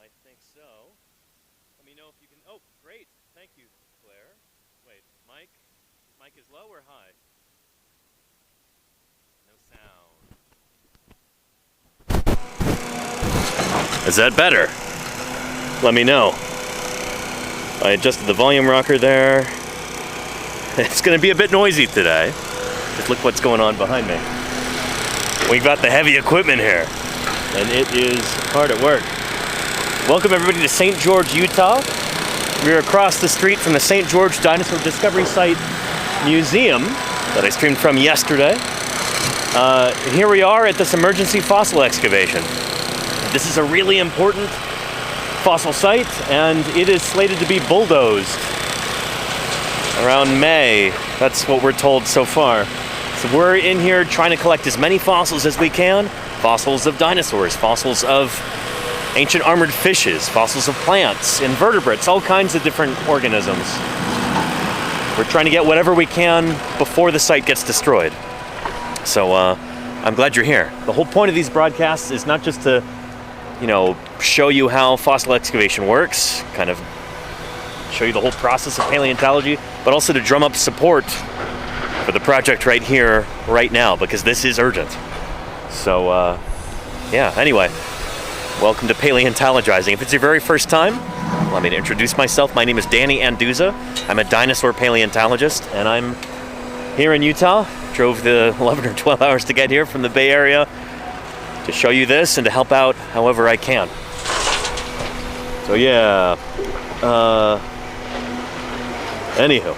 I think so. Let me know if you can. Oh, great. Thank you, Claire. Wait, Mike? Mike is low or high? No sound. Is that better? Let me know. I adjusted the volume rocker there. It's going to be a bit noisy today. Just look what's going on behind me. We've got the heavy equipment here, and it is hard at work. Welcome everybody to St. George, Utah. We're across the street from the St. George Dinosaur Discovery Site Museum that I streamed from yesterday. Here we are at this emergency fossil excavation. This is a really important fossil site, and it is slated to be bulldozed around May. That's what we're told so far. So we're in here trying to collect as many fossils as we can. Fossils of dinosaurs, fossils of ancient armored fishes, fossils of plants, invertebrates, all kinds of different organisms. We're trying to get whatever we can before the site gets destroyed. So I'm glad you're here. The whole point of these broadcasts is not just to, show you how fossil excavation works, kind of show you the whole process of paleontology, but also to drum up support for the project right here, right now, because this is urgent. So, anyway, welcome to Paleontologizing. If it's your very first time, allow me to introduce myself. My name is Danny Anduza. I'm a dinosaur paleontologist, and I'm here in Utah. Drove the 11 or 12 hours to get here from the Bay Area to show you this and to help out however I can. So yeah, anywho.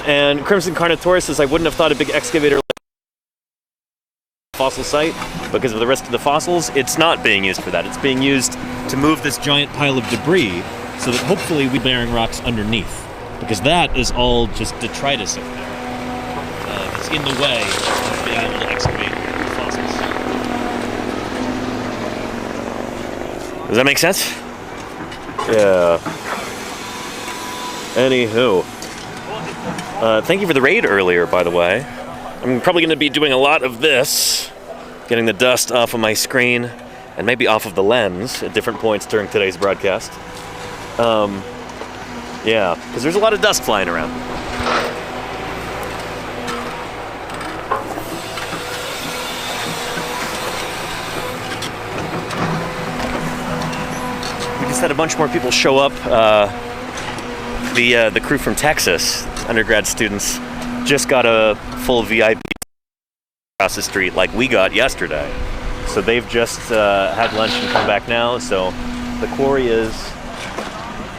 And Crimson Carnotaurus says, I wouldn't have thought a big excavator like fossil site because of the risk to the fossils. It's not being used for that. It's being used to move this giant pile of debris so that hopefully we're bearing rocks underneath, because that is all just detritus up there. It's in the way of being able to excavate fossils. Does that make sense? Yeah. Anywho. Thank you for the raid earlier, by the way. I'm probably going to be doing a lot of this, getting the dust off of my screen and maybe off of the lens at different points during today's broadcast. Yeah, because there's a lot of dust flying around. We just had a bunch more people show up. The crew from Texas, undergrad students, just got a full VIP across the street like we got yesterday. So they've just had lunch and come back now. So the quarry is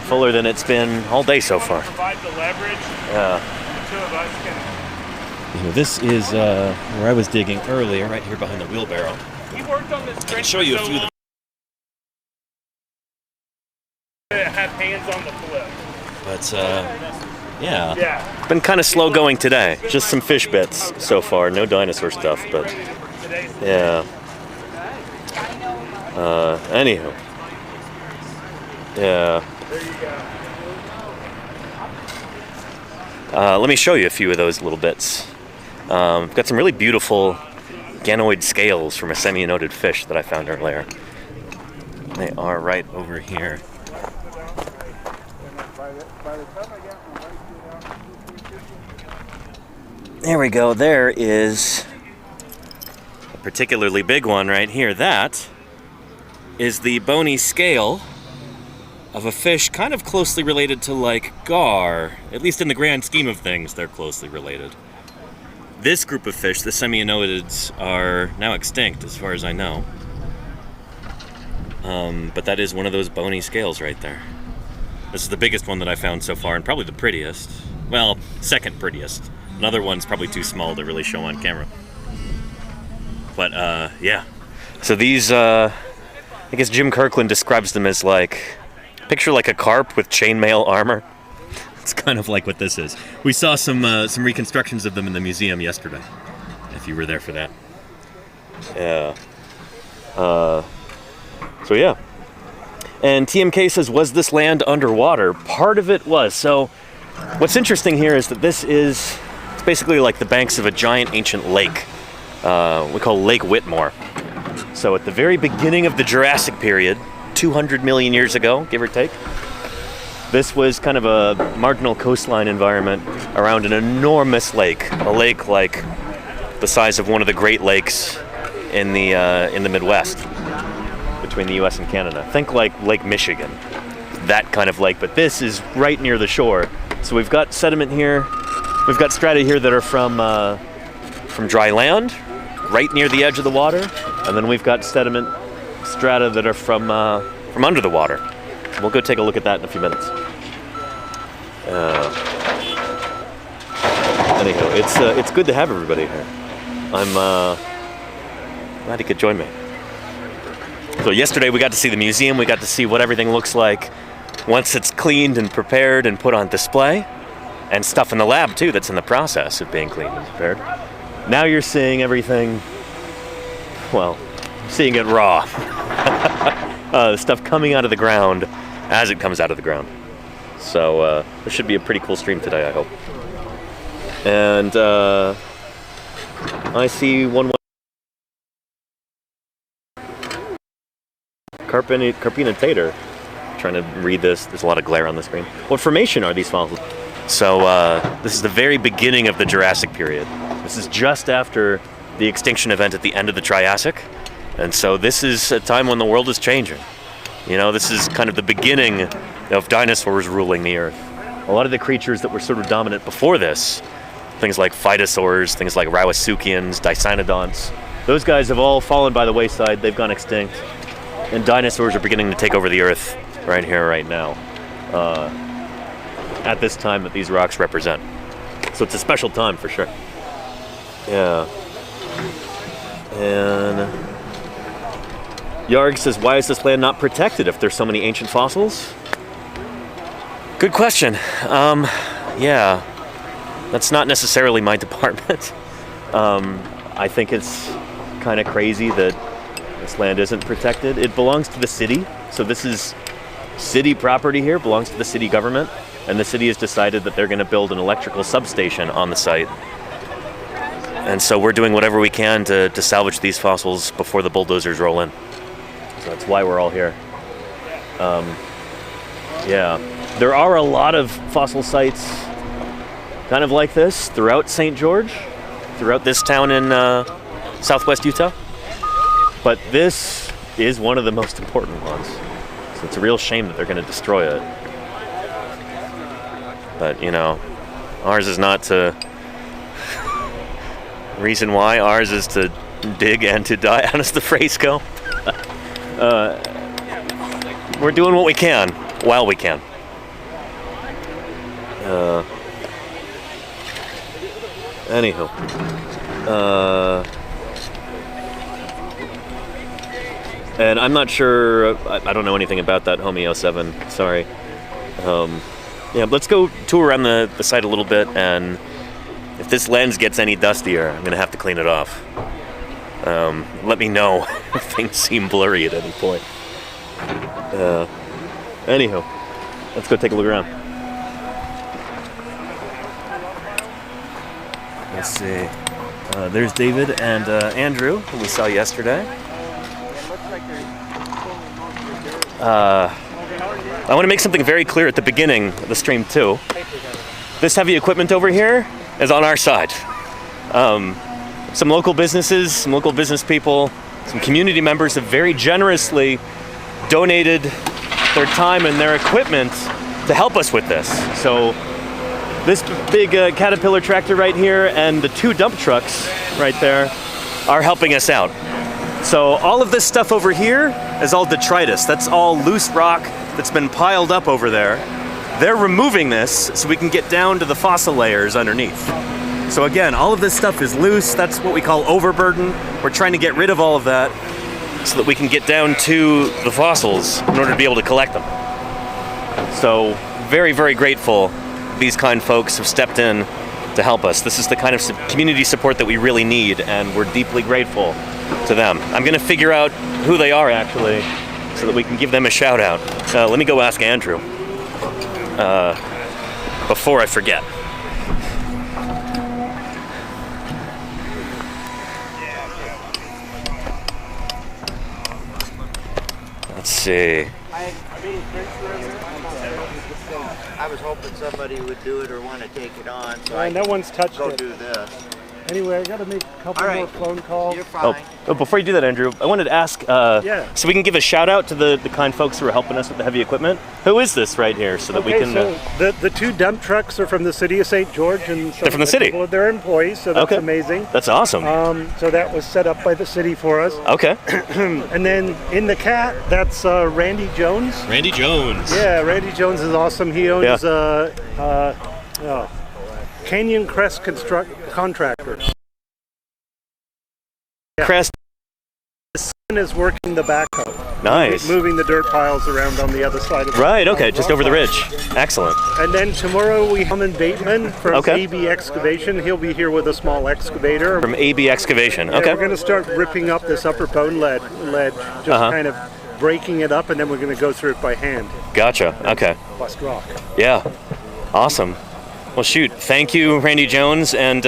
fuller than it's been all day so far. Provide the leverage. Yeah. The two of us can. This is where I was digging earlier, right here behind the wheelbarrow. He worked on this. I can show you a few of the. Have hands on the flip. But yeah. Been kind of slow going today. Just some fish bits so far. No dinosaur stuff, but yeah. Anywho. Yeah. Let me show you a few of those little bits. I've got some really beautiful ganoid scales from a semi-anodid fish that I found earlier. They are right over here. There we go. There is a particularly big one right here. That is the bony scale of a fish kind of closely related to like gar. At least in the grand scheme of things, they're closely related. This group of fish, the semi-anodids, are now extinct as far as I know. But that is one of those bony scales right there. This is the biggest one that I found so far, and probably the prettiest. Well, second prettiest. Another one's probably too small to really show on camera. But, yeah. So these, I guess Jim Kirkland describes them as like, picture like a carp with chainmail armor. It's kind of like what this is. We saw some reconstructions of them in the museum yesterday, if you were there for that. Yeah. So yeah. And TMK says, was this land underwater? Part of it was. So what's interesting here is that this is, it's basically like the banks of a giant ancient lake. We call Lake Whitmore. So at the very beginning of the Jurassic period, 200 million years ago, give or take, this was kind of a marginal coastline environment around an enormous lake, a lake like the size of one of the Great Lakes in the Midwest, between the U.S. and Canada. Think like Lake Michigan, that kind of lake, but this is right near the shore. So we've got sediment here, we've got strata here that are from dry land, right near the edge of the water, and then we've got sediment strata that are from under the water. We'll go take a look at that in a few minutes. Anyhow, it's good to have everybody here. I'm glad you could join me. So yesterday we got to see the museum. We got to see what everything looks like once it's cleaned and prepared and put on display, and stuff in the lab too that's in the process of being cleaned and prepared. Now you're seeing everything, well, seeing it raw. Stuff coming out of the ground as it comes out of the ground. So this should be a pretty cool stream today, I hope. And I see one Carpinitator. Trying to read this. There's a lot of glare on the screen. What formation are these fossils? So this is the very beginning of the Jurassic period. This is just after the extinction event at the end of the Triassic. And so this is a time when the world is changing. You know, this is kind of the beginning of dinosaurs ruling the Earth. A lot of the creatures that were sort of dominant before this, things like phytosaurs, things like Rawasuchians, Dicynodonts, those guys have all fallen by the wayside. They've gone extinct. And dinosaurs are beginning to take over the Earth right here, right now, at this time that these rocks represent. So it's a special time for sure. Yeah. And Yarg says, why is this land not protected if there's so many ancient fossils? Good question. Yeah, that's not necessarily my department. I think it's kind of crazy that this land isn't protected. It belongs to the city, so this is city property here, belongs to the city government, and the city has decided that they're going to build an electrical substation on the site. And so we're doing whatever we can to salvage these fossils before the bulldozers roll in. So that's why we're all here. Yeah, there are a lot of fossil sites kind of like this throughout St. George, throughout this town in southwest Utah. But this is one of the most important ones. So it's a real shame that they're going to destroy it. But, you know, ours is not to... Reason why ours is to dig and to die. How does the phrase go? We're doing what we can while we can. Anywho. And I'm not sure, I don't know anything about that Homeo 7, sorry. Yeah, let's go tour around the site a little bit, and if this lens gets any dustier, I'm gonna have to clean it off. Let me know if things seem blurry at any point. Anyhow, let's go take a look around. Let's see. There's David and Andrew, who we saw yesterday. I want to make something very clear at the beginning of the stream too. This heavy equipment over here is on our side. Some local businesses, some local business people, some community members have very generously donated their time and their equipment to help us with this. So this big Caterpillar tractor right here and the 2 dump trucks right there are helping us out. So all of this stuff over here is all detritus. That's all loose rock that's been piled up over there. They're removing this so we can get down to the fossil layers underneath. So again, all of this stuff is loose. That's what we call overburden. We're trying to get rid of all of that so that we can get down to the fossils in order to be able to collect them. So very, very grateful these kind folks have stepped in to help us. This is the kind of community support that we really need, and we're deeply grateful to them. I'm gonna figure out who they are actually so that we can give them a shout out. Let me go ask Andrew before I forget. see. I was hoping somebody would do it or want to take it on, so no one's touched go it. do this. Anyway, I got to make a couple more phone calls. You're fine. Oh, before you do that, Andrew, I wanted to ask, so we can give a shout out to the kind folks who are helping us with the heavy equipment. Who is this right here, so that we can? So the two dump trucks are from the city of St. George, and They're from the city? Couple of their employees, so that's amazing. That's awesome. So that was set up by the city for us. Okay. And then in the cat, that's Randy Jones. Randy Jones. Yeah, Randy Jones is awesome. He owns Canyon Crest Contractor. Crest. His son is working the backhoe. Nice. Moving the dirt piles around on the other side of the Right, okay, just over the ridge. Excellent. And then tomorrow we have Bateman from AB Excavation. He'll be here with a small excavator. From AB Excavation, okay. We're going to start ripping up this upper bone ledge, just kind of breaking it up, and then we're going to go through it by hand. Gotcha, okay. Bust rock. Yeah, awesome. Well, shoot, thank you, Randy Jones and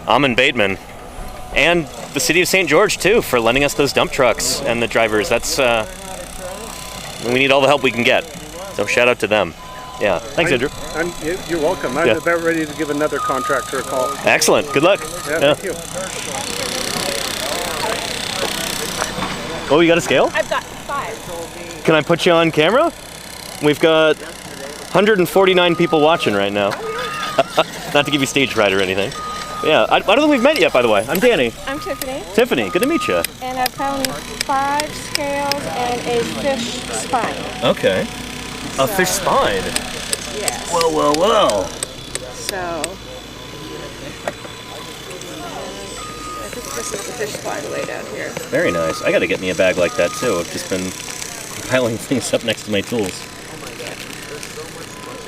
Amon Bateman. And the city of St. George, too, for lending us those dump trucks and the drivers. That's, we need all the help we can get. So shout out to them. Yeah, thanks, Andrew. You're welcome. I'm about ready to give another contractor a call. Excellent, good luck. Yeah, thank you. Oh, you got a scale? I've got 5. Can I put you on camera? We've got 149 people watching right now. Not to give you stage fright or anything. Yeah, I don't think we've met yet, by the way. I'm Danny. I'm Tiffany. Tiffany, good to meet you. And I've found 5 scales and a fish spine. Okay. A fish spine? Yes. Whoa. So, I think this is the fish spine way down here. Very nice. I gotta get me a bag like that, too. I've just been piling things up next to my tools.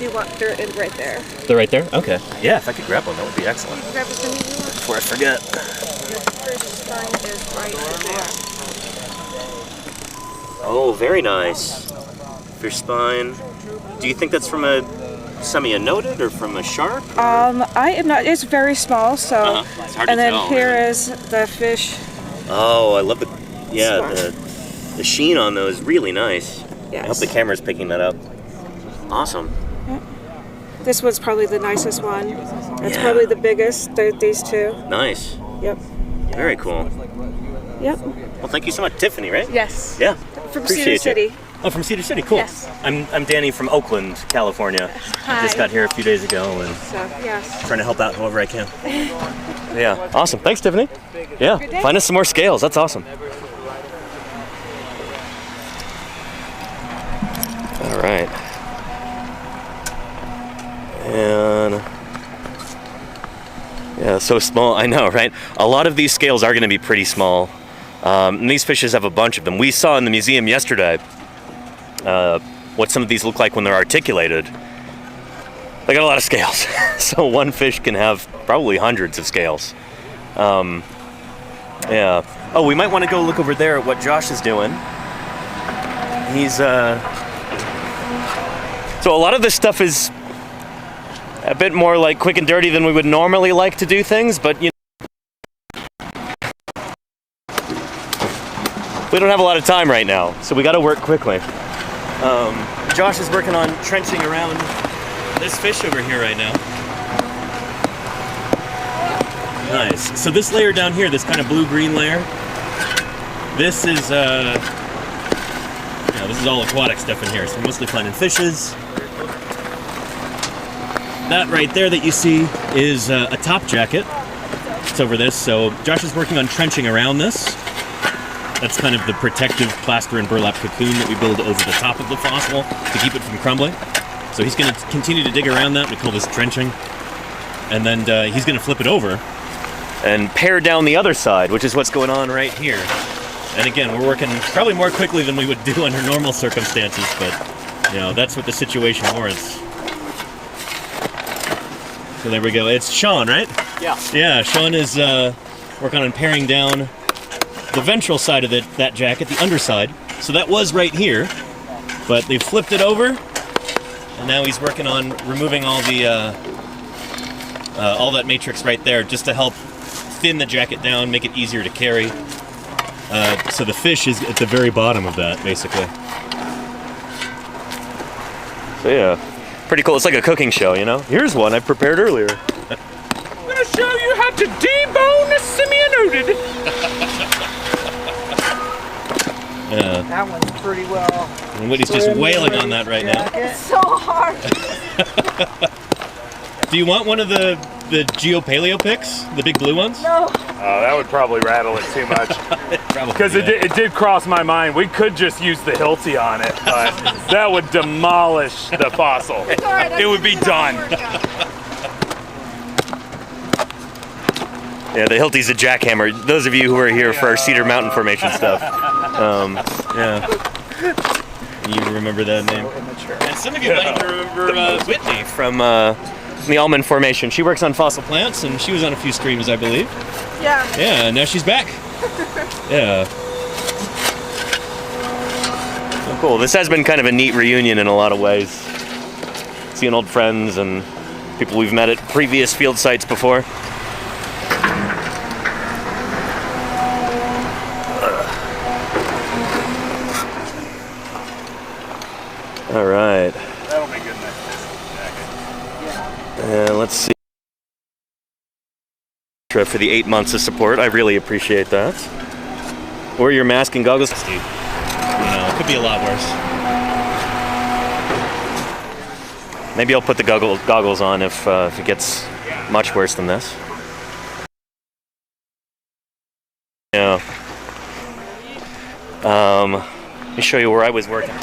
You want dirt in right there. They're right there? Okay. Yeah, if I could grab one, that would be excellent. Grab as many as you want. Before I forget. The fish spine is right there. Oh, very nice. Fish spine. Do you think that's from a semi-anodid or from a shark? I am not. It's very small, so. It's hard to and then tell, here right? is the fish. Oh, I love the sheen on those. Really nice. Yes. I hope the camera's picking that up. Awesome. This one's probably the nicest one. It's probably the biggest. These two. Nice. Yep. Very cool. Yep. Well, thank you so much, Tiffany. Right? Yes. Yeah. From Appreciate Cedar you. City. Oh, from Cedar City. Cool. Yes. I'm Danny from Oakland, California. Hi. I just got here a few days ago and So yes. trying to help out however I can. Yeah. Awesome. Thanks, Tiffany. Yeah. Good day. Find us some more scales. That's awesome. All right. And yeah, so small. I know, right? A lot of these scales are going to be pretty small. And these fishes have a bunch of them. We saw in the museum yesterday what some of these look like when they're articulated. They got a lot of scales. So one fish can have probably hundreds of scales. Yeah. Oh, we might want to go look over there at what Josh is doing. He's so a lot of this stuff is a bit more like quick and dirty than we would normally like to do things, but you know, we don't have a lot of time right now, so we got to work quickly. Josh is working on trenching around this fish over here right now. Nice. So this layer down here, this kind of blue-green layer, this is this is all aquatic stuff in here. So we're mostly finding fishes. That right there that you see is a top jacket. It's over this. So Josh is working on trenching around this. That's kind of the protective plaster and burlap cocoon that we build over the top of the fossil to keep it from crumbling. So he's going to continue to dig around that. We call this trenching. And then he's going to flip it over and pare down the other side, which is what's going on right here. And again, we're working probably more quickly than we would do under normal circumstances, but you know, that's what the situation warrants. So there we go. It's Sean, right? Yeah. Yeah, Sean is working on paring down the ventral side of that jacket, the underside. So that was right here, but they flipped it over, and now he's working on removing all that matrix right there, just to help thin the jacket down, make it easier to carry. So the fish is at the very bottom of that, basically. So yeah, pretty cool. It's like a cooking show, you know? Here's one I prepared earlier. I'm gonna show you how to debone a simianodid. Yeah. That one's pretty well. And Whitney's just wailing on that right now. It's so hard. Do you want one of the geopaleo picks? The big blue ones? No. Oh, that would probably rattle it too much. Because it did cross my mind. We could just use the Hilti on it, but that would demolish the fossil. It would be done. Yeah, the Hilti's a jackhammer. Those of you who are here for our Cedar Mountain Formation stuff. Yeah. You remember that name? And some of you might remember Whitney from the Almond Formation. She works on fossil plants, and she was on a few streams, I believe. Yeah. Yeah, now she's back. Yeah. Oh, cool. This has been kind of a neat reunion in a lot of ways. Seeing old friends and people we've met at previous field sites before. All right. That'll be good next jacket. Let's see. For the 8 months of support, I really appreciate that. Or your mask and goggles. You know, it could be a lot worse. Maybe I'll put the goggles on if it gets much worse than this. Yeah. Let me show you where I was working.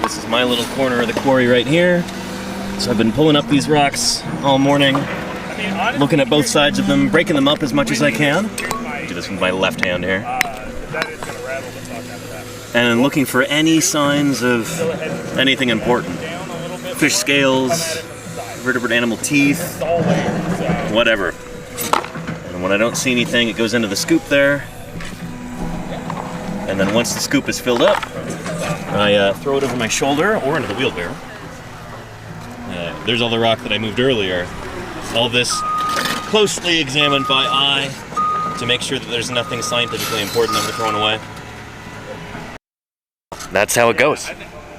This is my little corner of the quarry right here. So I've been pulling up these rocks all morning, looking at both sides of them, breaking them up as much as I can. Do this with my left hand here. And looking for any signs of anything important. Fish scales, vertebrate animal teeth, whatever. And when I don't see anything, it goes into the scoop there. And then once the scoop is filled up, I throw it over my shoulder or into the wheelbarrow. There's all the rock that I moved earlier. All this closely examined by eye to make sure that there's nothing scientifically important that we're throwing away. That's how it goes.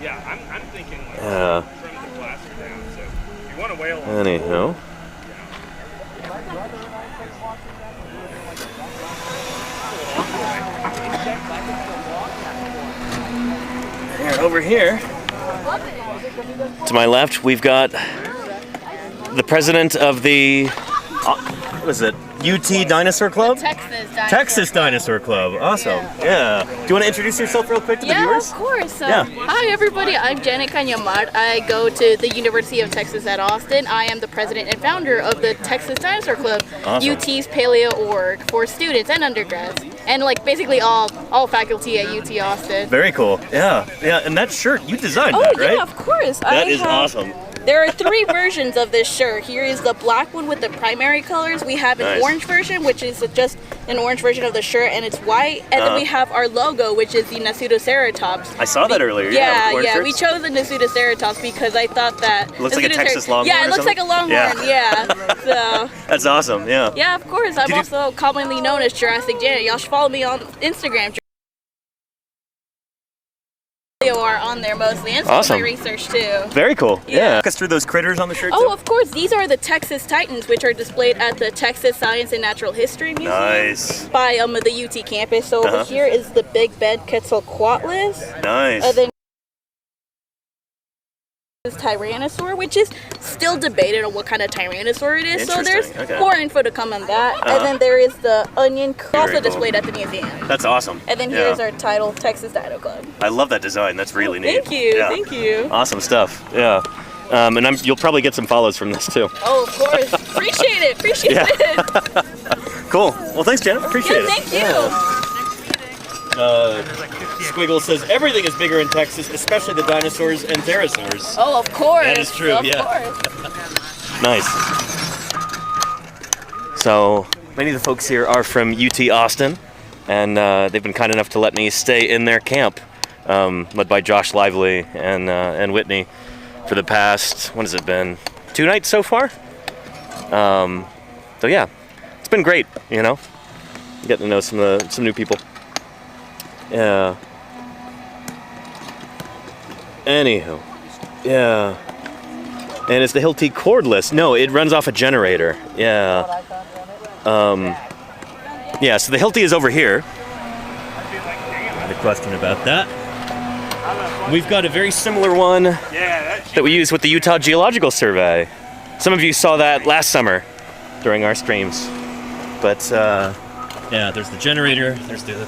Yeah, I'm thinking like from the plaster down. So if you want to whale on Anyhow. Over here, to my left, we've got the president of the, what is it, UT Dinosaur Club? Texas Dinosaur Club. Awesome. Yeah. Do you want to introduce yourself real quick to the viewers? Yeah, of course. Yeah. Hi, everybody. I'm Janet Kanyamar. I go to the University of Texas at Austin. I am the president and founder of the Texas Dinosaur Club, Awesome. UT's paleo org for students and undergrads, and like basically all faculty at UT Austin. Very cool. Yeah. Yeah. And that shirt, you designed Oh, that, right? yeah, of course. That is awesome. There are 3 versions of this shirt. Here is the black one with the primary colors. We have an Nice. orange version, which is just an orange version of the shirt, and it's white. And then we have our logo, which is the Nasutoceratops. I saw that earlier. Yeah, with yeah. orange We shirts. chose the Nasutoceratops because I thought that It looks like a Texas Longhorn. Yeah, or it looks something. like a longhorn. Yeah. So That's awesome. Yeah. yeah, of course. I'm Did you- also commonly known as Jurassic Janet. Y'all should follow me on Instagram. Are on there mostly, and some Awesome. of my research too. Very cool. Yeah. Walk us through those critters on the shirt. Oh, too. of course. These are the Texas Titans, which are displayed at the Texas Science and Natural History Museum Nice. by the UT campus. So over here is the Big Bed Quetzalcoatlus. Nice. And then is Tyrannosaur, which is still debated on what kind of Tyrannosaur it is. So there's Interesting, okay. more info to come on that. Uh-huh. And then there is the onion, also cool. displayed at the museum. That's awesome. And then Yeah. here's our title, Texas Dino Club. I love that design. That's really neat. Thank you, Yeah. thank you. Awesome stuff. Yeah. And you'll probably get some follows from this too. Oh, of course. Appreciate it, appreciate Yeah. it. Cool. Well, thanks, Janet. Appreciate Yeah, it. thank you. Squiggle says everything is bigger in Texas, especially the dinosaurs and pterosaurs. Oh, of course. That is true, Of yeah. course. Nice. So many of the folks here are from UT Austin, and they've been kind enough to let me stay in their camp, led by Josh Lively and Whitney, for the past, what has it been, 2 nights so far? So yeah, it's been great, you know, getting to know some new people. Yeah. Anywho, yeah. And is the Hilti cordless? No, it runs off a generator. Yeah. Yeah, so the Hilti is over here. The question about that. We've got a very similar one that we use with the Utah Geological Survey. Some of you saw that last summer during our streams. But yeah, there's the generator, there's the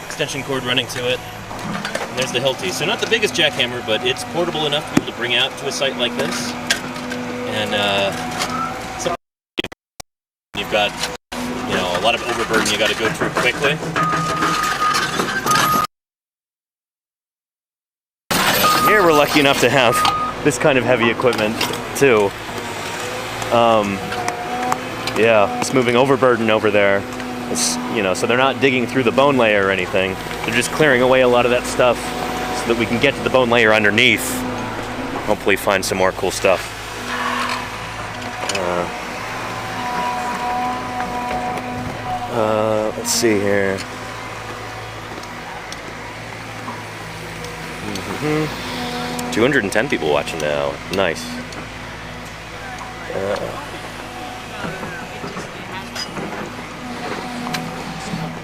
extension cord running to it. And there's the Hilti. So not the biggest jackhammer, but it's portable enough to be able to bring out to a site like this. And you've got, you know, a lot of overburden you got to go through quickly. But here we're lucky enough to have this kind of heavy equipment too. Yeah, it's moving overburden over there. It's, you know, so they're not digging through the bone layer or anything. They're just clearing away a lot of that stuff so that we can get to the bone layer underneath. Hopefully find some more cool stuff. Let's see here. 210 people watching now. Nice.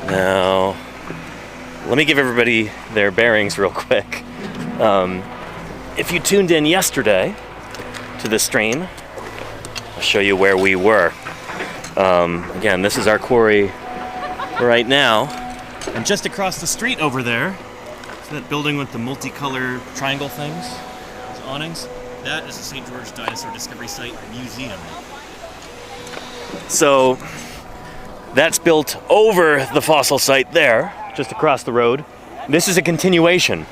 Now, let me give everybody their bearings real quick. If you tuned in yesterday to the stream, I'll show you where we were. Again, this is our quarry right now. And just across the street over there, is that building with the multicolor triangle things, those awnings? That is the St. George Dinosaur Discovery Site Museum. So, that's built over the fossil site there, just across the road. This is a continuation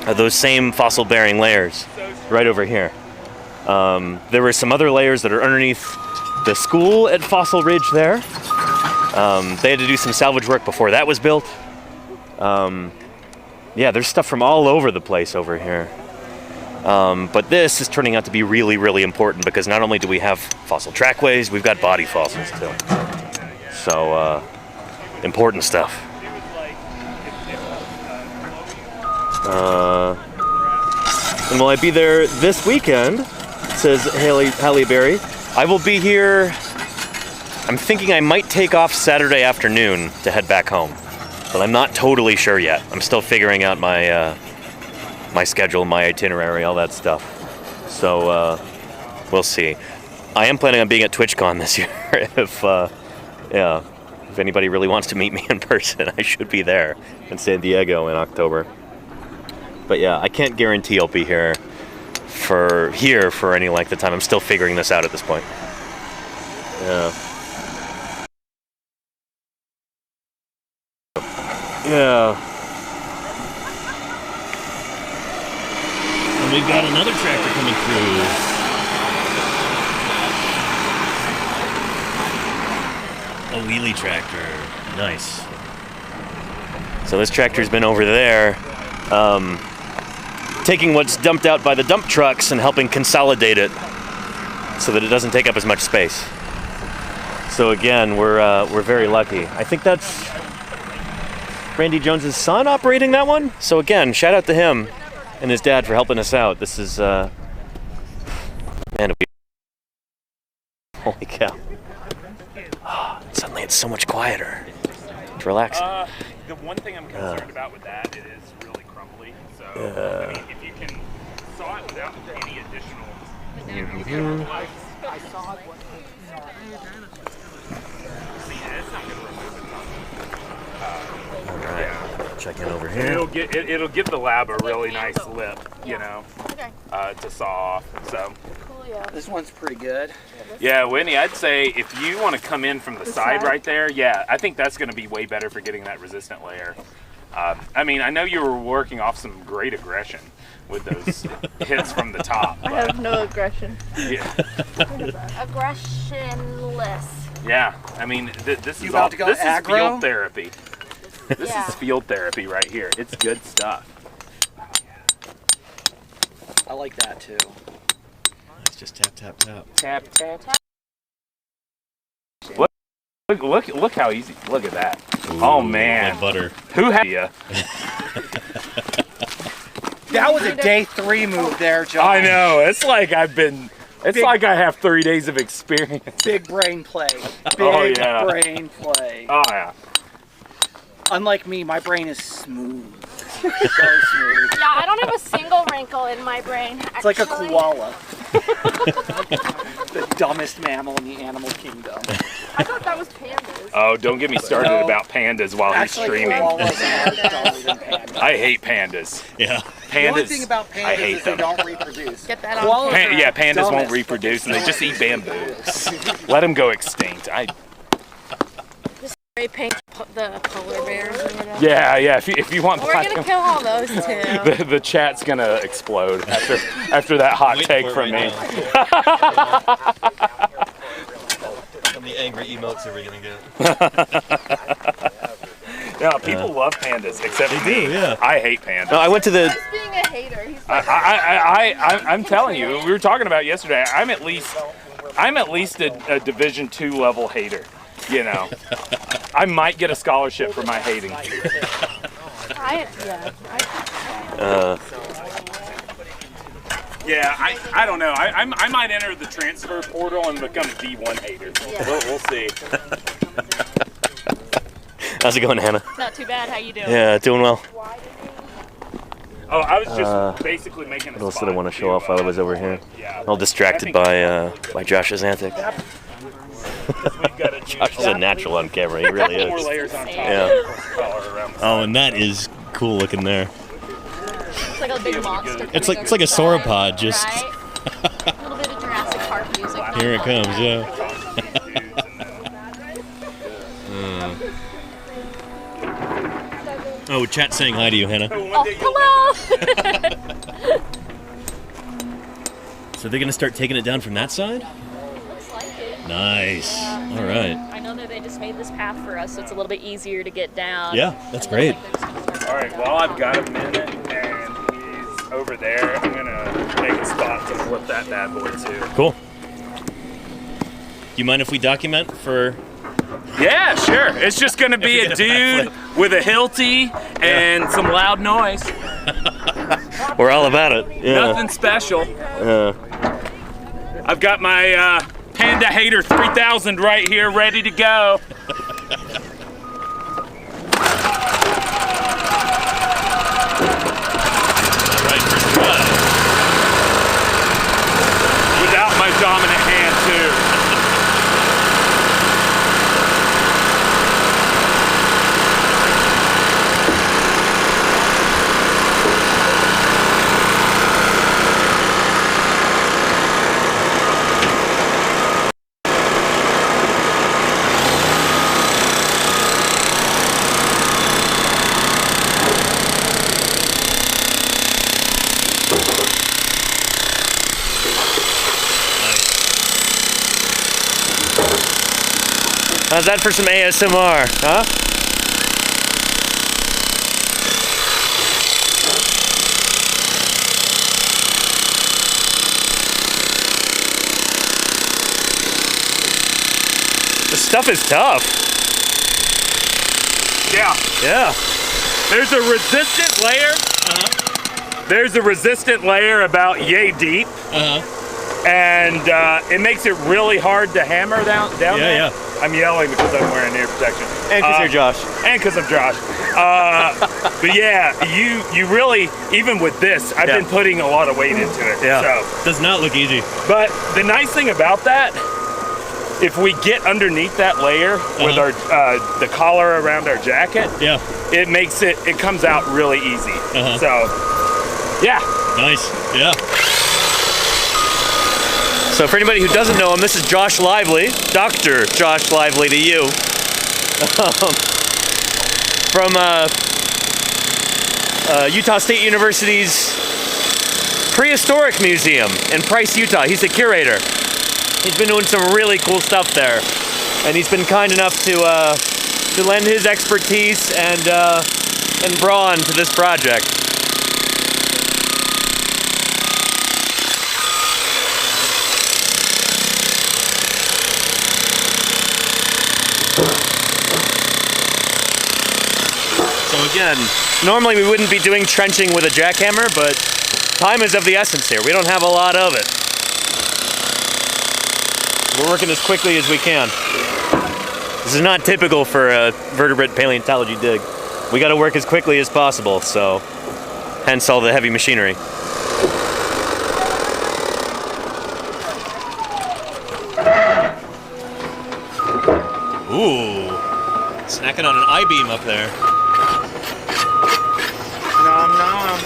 of those same fossil-bearing layers right over here. There were some other layers that are underneath the school at Fossil Ridge there. They had to do some salvage work before that was built. Yeah, there's stuff from all over the place over here. But this is turning out to be really, really important because not only do we have fossil trackways, we've got body fossils too. So, important stuff. And will I be there this weekend? Says Halle Berry. I will be here. I'm thinking I might take off Saturday afternoon to head back home, but I'm not totally sure yet. I'm still figuring out my my schedule, my itinerary, all that stuff. So we'll see. I am planning on being at TwitchCon this year. If anybody really wants to meet me in person, I should be there in San Diego in October. But yeah, I can't guarantee I'll be here for any length of time. I'm still figuring this out at this point. Yeah. Yeah. And we've got another tractor coming through. A wheelie tractor. Nice. So this tractor's been over there, taking what's dumped out by the dump trucks and helping consolidate it so that it doesn't take up as much space. So again, we're very lucky. I think that's Randy Jones's son operating that one. So again, shout out to him and his dad for helping us out. This is man, holy cow! Suddenly, it's so much quieter. It's relaxing. The one thing I'm concerned about with that, it is really crumbly. So I mean, if you can saw it without any additional. Alright, check in over here. It'll give the lab a really nice lip, you know, to saw off. So This one's pretty good. yeah, Whitney, I'd say if you want to come in from the side right there, yeah, I think that's going to be way better for getting that resistant layer. I mean, I know you were working off some great aggression with those hits from the top. I have no aggression. Yeah, Aggressionless. yeah. I mean, this is about to go this is aggro? field therapy. This is field therapy right here. It's good stuff. I like that too. It's just tap, tap, tap. Tap, tap. Look how easy. Look at that. Ooh, oh man. like butter. Who had you? That was a day 3 move there, John. I know. It's like I've been. It's like I have 3 days of experience. Big brain play. Big Oh, yeah. brain play. Oh yeah. Unlike me, my brain is smooth. Very smooth. Yeah, I don't have a single wrinkle in my brain. It's like a koala. The dumbest mammal in the animal kingdom. I thought that was pandas. Oh, don't get me started No. about pandas while Actually, he's streaming. koalas are dumber than pandas. I hate pandas. Yeah. Pandas. The only thing about I pandas hate is they them. don't reproduce. Get that on Koalas camera. are Yeah, pandas won't dumbest. reproduce and they just eat bamboo. Let them go extinct. Spray paint the polar bears or whatever. Yeah. If you want We're gonna kill all those too. the chat's gonna explode after that hot Wait take for it from right me. How many angry emotes are we gonna get? Yeah, people love pandas, except They me. do, yeah. I hate pandas. No, I went to the. He's being a hater. He's like, I'm telling you, we were talking about it yesterday. I'm at least a Division II level hater. You know, I might get a scholarship for my hating. Yeah, I don't know. I might enter the transfer portal and become a D1 hater. We'll see. How's it going, Hannah? not too bad. How you doing? Yeah, doing well. Oh, I was just basically making a What else spot did I want to show to, off while I was over here? Yeah, All distracted by Josh's antics. we've got to Josh is a natural on camera. He really more is. layers on top. Yeah. Color around the Oh, and that is cool looking there. It's like a big monster. It's like coming a over the sauropod, side, just- right? A little bit of Jurassic Park music. Here it comes, yeah. Oh, chat saying hi to you, Hannah. Oh, hello! So they're gonna start taking it down from that side? Looks like it. Nice. All right. I know that they just made this path for us, so it's a little bit easier to get down. Yeah, that's great. All right, well, I've got a minute, and he's over there. I'm gonna make a spot to flip that bad boy too. Cool. Do you mind if we document for? Yeah, sure. It's just gonna be a dude with a hilty and some loud noise. We're all about it. Yeah. Nothing special. Yeah. I've got my Panda Hater 3000 right here, ready to go. Without my dominant hand, too. How's that for some ASMR, huh? This stuff is tough. Yeah. Yeah. There's a resistant layer. There's a resistant layer about yay deep. And it makes it really hard to hammer down there. Yeah. I'm yelling because I'm wearing ear protection. And because you're Josh. And because I'm Josh. But yeah, you really, even with this, I've been putting a lot of weight into it. Yeah. So. Does not look easy. But the nice thing about that, if we get underneath that layer with our the collar around our jacket, it makes it comes out really easy. So, yeah. Nice. Yeah. So for anybody who doesn't know him, this is Josh Lively, Dr. Josh Lively to you, from Utah State University's Prehistoric Museum in Price, Utah. He's the curator. He's been doing some really cool stuff there, and he's been kind enough to lend his expertise and brawn to this project. So again, normally we wouldn't be doing trenching with a jackhammer, but time is of the essence here. We don't have a lot of it. We're working as quickly as we can. This is not typical for a vertebrate paleontology dig. We got to work as quickly as possible, so hence all the heavy machinery. Ooh, snacking on an I-beam up there. Nom nom.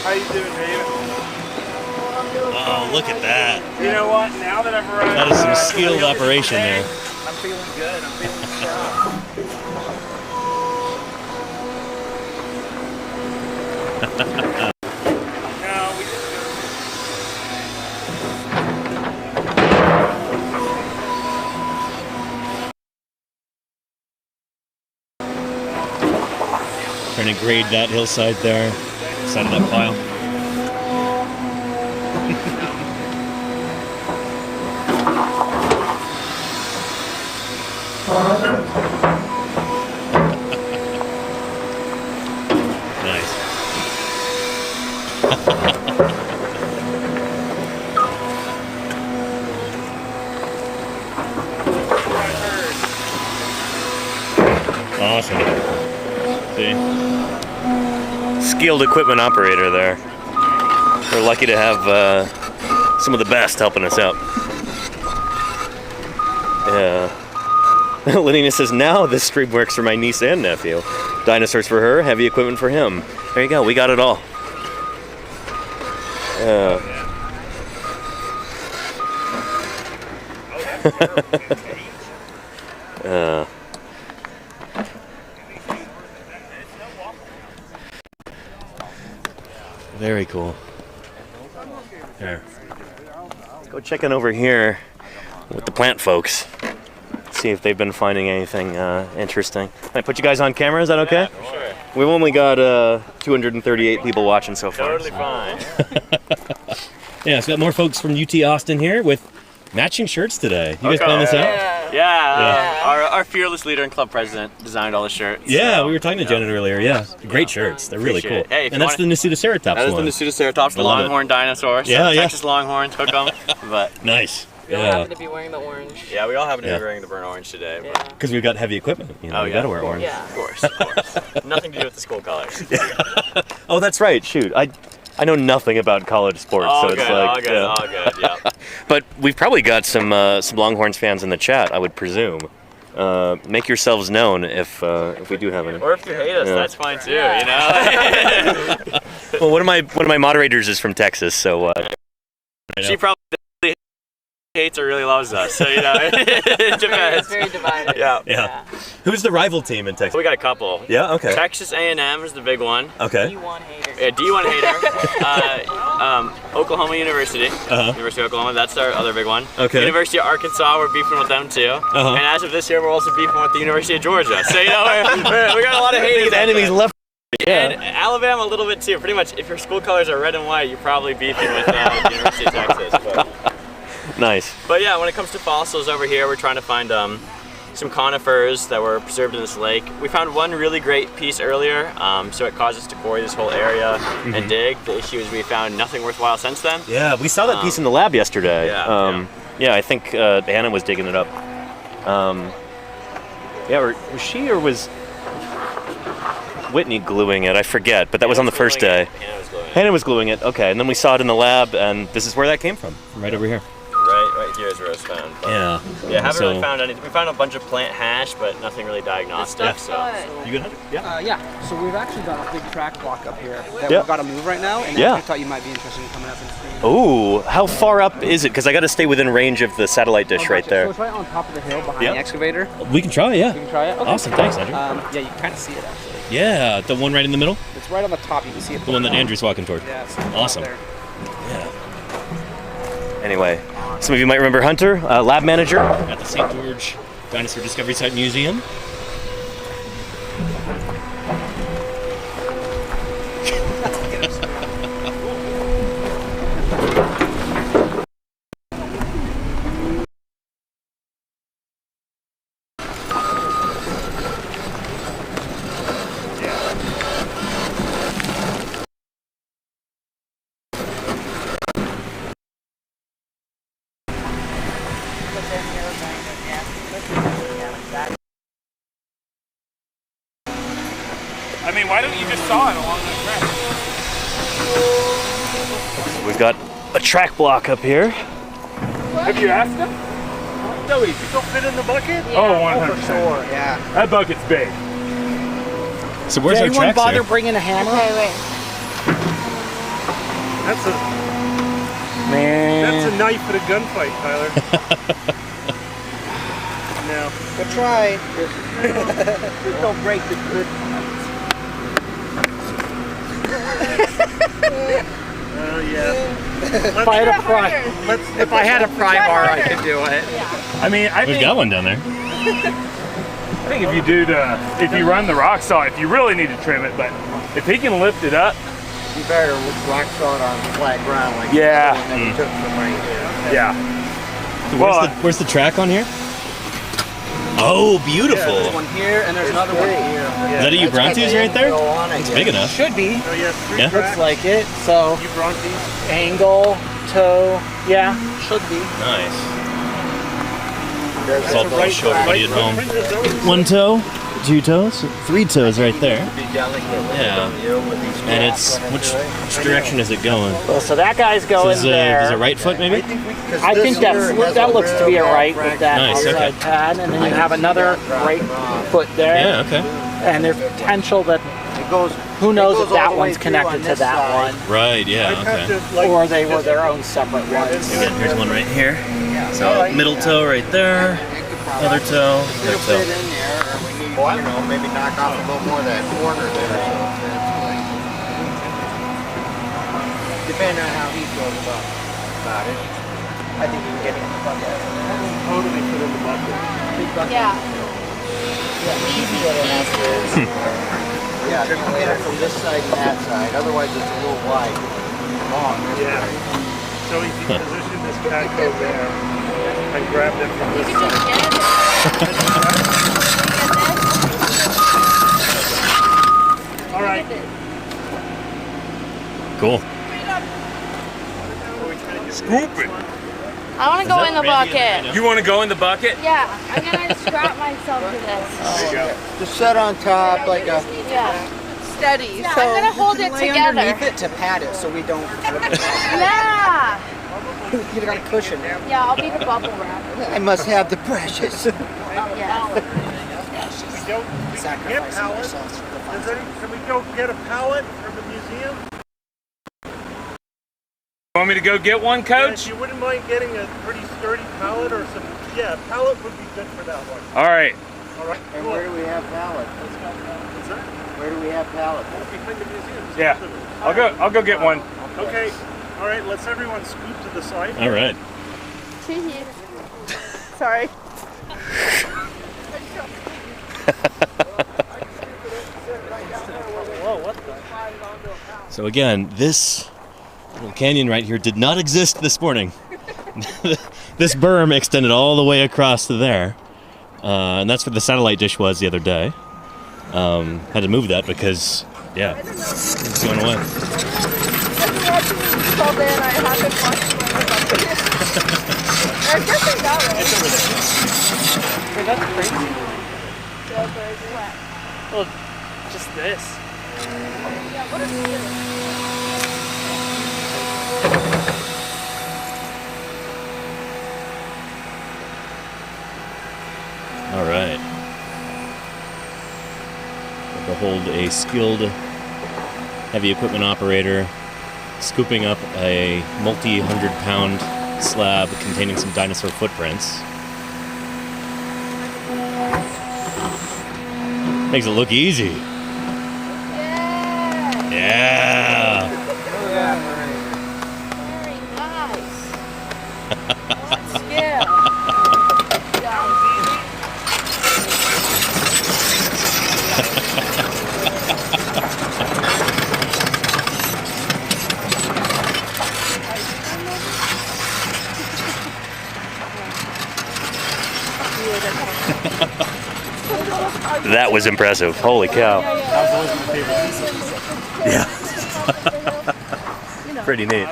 How you doing, David? Oh, look at that. You know what? Now that I've arrived, That is some skilled operation there. I'm feeling good. I'm feeling strong. No, we just Trying to grade that hillside there, side of that pile. Nice. Awesome. See? Skilled equipment operator there. We're lucky to have some of the best helping us out. Yeah. Lenina says, now this stream works for my niece and nephew. Dinosaurs for her, heavy equipment for him. There you go, we got it all. Very cool. Here. Let's go check in over here with the plant folks. See if they've been finding anything interesting. Can I put you guys on camera? Is that okay? Yeah, sure. We've only got 238 people watching so far. Totally fine. Yeah, so got more folks from UT Austin here with matching shirts today. You guys plan this out? Yeah. Our fearless leader and club president designed all the shirts. Yeah, so, we were talking to Janet earlier. Yeah, great shirts. They're really cool. Appreciate it. Hey, and that's the Nasutoceratops one. That is the Nasutoceratops, the longhorn dinosaur. So Yeah, yeah. Texas Longhorns, hook 'em. But nice. We all happen to be wearing the orange. yeah, we all happen to Yeah. be wearing the burnt orange today. Yeah. But Because we've got heavy equipment. You know, we yeah, gotta wear orange. Yeah. of course, of course. Nothing to do with the school colors. Oh, that's right. Shoot, I know nothing about college sports, All so good, it's like all good, yeah. all good. Yeah. But we've probably got some Longhorns fans in the chat, I would presume. Make yourselves known if we do have any. Or if you hate us, Yeah. that's fine too. You know. Well, one of my moderators is from Texas, so She probably hates or really loves us. So you know, it depends. It's very divided. Yeah. yeah. Who's the rival team in Texas? We got a couple. Yeah. Okay. Texas A&M is the big one. Okay. D1 hater. Yeah, D1 hater. Oklahoma University. University of Oklahoma, that's our other big one. Okay. University of Arkansas, we're beefing with them too. And as of this year, we're also beefing with the University of Georgia. So, you know, we got a lot of haters. Enemies left. And Alabama a little bit too. Pretty much, if your school colors are red and white, you're probably beefing with the University of Texas. Nice. But yeah, when it comes to fossils over here, we're trying to find some conifers that were preserved in this lake. We found one really great piece earlier, so it caused us to quarry this whole area and dig. The issue is we found nothing worthwhile since then. Yeah, we saw that piece in the lab yesterday. Yeah, I think Hannah was digging it up. Or was she, or was Whitney gluing it? I forget, but that was on the first day. Hannah was gluing it. Okay, and then we saw it in the lab, and this is where that came from, right over here. Right here is where it was found. But Yeah. haven't really found anything. We found a bunch of plant hash, but nothing really diagnostic. So. You good, Hunter? Yeah. Yeah, so we've actually got a big track block up here that Yeah. we've got to move right now, and Yeah. I thought you might be interested in coming up and seeing. Ooh, how far up is it? Because I got to stay within range of the satellite dish right So there. it's right on top of the hill behind Yeah. the excavator. We can try, yeah. You can try it. Okay. Awesome, thanks, Andrew. Yeah, you can kind of see it actually. Yeah, the one right in the middle? It's right on the top. You can see it. The one that Andrew's walking toward. Yeah. It's Awesome. There. Yeah. Anyway, some of you might remember Hunter, lab manager at the St. George Dinosaur Discovery Site Museum. mean, why don't you just saw it along that track? We've got a track block up here. Have you asked him? So easy. Still fit in the bucket? Oh, 100%. For sure, yeah. That bucket's big. So where's Did our anyone tracks bother here? bringing a hammer? Okay, wait. That's a knife at a gunfight, Tyler. No. Good try. Just don't break the good Oh yeah. If I had a pry bar, I could do it. I mean, I We've think, got one down there. I think if you run the rock saw, if you really need to trim it, but if he can lift it up, You better rock saw it on flat ground like Yeah. the one that we took from right here. yeah. So Well, where's the track on here? Oh, beautiful. There's one here, and there's another one here. Is that a Ubrontes right there? It's big enough. Should be. Oh yeah, three Yeah. tracks. Looks like it. So You Brontes. angle, toe, yeah, should be. Nice. There's So I'll show everybody at home. One toe, two toes, three toes right there. Yeah. And it's which direction is it going? Well, so that guy's So going is there. a right foot maybe? I think that looks to be a right with that Nice, outside okay. pad, and then you have another right foot there. Yeah, okay. And there's potential that It goes. who knows it if goes all that the way one's through connected on to this that side. one, Right, yeah, I'd have okay. to, like, or they were their own separate ones. Again, here's one right here. So middle toe right there, other toe, other It'll fit toe. in there, or we need, maybe knock off a little more of that corner there. So that's like, depending on how he feels about it. I think you can get it in the bucket. totally fit in the bucket. Yeah. Easy pieces. Yeah, you can get it from this side and that side. Otherwise, it's a little wide. Long. Yeah. So he can position this backhoe there and grab it from You this could just side. get it. All right. Cool. Scoop it. I want to go in the bucket. You want to go in the bucket? Yeah, I'm gonna strap myself to this. Just set on top like a. Yeah. Steady. Yeah, I'm gonna hold it Lay together. underneath it to pad it so we don't. Yeah. You got a cushion there. Yeah, I'll be the bubble wrap. I must have the precious. Yeah. Get pallets. Can we go get a pallet from the museum? Want me to go get one, Yeah, Coach? if you wouldn't mind getting a pretty sturdy pallet or some, yeah, a pallet would be good for that one. All right. All right. And cool. where do we have pallets? What's that? Where do we have pallets? Behind the museum. Yeah. I'll go get one. Okay. All right. Let's everyone scoot to the side. All right. Sorry. So again, this little canyon right here did not exist this morning. This berm extended all the way across to there. And that's where the satellite dish was the other day. Had to move that because, yeah, it's going away. That's crazy. Well, just this. All right. Behold a skilled heavy equipment operator scooping up a multi-100-pound slab containing some dinosaur footprints. Makes it look easy. Yeah. Very nice. What skill. That was impressive. Holy cow. That was always my favorite piece. Yeah. Pretty neat.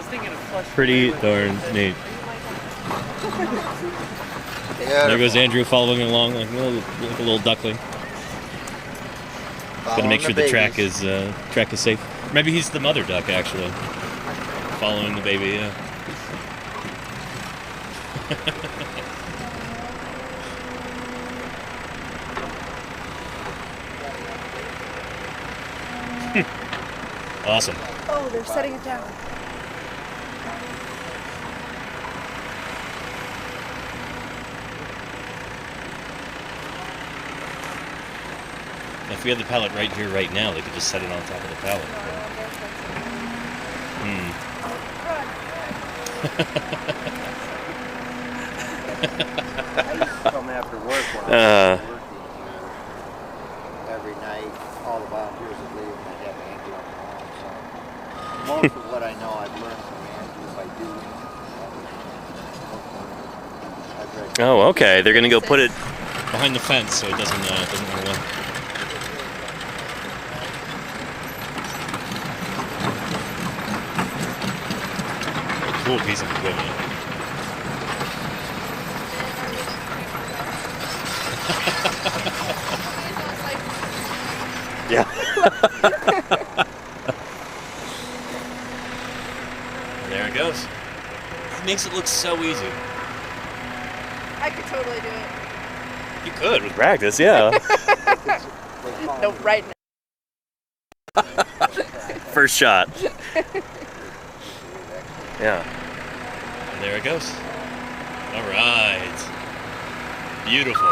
Pretty darn neat. There goes Andrew following along like a little duckling. Gotta make sure the track is safe. Maybe he's the mother duck, actually. Following the baby, yeah. Awesome. Oh, they're setting it down. If we had the pallet right here, right now, they could just set it on top of the pallet. Come after work when I was working every night. All the volunteers would leave and I'd have Andy on the home. So most of what I know I've learned from Andy by doing. Oh, okay. They're gonna go put it behind the fence so it doesn't run away. Cool piece of equipment. Yeah. There it goes. It makes it look so easy. I could totally do it. You could with practice, yeah. No, right now. First shot. Yeah. And there it goes. All right. Beautiful.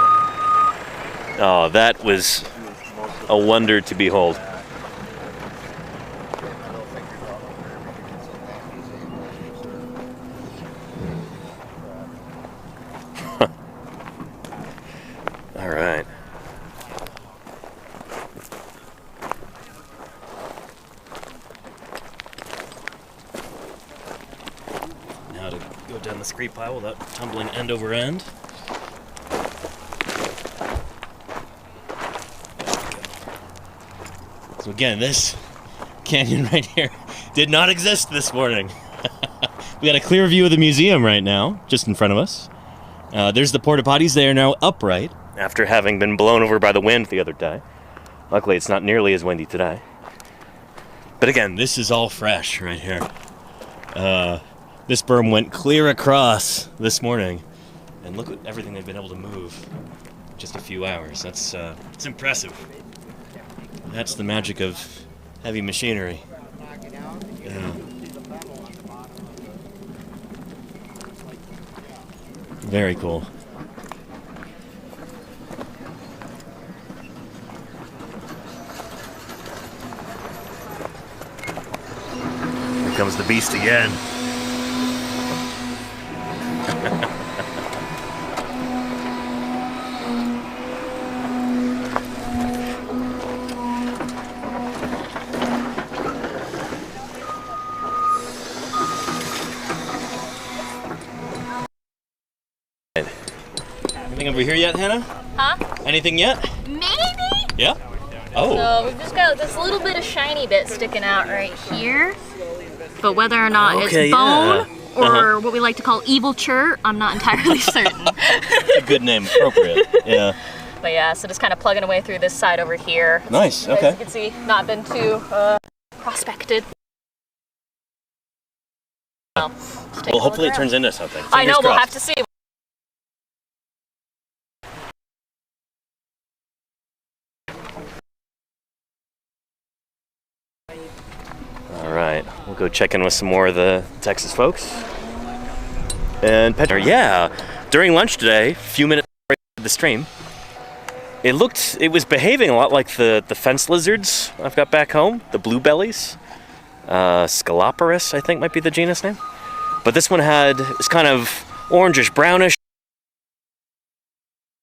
Oh, that was a wonder to behold. All right. Now to go down the scrape pile without tumbling end over end. So again, this canyon right here did not exist this morning. We got a clear view of the museum right now, just in front of us. There's the porta potties. They are now upright after having been blown over by the wind the other day. Luckily, it's not nearly as windy today. But again, this is all fresh right here. This berm went clear across this morning, and look at everything they've been able to move in just a few hours. It's impressive. That's the magic of heavy machinery. Yeah. Very cool. Here comes the beast again. Anything over here yet, Hannah? Huh? Anything yet? Maybe? Yeah? Oh. So we've just got this little bit of shiny bit sticking out right here. But whether or not Okay, it's bone yeah. or what we like to call evil chert, I'm not entirely certain. A good name, appropriate. Yeah. But yeah, so just kind of plugging away through this side over here. Nice, As okay. you can see, not been too prospected. Well, Hopefully it turns into something. I know, Fingers we'll have crossed. to see. All right, we'll go check in with some more of the Texas folks. And yeah, during lunch today, a few minutes before the stream, it was behaving a lot like the fence lizards I've got back home, the blue bellies. Scaloporus, I think might be the genus name. But this one it's kind of orangish, brownish,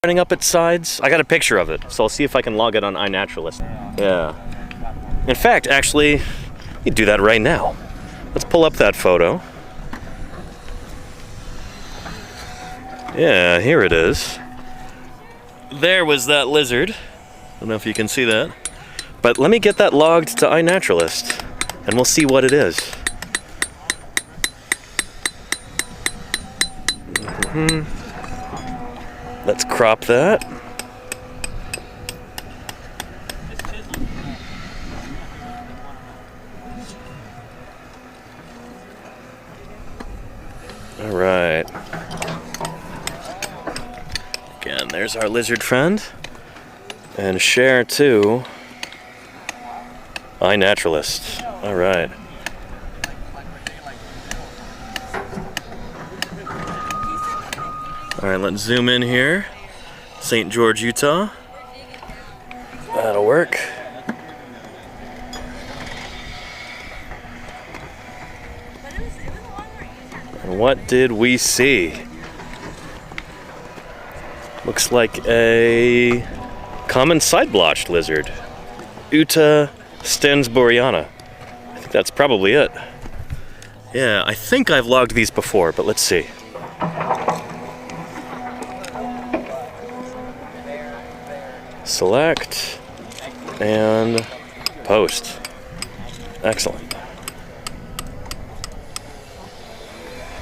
running up its sides. I got a picture of it, so I'll see if I can log it on iNaturalist. Yeah. In fact, actually, you do that right now. Let's pull up that photo. Yeah, here it is. There was that lizard. I don't know if you can see that. But let me get that logged to iNaturalist, and we'll see what it is. Let's crop that. All right. Again, there's our lizard friend. And share to iNaturalist. All right. All right, let's zoom in here. St. George, Utah. That'll work. And what did we see? Looks like a common side-blotched lizard. Uta stensboriana. I think that's probably it. Yeah, I think I've logged these before, but let's see. Select and post. Excellent.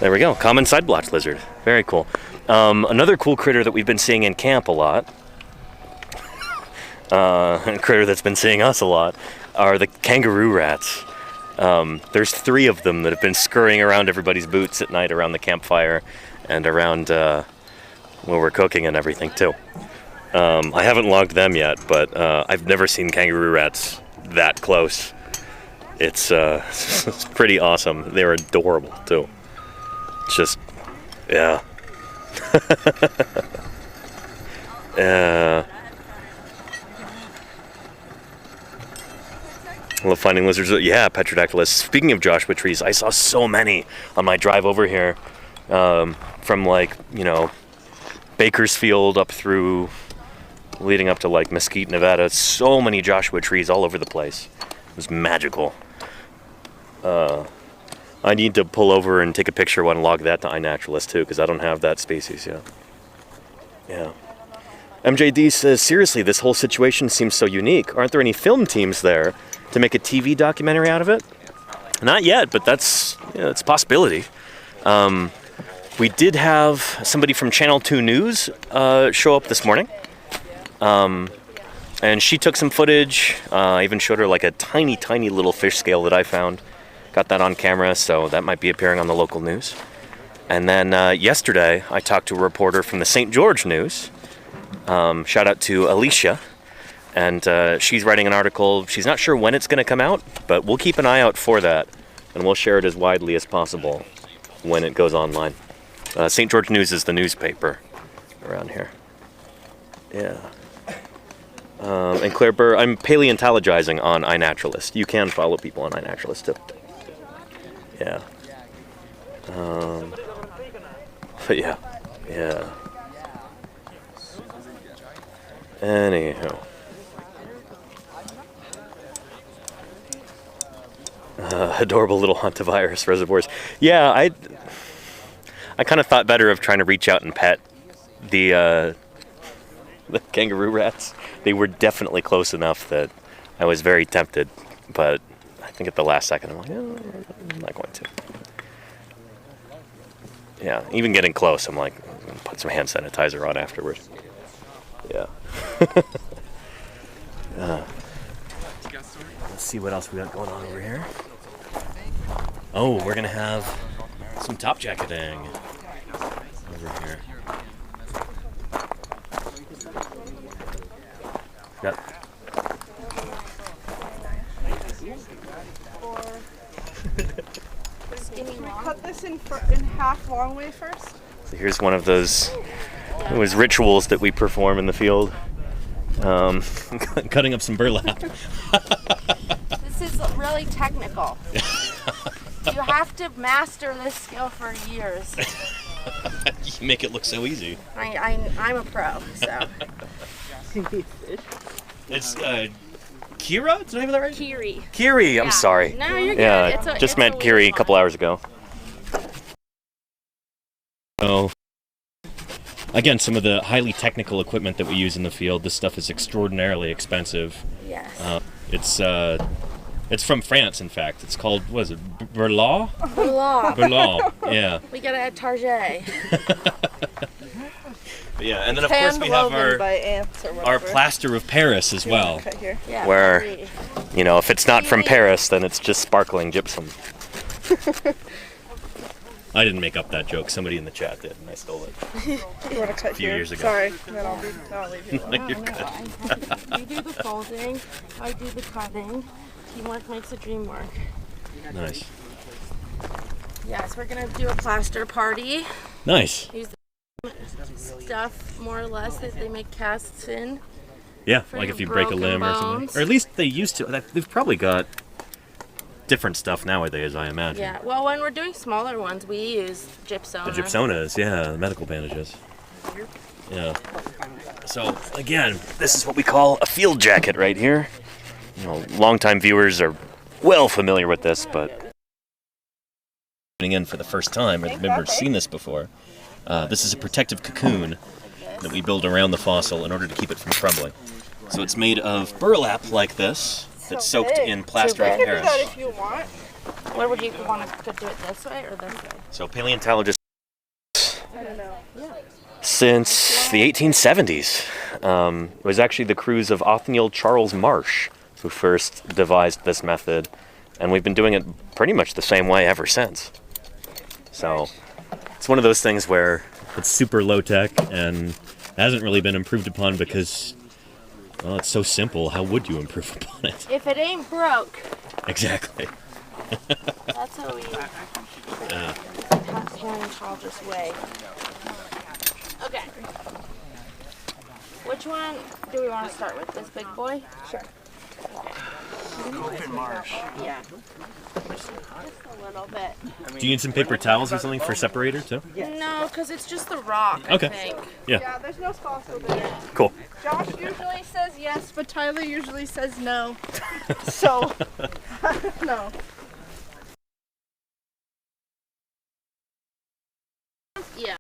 There we go. Common side-blotched lizard. Very cool. Another cool critter that we've been seeing in camp a lot, a critter that's been seeing us a lot, are the kangaroo rats. There's 3 of them that have been scurrying around everybody's boots at night around the campfire and around where we're cooking and everything too. I haven't logged them yet, but I've never seen kangaroo rats that close. It's it's pretty awesome. They're adorable too. It's just, yeah. I love finding lizards. Yeah, Petrodactylus. Speaking of Joshua trees, I saw so many on my drive over here, from like, you know, Bakersfield up through, leading up to like Mesquite, Nevada. So many Joshua trees all over the place. It was magical. I need to pull over and take a picture and log that to iNaturalist too, because I don't have that species yet. Yeah. MJD says, seriously, this whole situation seems so unique. Aren't there any film teams there to make a TV documentary out of it? Not yet, but that's it's a possibility. We did have somebody from Channel 2 News show up this morning. And she took some footage. I even showed her like a tiny, tiny little fish scale that I found. Got that on camera, so that might be appearing on the local news. And then yesterday, I talked to a reporter from the St. George News. Shout out to Alicia. And she's writing an article. She's not sure when it's going to come out, but we'll keep an eye out for that. And we'll share it as widely as possible when it goes online. St. George News is the newspaper around here. Yeah. And Claire Burr, I'm paleontologizing on iNaturalist. You can follow people on iNaturalist too. Yeah. But yeah. Anyhow. Adorable little hantavirus reservoirs. Yeah, I kind of thought better of trying to reach out and pet the kangaroo rats. They were definitely close enough that I was very tempted, but I think at the last second I'm like, I'm not going to. Yeah, even getting close, I'm like, I'm gonna put some hand sanitizer on afterward. Yeah. Let's see what else we got going on over here. Oh, we're gonna have some top jacketing over here. Yep. Cut this in half long way first. So here's one of those rituals that we perform in the field. Cutting up some burlap. This is really technical. You have to master this skill for years. You make it look so easy. I'm a pro, so. It's Kira? Did I have that right? Kiri. Kiri, I'm sorry. No, you're good. Yeah, just met Kiri a couple hours ago. So, again, some of the highly technical equipment that we use in the field, this stuff is extraordinarily expensive. Yes. It's from France, in fact. It's called, what is it, Berlaw? Berlaw, yeah. We gotta add Target. Yeah, and then of course we have our plaster of Paris as well. Yeah, where, you know, if it's not from Paris, then it's just sparkling gypsum. I didn't make up that joke. Somebody in the chat did, and I stole it. You want to cut a few years ago. Sorry, then I'll leave you alone. You're good. You do the folding, I do the cutting. Teamwork makes the dream work. Nice. Yes, we're gonna do a plaster party. Nice. Use the stuff more or less that they make casts in. Yeah, For like your if you break a limb or something. bones. Or at least they used to. They've probably got different stuff nowadays, I imagine. Yeah, well, when we're doing smaller ones, we use gypsum. The gypsonas, yeah, the medical bandages. Yeah. So, again, this is what we call a field jacket right here. You know, longtime viewers are well familiar with this, but coming in for the first time, I've never seen this before. This is a protective cocoon that we build around the fossil in order to keep it from crumbling. So it's made of burlap like this, that's soaked in plaster of Paris. If you want. What would you want to do it this way or this way? So paleontologists I don't know. since the 1870s. It was actually the crews of Othniel Charles Marsh who first devised this method, and we've been doing it pretty much the same way ever since. So it's one of those things where it's super low tech and hasn't really been improved upon because, well, it's so simple. How would you improve upon it? If it ain't broke, Exactly. that's how we paleontologist way. Okay. Which one do we want to start with? This big boy? Sure. Open marsh. Yeah. Just a little bit. Do you need some paper towels or something for separator too? No, because it's just the rock, Okay. I think. Yeah. Yeah, there's no fossil there. Cool. Josh usually says yes, but Tyler usually says no. So, no. Yeah.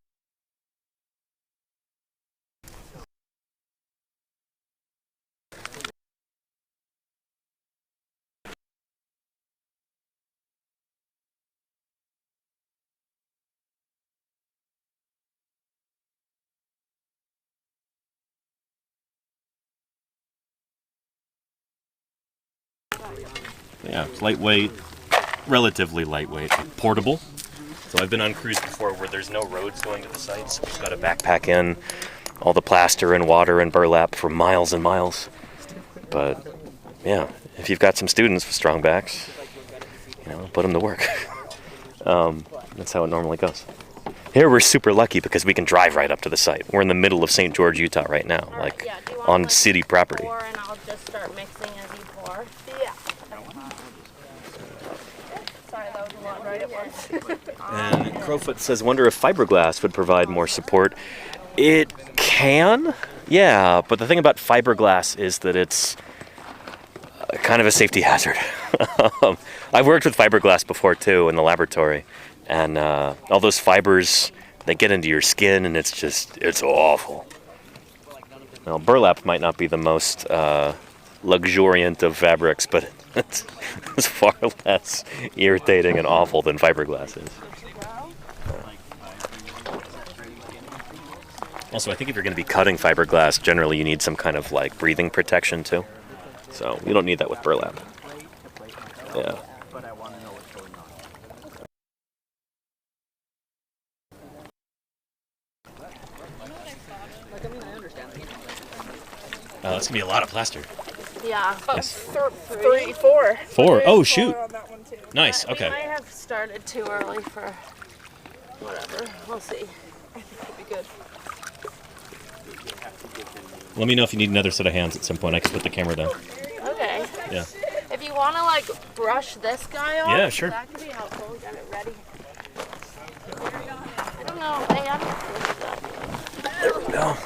Yeah, it's lightweight, relatively lightweight, portable. So I've been on cruise before where there's no roads going to the site, so we've got to backpack in all the plaster and water and burlap for miles and miles. But yeah, if you've got some students with strong backs, you know, put them to work. That's how it normally goes. Here we're super lucky because we can drive right up to the site. We're in the middle of St. George, Utah right now, like Yeah, do you want on like city property. pour and I'll just start mixing as you pour? Yeah. Sorry, that was a lot right at once. And Crowfoot says, wonder if fiberglass would provide more support. It can, yeah, but the thing about fiberglass is that it's kind of a safety hazard. I've worked with fiberglass before too in the laboratory, and all those fibers, they get into your skin and it's awful. Now, burlap might not be the most luxuriant of fabrics, but it's far less irritating and awful than fiberglass is. Also, I think if you're going to be cutting fiberglass, generally you need some kind of like breathing protection too. So you don't need that with burlap. Yeah. That's going to be a lot of plaster. Yeah. Yes. Four. 4? Oh, shoot. Four on that one, too. Nice, We okay. might have started too early for whatever. We'll see. I think it'll be good. Let me know if you need another set of hands at some point. I can put the camera down. Okay. Yeah. If you want to like brush this guy off, Yeah, sure. that could be helpful. Get it ready. I don't know. Hey, I don't know. There we go.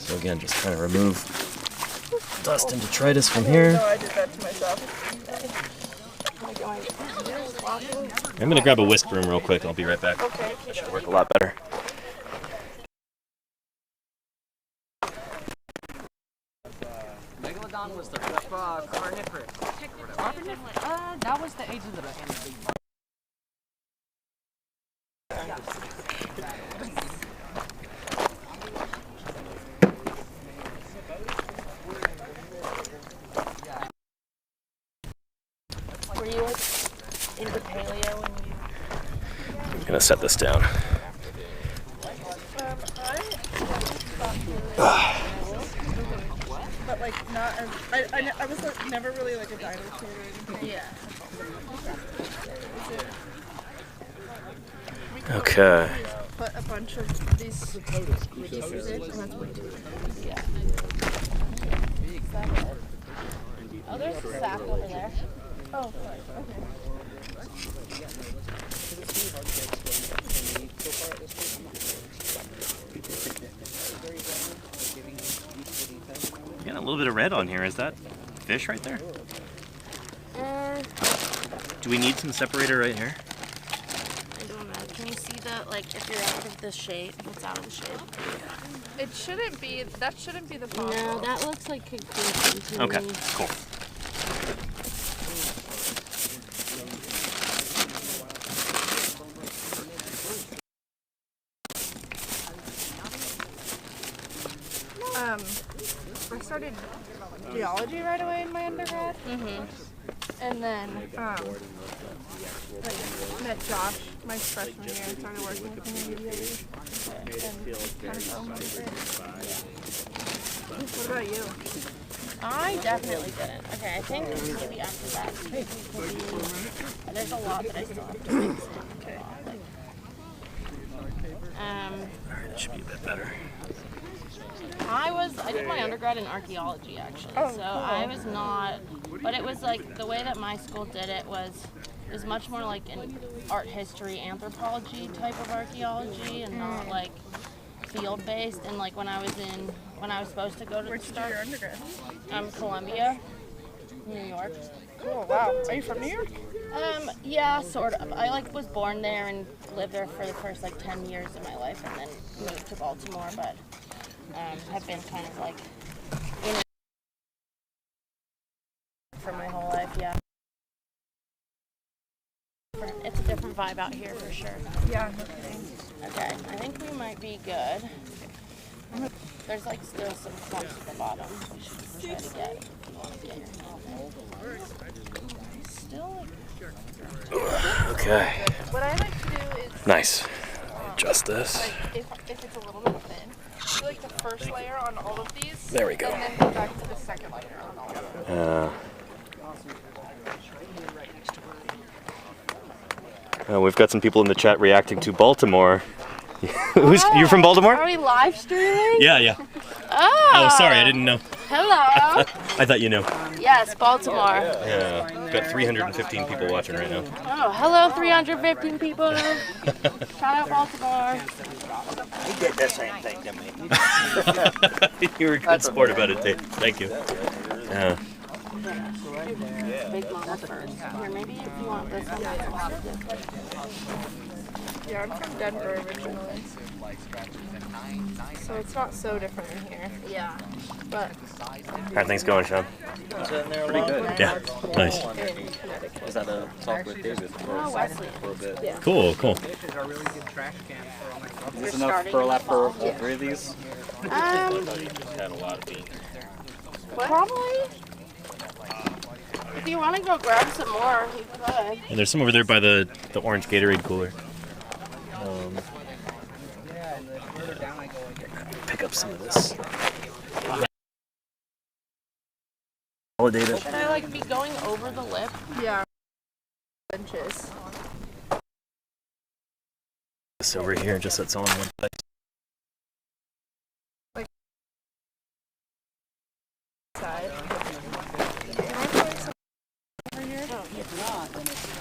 So again, just kind of remove dust and detritus from here. No, I did that to myself. I'm going to grab a whisk broom real quick. I'll be right back. Okay. That should work a lot better. Megalodon was the carnivorous. That was the age of the Were you like into paleo when you? I'm gonna set this down. But like not as I was like, never really like a dinosaur or anything. Yeah. Okay. Put a bunch of these pieces in, and that's way too easy. Yeah. Oh, there's a sack over there. Oh, sorry. Okay. Got a little bit of red on here. Is that fish right there? Do we need some separator right here? I don't know. Can you see the, like, if you're out of the shape, if it's out of the shape? It shouldn't be. That shouldn't be the fossil. No, that looks like conclusion to Okay, me. cool. I started geology right away in my undergrad. And then, like, met Josh my freshman year and started working with him immediately. And kind of fell in love with it. What about you? I definitely didn't. Okay, I think maybe after that, there's a lot that I still have to fix. Okay. That should be a bit better. I did my undergrad in archaeology actually, so I was not, but it was like, the way that my school did it was much more like an art history, anthropology type of archaeology, and not like field-based. And like when I was supposed to go to Where'd you do your undergrad? Columbia, New York. Cool, wow. Are you from New York? Yeah, sort of. I like was born there and lived there for the first like 10 years of my life, and then moved to Baltimore, but have been kind of like in it for my whole life, yeah. It's a different vibe out here for sure. Yeah, no kidding. Okay, I think we might be good. There's like still some clumps at the bottom we should try to get if you want to get your hand there. Still like... Okay. What I like to do is... Nice. Adjust this. Like, if it's a little bit thin, do like the first layer on all of these. There we go. And then go back to the second layer on all of them. We've got some people in the chat reacting to Baltimore. You're from Baltimore? Are we live streaming? Yeah. Oh, Sorry, I didn't know. Hello. I thought you knew. Yes, Baltimore. Yeah, we've got 315 people watching right now. Oh, hello, 315 people. Shout out Baltimore. He did the same thing to me. You were a good sport about it, Dave. Thank you. Yeah. Big mama first. Here, maybe if you want this one, that's a lot of this. Yeah, I'm from Denver originally. So it's not so different in here. Yeah. But How are things going, Sean? Pretty good. Yeah. Nice. Is that a talk with David for a bit? yeah. Cool. Is this enough burlap for all three of these? Had a lot of beans. Probably. If you want to go grab some more, you could. And there's some over there by the orange Gatorade cooler. Pick up some of this. Validate it. Should I like be going over the lip? Yeah. Inches. This over here, just so it's on one place. Side. Over here? If not, then it's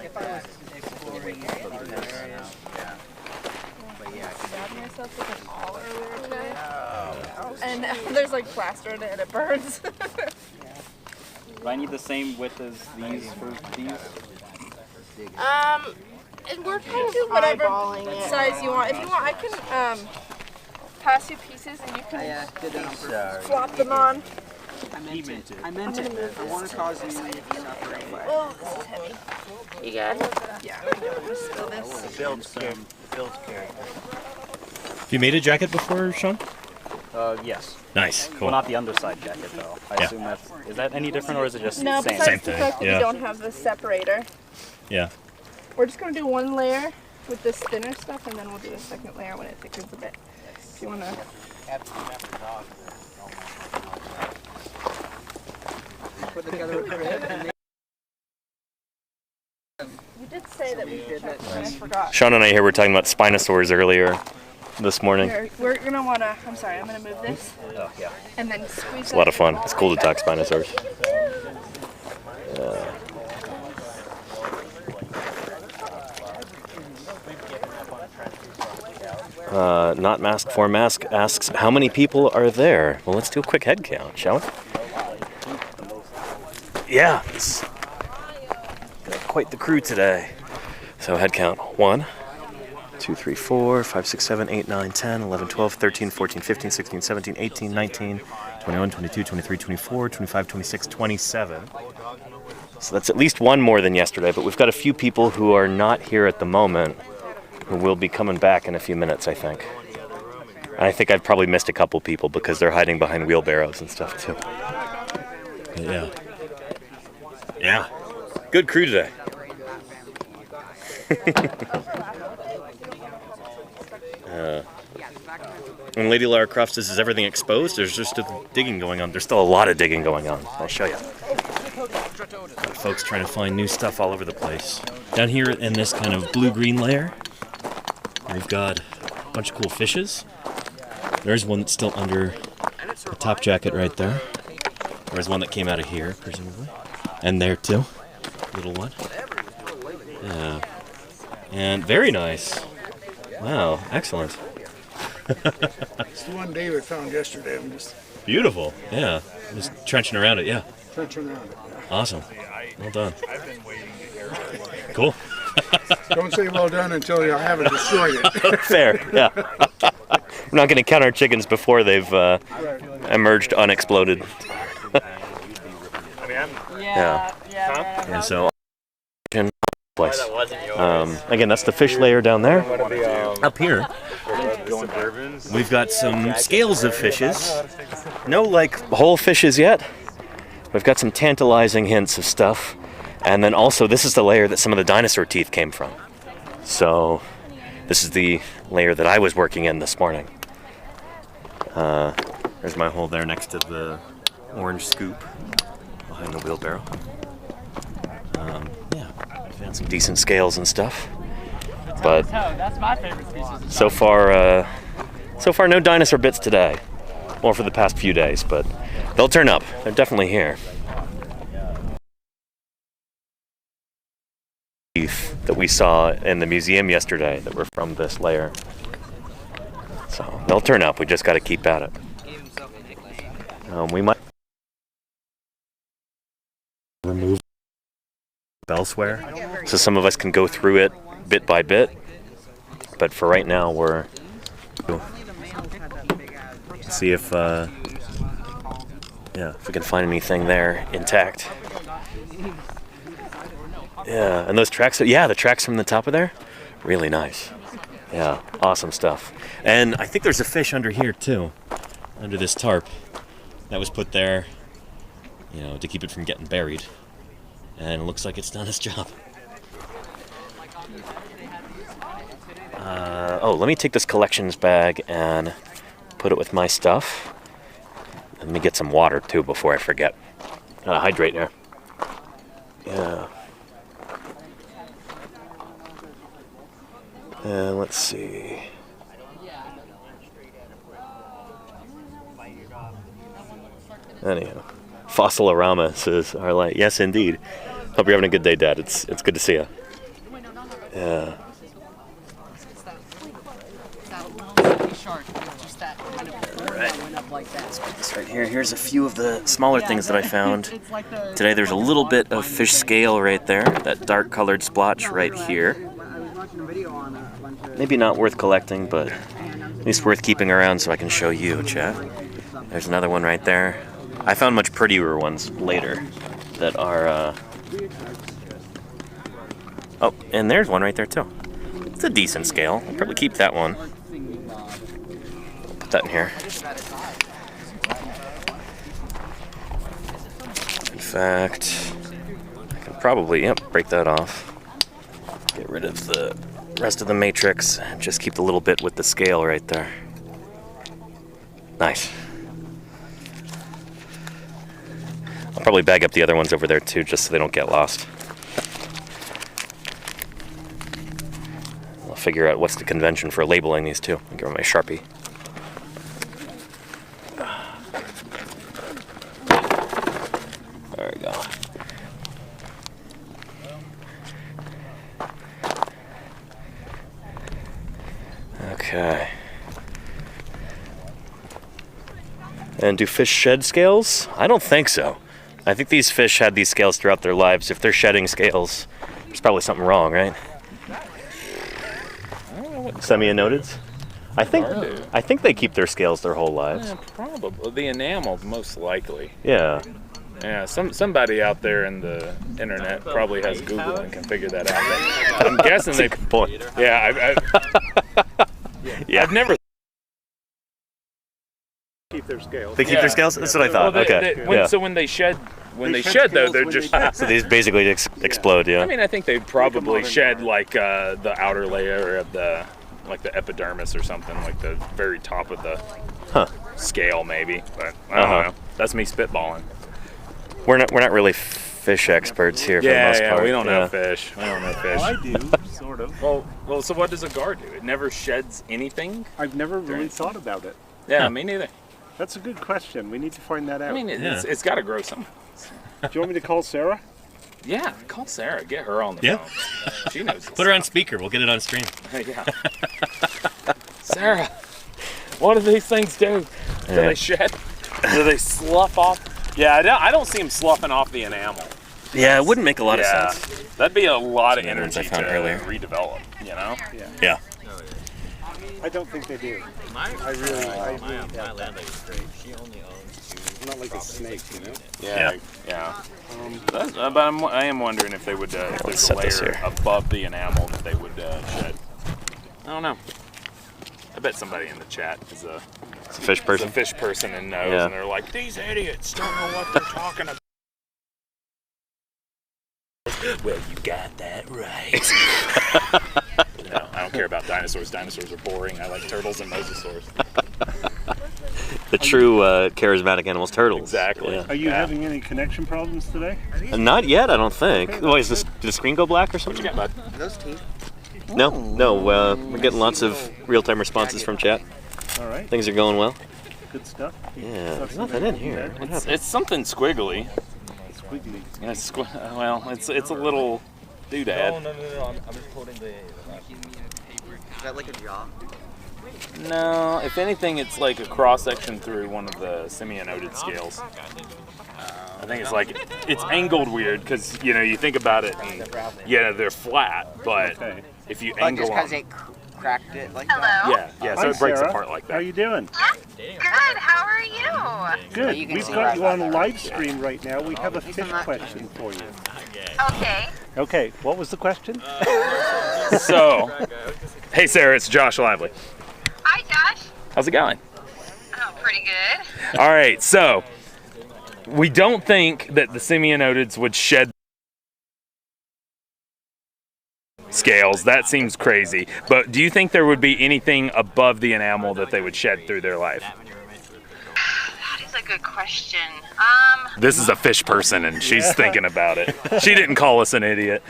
If I was exploring larger areas, Stabbed myself with an awl earlier today. And there's like plaster in it and it burns. Do I need the same width as these for these? And we're kind of Do whatever eyeballing it. size you want. If you want, I can pass you pieces and you can did that on purpose. flop them on. I meant it. I want to cause you to separate. Oh, this is heavy. You got it? Yeah. Just spill this. Builds character. Have you made a jacket before, Sean? Yes. Nice, cool. Well, not the underside jacket though. I assume is that any different or is it just No, the same? besides Same the thing, fact that yeah. we don't have the separator. Yeah. We're just gonna do one layer with this thinner stuff, and then we'll do a second layer when it thickens a bit. If you wanna. You did say that we should check, and I forgot. Sean and I here were talking about Spinosaurs earlier this morning. Here, we're gonna wanna. I'm sorry. I'm gonna move this. Oh, yeah. And then squeeze. It's a lot of fun. It's cool to talk Spinosaurs. Not Mask for Mask asks, how many people are there? Well, let's do a quick head count, shall we? Yeah, it's got quite the crew today. So head count: 1, 2, 3, 4, 5, 6, 7, 8, 9, 10, 11, 12, 13, 14, 15, 16, 17, 18, 19, 21, 22, 23, 24, 25, 26, 27. So that's at least one more than yesterday, but we've got a few people who are not here at the moment who will be coming back in a few minutes, I think. And I think I've probably missed a couple people because they're hiding behind wheelbarrows and stuff too. But yeah. Yeah. Good crew today. When Lady Lara Croft says, is everything exposed? There's just digging going on. There's still a lot of digging going on. I'll show you. Folks trying to find new stuff all over the place. Down here in this kind of blue-green layer, we've got a bunch of cool fishes. There's one that's still under the top jacket right there. There's one that came out of here, presumably. And there too. Little one. Yeah. And very nice. Wow, excellent. It's the one David found yesterday. I'm just Beautiful. Yeah. Just trenching around it, yeah. trenching around it. Awesome. Well done. Cool. Don't say well done until you haven't destroyed it. Fair, yeah. We're not going to count our chickens before they've emerged unexploded. Yeah. And so, place. Again, that's the fish layer down there. Up here, we've got some scales of fishes. No, like, whole fishes yet. We've got some tantalizing hints of stuff. And then also, this is the layer that some of the dinosaur teeth came from. So, this is the layer that I was working in this morning. There's my hole there next to the orange scoop behind the wheelbarrow. Yeah, found some decent scales and stuff. But that's my favorite species. so far no dinosaur bits today. Or for the past few days, but they'll turn up. They're definitely here. Teeth that we saw in the museum yesterday that were from this layer. So they'll turn up. We just got to keep at it. We might remove elsewhere, so some of us can go through it bit by bit. But for right now, we're see if if we can find anything there intact. Yeah, and those tracks, the tracks from the top of there, really nice. Yeah, awesome stuff. And I think there's a fish under here too, under this tarp that was put there, to keep it from getting buried. And it looks like it's done its job. Let me take this collections bag and put it with my stuff. Let me get some water too before I forget. Hydrate there. Yeah. And let's see. Anyhow, Fossilorama says, "Our light." Yes, indeed. Hope you're having a good day, Dad. It's good to see you. Yeah. Let's put this right here. Here's a few of the smaller things that I found. Today there's a little bit of fish scale right there, that dark colored splotch right here. Maybe not worth collecting, but at least worth keeping around so I can show you, Chad. There's another one right there. I found much prettier ones later that are Oh, and there's one right there too. It's a decent scale. I'll probably keep that one. Put that in here. In fact, I can probably, break that off. Get rid of the rest of the matrix. Just keep the little bit with the scale right there. Nice. I'll probably bag up the other ones over there too, just so they don't get lost. I'll figure out what's the convention for labeling these two. I'll give her my Sharpie. There we go. Okay. And do fish shed scales? I don't think so. I think these fish had these scales throughout their lives. If they're shedding scales, there's probably something wrong, right? Semi-anodids? I think they keep their scales their whole lives. Yeah, probably. The enamel, most likely. Yeah. Yeah, somebody out there in the internet probably has Google and can figure that out. I'm guessing they. Good point. Yeah, yeah. I've never. Keep their scales. They keep their scales? That's what I thought. Well, So when they shed, though, they're just. So these basically explode, yeah. I mean, I think they probably shed like the outer layer of the epidermis or something, like the very top of the scale, maybe. But I don't know. That's me spitballing. We're not really fish experts here for the most part. Yeah, we don't know fish. We don't know fish. Well, I do, sort of. Well, so what does a gar do? It never sheds anything? I've never really thought about it. Yeah, me neither. That's a good question. We need to find that out. I mean, it's got to grow somewhere. Do you want me to call Sarah? Yeah, call Sarah. Get her on the phone. She knows. Put her on speaker. We'll get it on stream. Yeah. Sarah, what do these things do? Do they shed? Do they slough off? Yeah, I don't see them sloughing off the enamel. Yeah, it wouldn't make a lot of sense. That'd be a lot of Some energy I found to earlier. redevelop, you know? Yeah. I don't think they do. My landlady's great. She only owns 2. Not like a snake, you know? Yeah. But I am wondering if they would, if there's a layer above the enamel that they would shed. I don't know. I bet somebody in the chat is a fish person. And knows, and they're like, these idiots don't know what they're talking about. Well, you got that right. No, I don't care about dinosaurs. Dinosaurs are boring. I like turtles and mosasaurs. The true charismatic animals, turtles. Exactly. Yeah. Are you having any connection problems today? Not yet, I don't think. Why, did the screen go black or something? What you got, bud? Are those teeth? No, we're getting lots of real-time responses from chat. All right. Things are going well. Good stuff. Yeah, there's nothing in here. It's something squiggly. Squiggly. Yeah, well, it's a little doodad. No. I'm just holding the. Is that like a jaw? No, if anything, it's like a cross section through one of the semi-anodid scales. I think it's like it's angled weird because you think about it, and they're flat, but if you angle just because them, they cracked it like that. yeah, so Hi, it breaks Sarah. apart like that. How you doing? Good. How are you? Good. You can We've see got you right on a there. live stream right now. We have a fish question for you. Okay. Okay. What was the question? So, hey Sarah, it's Josh Lively. Hi, Josh. How's it going? Oh, pretty good. All right, so we don't think that the semi-anodids would shed scales. That seems crazy. But do you think there would be anything above the enamel that they would shed through their life? That is a good question. This is a fish person, and she's thinking about it. She didn't call us an idiot.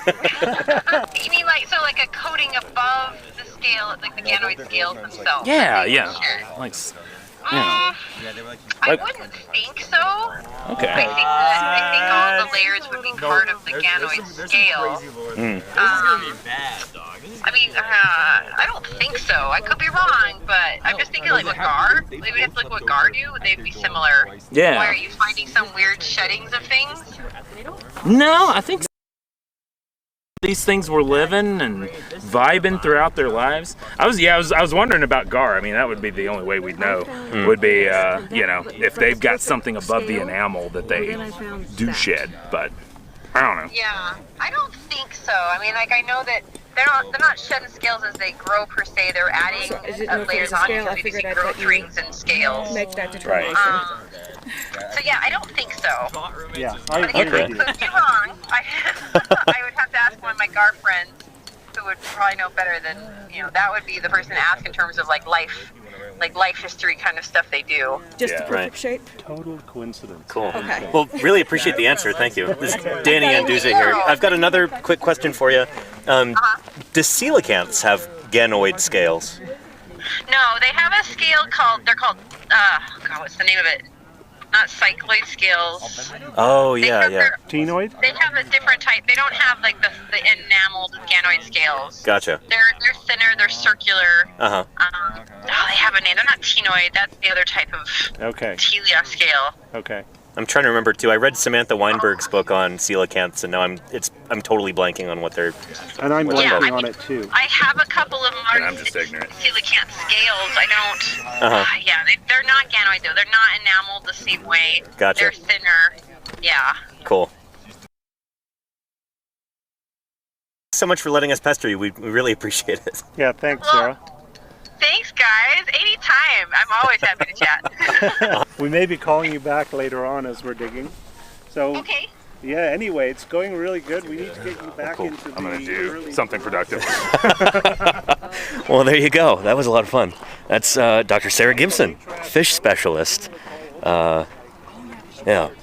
You mean like a coating above the scale, like the ganoid scales themselves? Yeah. Sure. Like, I wouldn't think so. Okay. I think all the layers would be part of the ganoid scale. I mean, I don't think so. I could be wrong, but I'm just thinking like with gar. Maybe we have to look what gar do. They'd be similar. Yeah. Why are you finding some weird sheddings of things? No, I think these things were living and vibing throughout their lives. I was wondering about gar. I mean, that would be the only way we'd know. Would be if they've got something above the enamel that they do shed. But I don't know. Yeah, I don't think so. so. I mean, like I know that they're not shedding scales as they grow per se. They're adding layers on to see growth rings and scales. Make that determination. So yeah, I don't think so. Yeah, But again, I could be wrong. I would have to ask one of my GAR friends who would probably know better than, that would be the person to ask in terms of like life history kind of stuff they do. Just the perfect shape. Total coincidence. Cool. Okay. Well, really appreciate the answer. Thank you. This is Danny Anduza here. I've got another quick question for you. Do coelacanths have ganoid scales? No, they have a scale they're called, what's the name of it? Not cycloid scales. Oh, yeah. Tenoid? They have a different type. They don't have like the enameled ganoid scales. Gotcha. They're thinner. They're circular. They have a name. They're not tenoid. That's the other type of telia scale. Okay. I'm trying to remember too. I read Samantha Weinberg's book on coelacanths, and now I'm totally blanking on what they're. And I'm blanking on it too. I have a couple of And I'm just ignorant. coelacanth scales. I don't. They're not ganoid though. They're not enameled the same way. Gotcha. They're thinner. Yeah. Cool. Thanks so much for letting us pester you. We really appreciate it. Yeah, thanks, Sarah. Thanks, guys. Anytime. I'm always happy to chat. We may be calling you back later on as we're digging. So, okay. Yeah, anyway, it's going really good. We need to get you back into the I'm going to do something productive. Well, there you go. That was a lot of fun. That's Dr. Sarah Gibson, fish specialist. Yeah,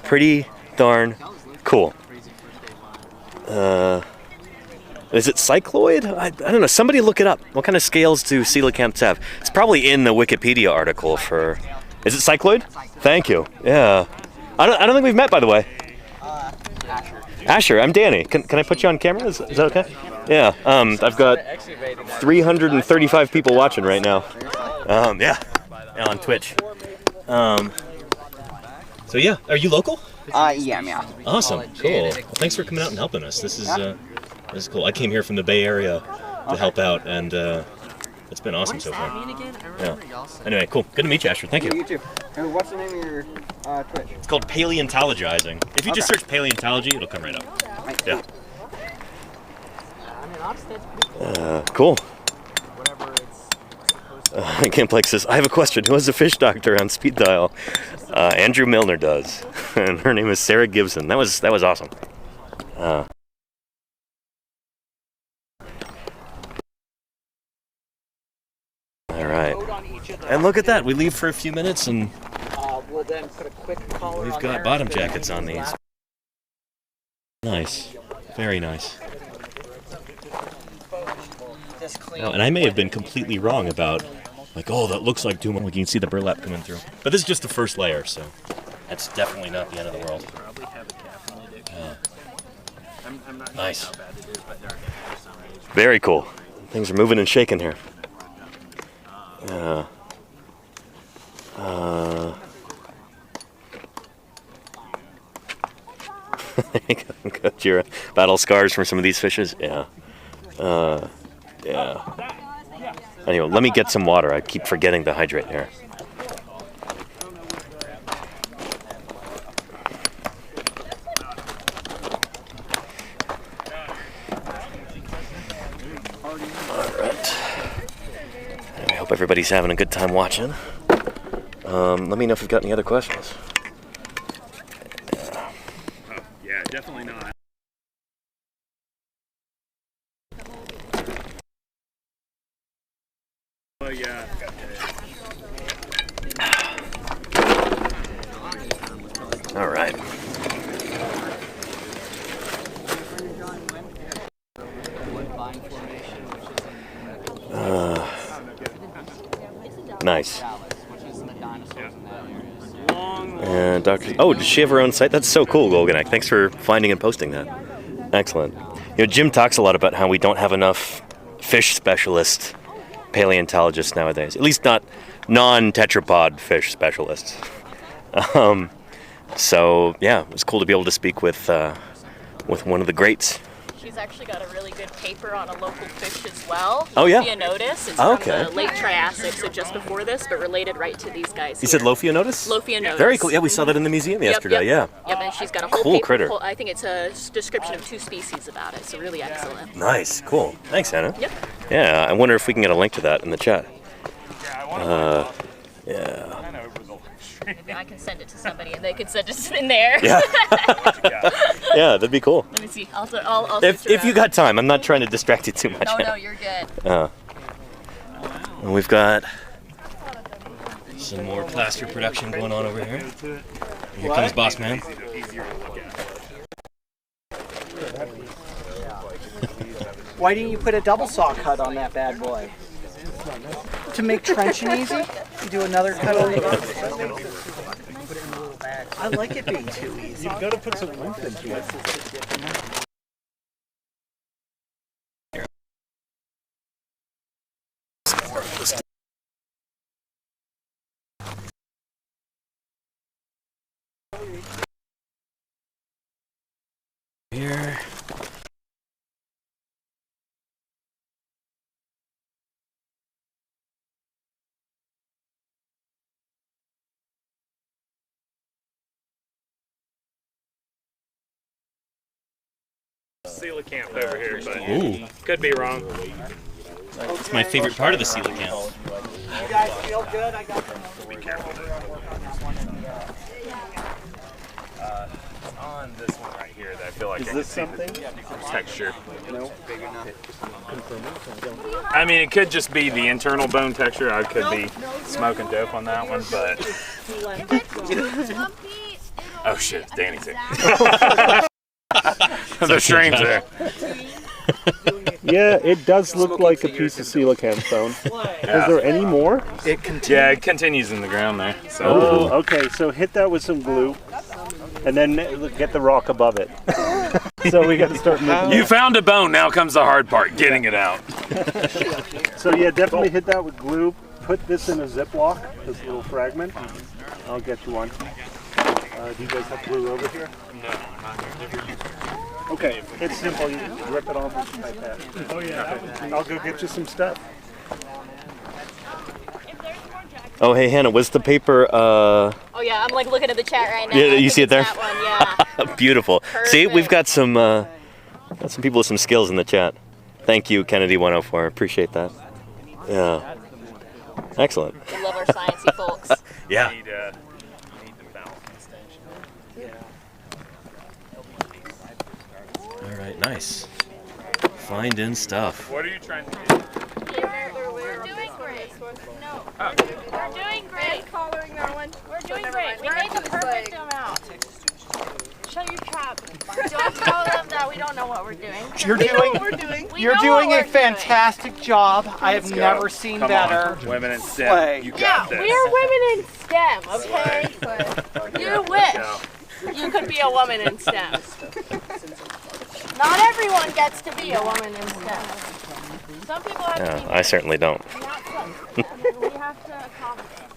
pretty darn cool. Is it cycloid? I don't know. Somebody look it up. What kind of scales do coelacanths have? It's probably in the Wikipedia article for... Is it cycloid? Thank you. Yeah. I don't think we've met, by the way. Asher, I'm Danny. Can I put you on camera? Is that okay? Yeah. I've got 335 people watching right now. Yeah. On Twitch. So yeah, are you local? Yeah. Awesome. Cool. Well, thanks for coming out and helping us. This is cool. I came here from the Bay Area to help out, and it's been awesome so far. Yeah. Anyway, cool. Good to meet you, Asher. Thank you. You too. And what's the name of your Twitch? It's called Paleontologizing. If you just search paleontology, it'll come right up. Yeah. Cool. Gameplay says, I have a question. Who has a fish doctor on speed dial? Andrew Milner does. And her name is Sarah Gibson. That was awesome. Alright. And look at that. We leave for a few minutes and We'll then put a quick collar we've on got there. bottom jackets on these. Nice. Very nice. Oh, and I may have been completely wrong about, like, oh, that looks like too much. You can see the burlap coming through. But this is just the first layer, so that's definitely not the end of the world. Nice. Very cool. Things are moving and shaking here. Got your battle scars from some of these fishes. Yeah. Yeah. Anyway, let me get some water. I keep forgetting to hydrate here. Alright. I hope everybody's having a good time watching. Let me know if you've got any other questions. Yeah, definitely not. Oh, yeah. All right. Nice. And Dr. Oh, does she have her own site? That's so cool, Golganak. Thanks for finding and posting that. Excellent. You know, Jim talks a lot about how we don't have enough fish specialist paleontologists nowadays. At least not non-tetrapod fish specialists. So yeah, it was cool to be able to speak with one of the greats She's actually got a really good paper on a local fish as well. Oh, yeah? Lophionotus. It's Okay. from the late Triassic, so just before this, but related right to these guys. You said Lophionotus? Lophionotus. Very cool. Yeah, we saw that in the museum yesterday. Yeah. Yep, and she's got a whole Cool paper, critter. I think it's a description of 2 species about it, so really excellent. Nice. Cool. Thanks, Hannah. Yep. Yeah, I wonder if we can get a link to that in the chat. Yeah. Maybe I can send it to somebody and they can send it in there. Yeah. Yeah, that'd be cool. Let me see. I'll If you got time, I'm not trying to distract you too much. No, you're good. And we've got some more plaster production going on over here. Here comes Boss Man. Why didn't you put a double saw cut on that bad boy? To make trenching easy? You do another cut on it. I like it being too easy. You've got to put some oomph into it. Here. Coelacanth over here, but Ooh. could be wrong. It's my favorite part of the coelacanth. You guys feel good? I got them. Be careful. On this one right here, that I feel like Is this something? Texture. No. I mean, it could just be the internal bone texture. I could be smoking dope on that one, but oh shit, Danny's here. The streams there. Yeah, it does look like a piece of coelacanth bone. Yeah. Is there any more? Yeah, it continues in the ground there. So. Oh, okay. So hit that with some glue, and then get the rock above it. So we got to start moving. You found a bone. Now comes the hard part: getting it out. So yeah, definitely hit that with glue. Put this in a Ziploc, this little fragment. I'll get you one. Do you guys have glue over here? No. Okay, it's simple. You rip it off with a pipette. Oh yeah. I'll go get you some stuff. Oh, hey, Hannah, was the paper, Oh yeah, I'm like looking at the chat right now. Yeah, I you think see it it's there? That one, yeah. Beautiful. See, we've got some people with some skills in the chat. Thank you, Kennedy104. Appreciate that. Yeah. Excellent. We love our sciencey folks. Yeah. Need them balanced on the station. All right, nice. Finding stuff. What are you trying to do? We're doing great. No. Oh. We're doing great. Collaring that one. We're doing Never great. mind. We made the perfect amount. Shut your trap. Don't tell them that we don't know what we're doing. You're We know doing. what we're doing. You're know doing what a we're fantastic job. I have Let's go. never seen Come better. on. Women in STEM. Slay. You Yeah, got this. we're women in STEM, okay? You wish you could be a woman in STEM. Not everyone gets to be a woman in STEM. Some people have to be. I certainly don't. We have to accommodate.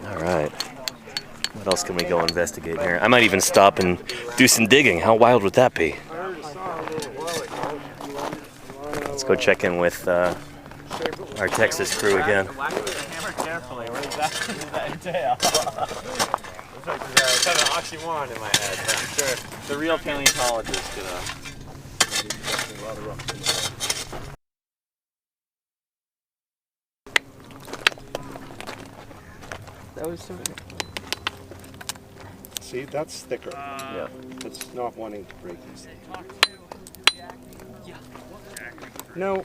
All right. What else can we go investigate here? I might even stop and do some digging. How wild would that be? Let's go check in with our Texas crew again. Why do we hammer carefully? What exactly does that entail? It's like kind of an oxymoron in my head, but I'm sure the real paleontologist could. That was so good. See, that's thicker. Yeah. It's not wanting to break these things. No.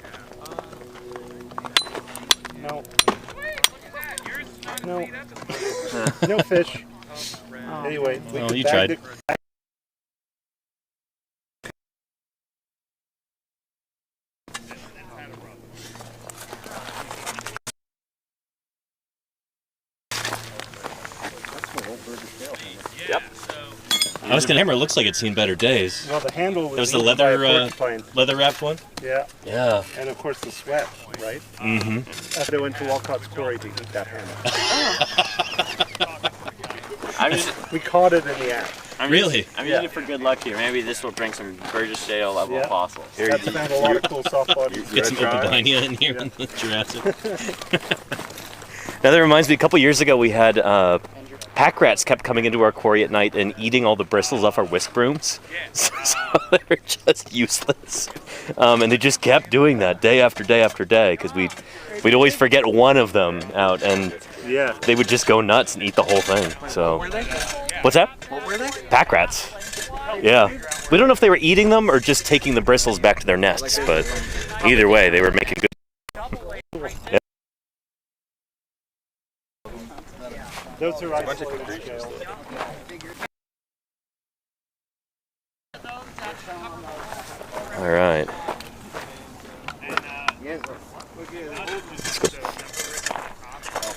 No. No. No fish. Anyway, we Oh, could you bag tried. it- Yep. I was gonna hammer. It looks like it's seen better days. Well, the handle That was the eaten by a leather, porcupine. leather wrapped one. Yeah. Yeah. And of course the sweat, right? Mm-hmm. I went to Walcott's Quarry to eat that hammer. I'm just, We caught it in the act. I'm Really? using it for good luck here. Maybe this will bring some Burgess-Shale level fossils. I've found a lot of cool soft bodies. Get some Opidinia in here in the Jurassic. Now that reminds me, a couple years ago we had pack rats kept coming into our quarry at night and eating all the bristles off our whisk brooms. So they were just useless. And they just kept doing that day after day after day because we'd always forget one of them out and they would just go nuts and eat the whole thing. So, What were they? what's that? What were they? Pack rats. Yeah. We don't know if they were eating them or just taking the bristles back to their nests, but either way, they were making good. Yeah. Those are isolated scales. All right.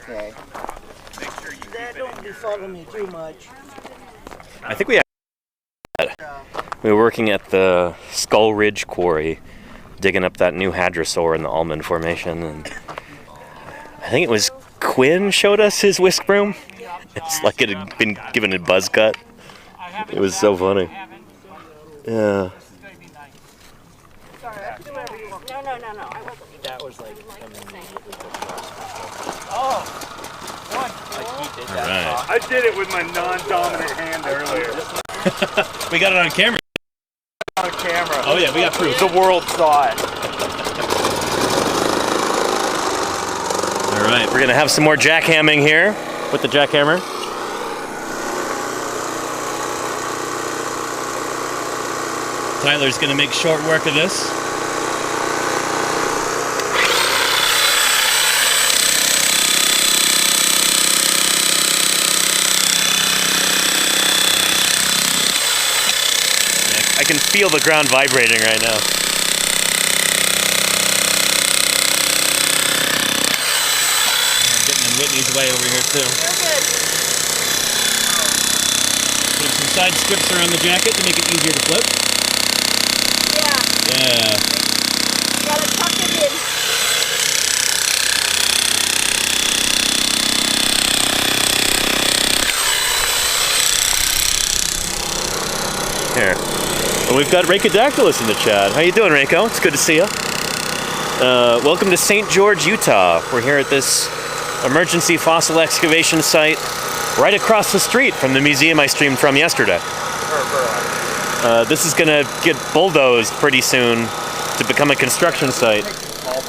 Okay. That don't befuddle me too much. I think we were working at the Skull Ridge Quarry, digging up that new hadrosaur in the Almond Formation, and I think it was Quinn showed us his whisk broom. It's like it had been given a buzz cut. It was so funny. Yeah. Sorry, I can do whatever you want. No, I wasn't. That was like. Right. I did it with my non-dominant hand earlier. We got it on camera. On camera. Oh yeah, we got proof. The world saw it. All right, we're gonna have some more jackhamming here with the jackhammer. Tyler's gonna make short work of this. I can feel the ground vibrating right now. I'm getting in Whitney's way over here too. You're good. Put some side strips around the jacket to make it easier to flip. Yeah. Gotta tuck it in. Here. Well, we've got Racodactylus in the chat. How you doing, Rako? It's good to see you. Welcome to St. George, Utah. We're here at this emergency fossil excavation site right across the street from the museum I streamed from yesterday. This is gonna get bulldozed pretty soon to become a construction site.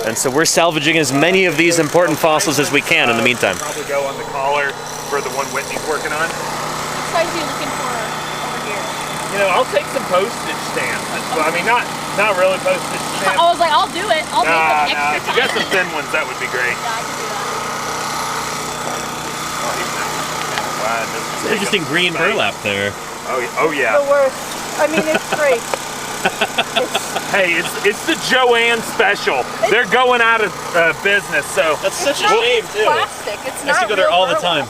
And so we're salvaging as many of these important fossils as we can in the meantime. Probably go on the collar for the one Whitney's working on. What size are you looking for over here? You know, I'll take some postage stamps. Well, I mean, not really postage stamps. I was like, I'll do it. I'll make them Nah, extra if you got some thin ones, that would be great. Yeah, I can do that. Wow, Interesting green burlap there. Oh yeah. The worst. I mean, it's great. Hey, it's the Joanne special. They're going out of business, so that's such a Not shame too. plastic. It's I used not to go there real all the burlap. time.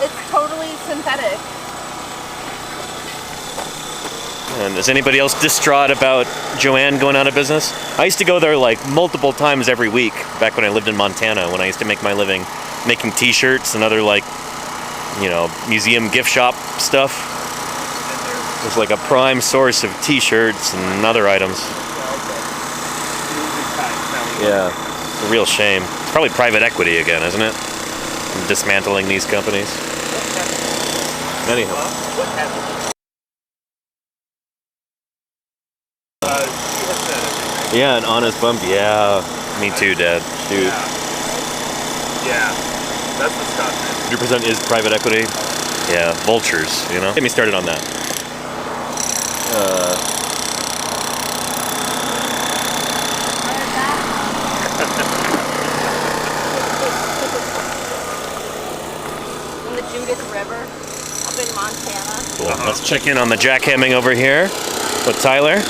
It's totally synthetic. And is anybody else distraught about Joanne going out of business? I used to go there like multiple times every week back when I lived in Montana, when I used to make my living making t-shirts and other like, you know, museum gift shop stuff. It was like a prime source of t-shirts and other items. Yeah, it's a real shame. It's probably private equity again, isn't it? Dismantling these companies. Anyhow. Yeah, an honest bump. Yeah, me too, Dad. Shoot. yeah, that's disgusting. 100% is private equity. Yeah, vultures, you know? Get me started on that. In the Judith River up in Montana. Cool. Let's check in on the jackhamming over here with Tyler.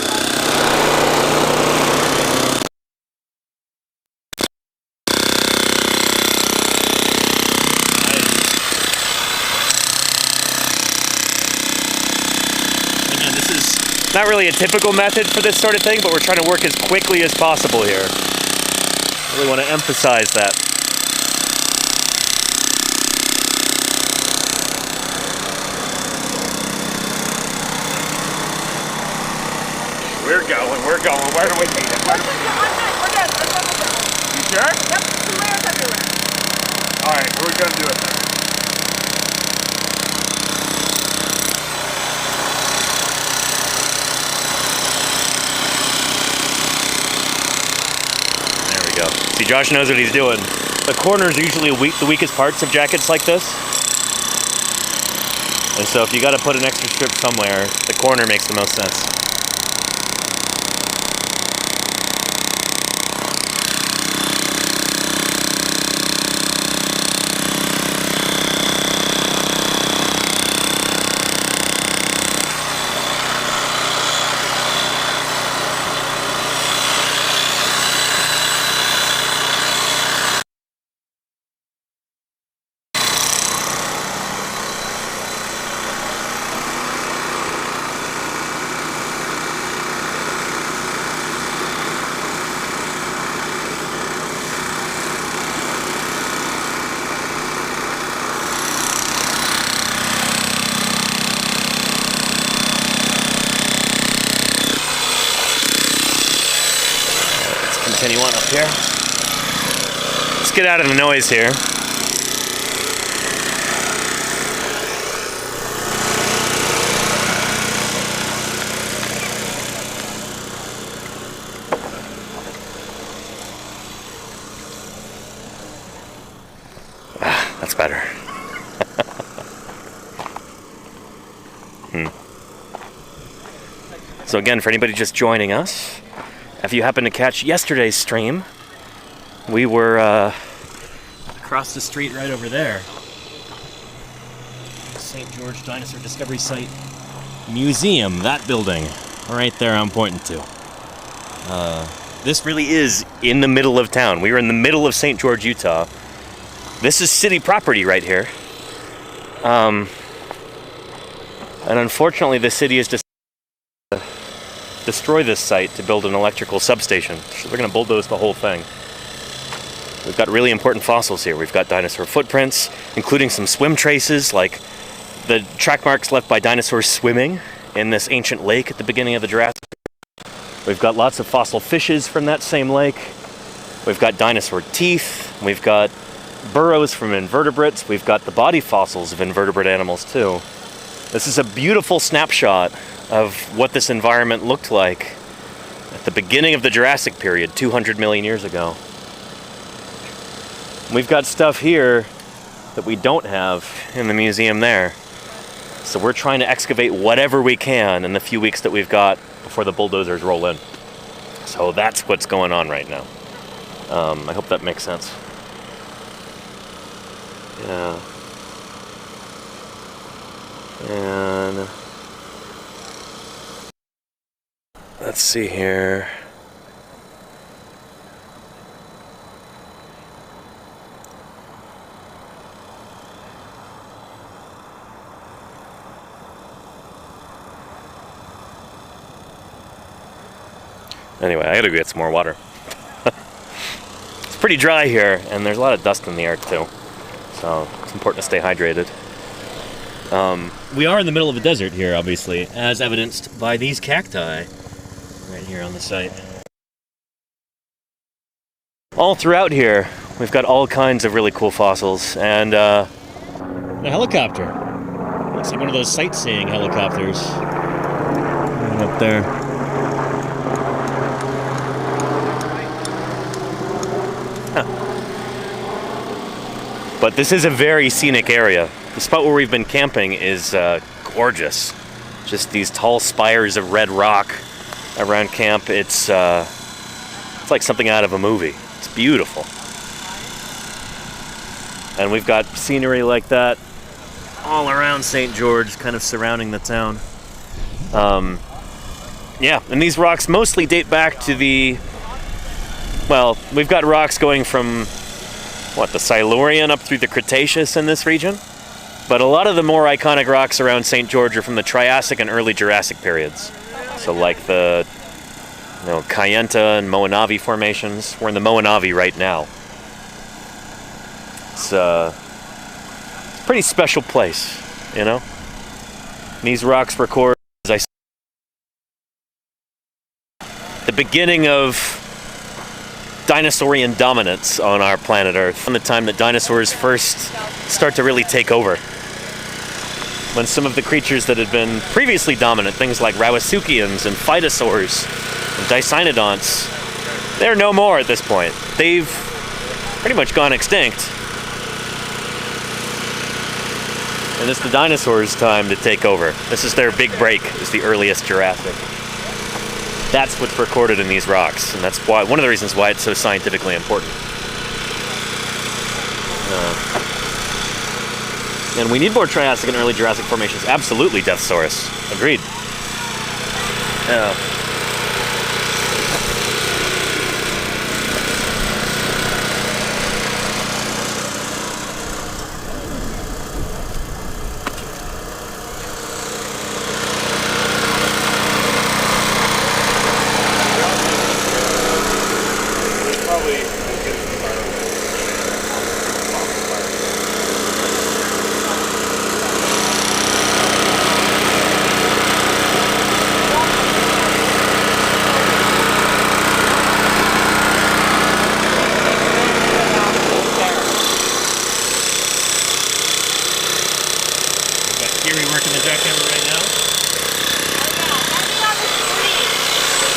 Not really a typical method for this sort of thing, but we're trying to work as quickly as possible here. Really want to emphasize that. We're going. Where do we need it? We're good. You sure? Yep, 2 layers everywhere. Alright, we're gonna do it then. There we go. See, Josh knows what he's doing. The corners are usually the weakest parts of jackets like this. And so if you gotta put an extra strip somewhere, the corner makes the most sense. Continue on up here. Let's get out of the noise here. Ah, that's better. So again, for anybody just joining us, if you happen to catch yesterday's stream, we were across the street right over there. St. George Dinosaur Discovery Site Museum, that building, right there I'm pointing to. This really is in the middle of town. We were in the middle of St. George, Utah. This is city property right here. And unfortunately the city has decided to destroy this site to build an electrical substation. So they're going to bulldoze the whole thing. We've got really important fossils here. We've got dinosaur footprints, including some swim traces, like the track marks left by dinosaurs swimming in this ancient lake at the beginning of the Jurassic. We've got lots of fossil fishes from that same lake. We've got dinosaur teeth. We've got burrows from invertebrates. We've got the body fossils of invertebrate animals too. This is a beautiful snapshot of what this environment looked like at the beginning of the Jurassic period, 200 million years ago. We've got stuff here that we don't have in the museum there. So we're trying to excavate whatever we can in the few weeks that we've got before the bulldozers roll in. So that's what's going on right now. I hope that makes sense. Yeah. And let's see here. Anyway, I gotta go get some more water. It's pretty dry here, and there's a lot of dust in the air too. So it's important to stay hydrated. We are in the middle of a desert here, obviously, as evidenced by these cacti right here on the site. All throughout here, we've got all kinds of really cool fossils, and a helicopter. Looks like one of those sightseeing helicopters. Right up there. But this is a very scenic area. The spot where we've been camping is gorgeous. Just these tall spires of red rock around camp. It's like something out of a movie. It's beautiful. And we've got scenery like that all around St. George, kind of surrounding the town. Yeah, and these rocks mostly date back to the, well, we've got rocks going from the Silurian up through the Cretaceous in this region. But a lot of the more iconic rocks around St. George are from the Triassic and early Jurassic periods. So like the Kayenta and Moenavi formations. We're in the Moenavi right now. It's a pretty special place, you know? And these rocks record the beginning of dinosaurian dominance on our planet Earth, from the time that dinosaurs first start to really take over. When some of the creatures that had been previously dominant, things like Rawasuchians and Phytosaurs and Dicynodonts, they're no more at this point. They've pretty much gone extinct. And it's the dinosaurs' time to take over. This is their big break, is the earliest Jurassic. That's what's recorded in these rocks, and that's why one of the reasons why it's so scientifically important. And we need more Triassic and early Jurassic formations. Absolutely, Deathsaurus. Agreed. Yeah.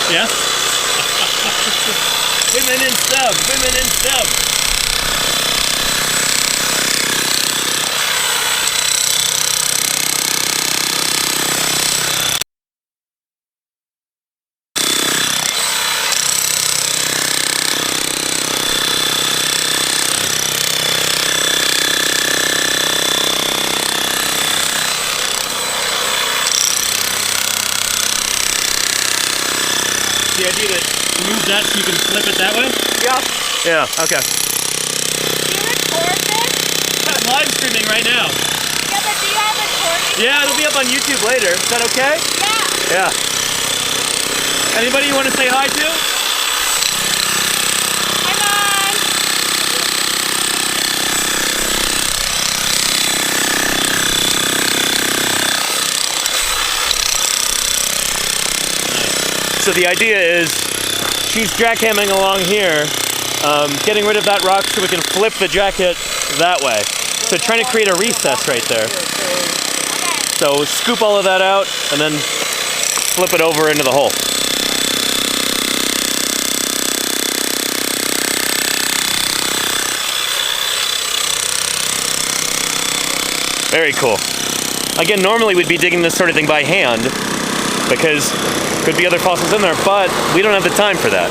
Yes? Women in sub! Women in sub! The idea to move that so you can flip it that way? Yeah. Yeah, okay. Do you record this? I'm live streaming right now. Yeah, but do you have recording? Yeah, it'll be up on YouTube later. Is that okay? Yeah. Yeah. Anybody you want to say hi to? Hi, Mom. So the idea is she's jackhammering along here, getting rid of that rock so we can flip the jacket that way. So trying to create a recess right there. So scoop all of that out and then flip it over into the hole. Very cool. Again, normally we'd be digging this sort of thing by hand because could be other fossils in there, but we don't have the time for that.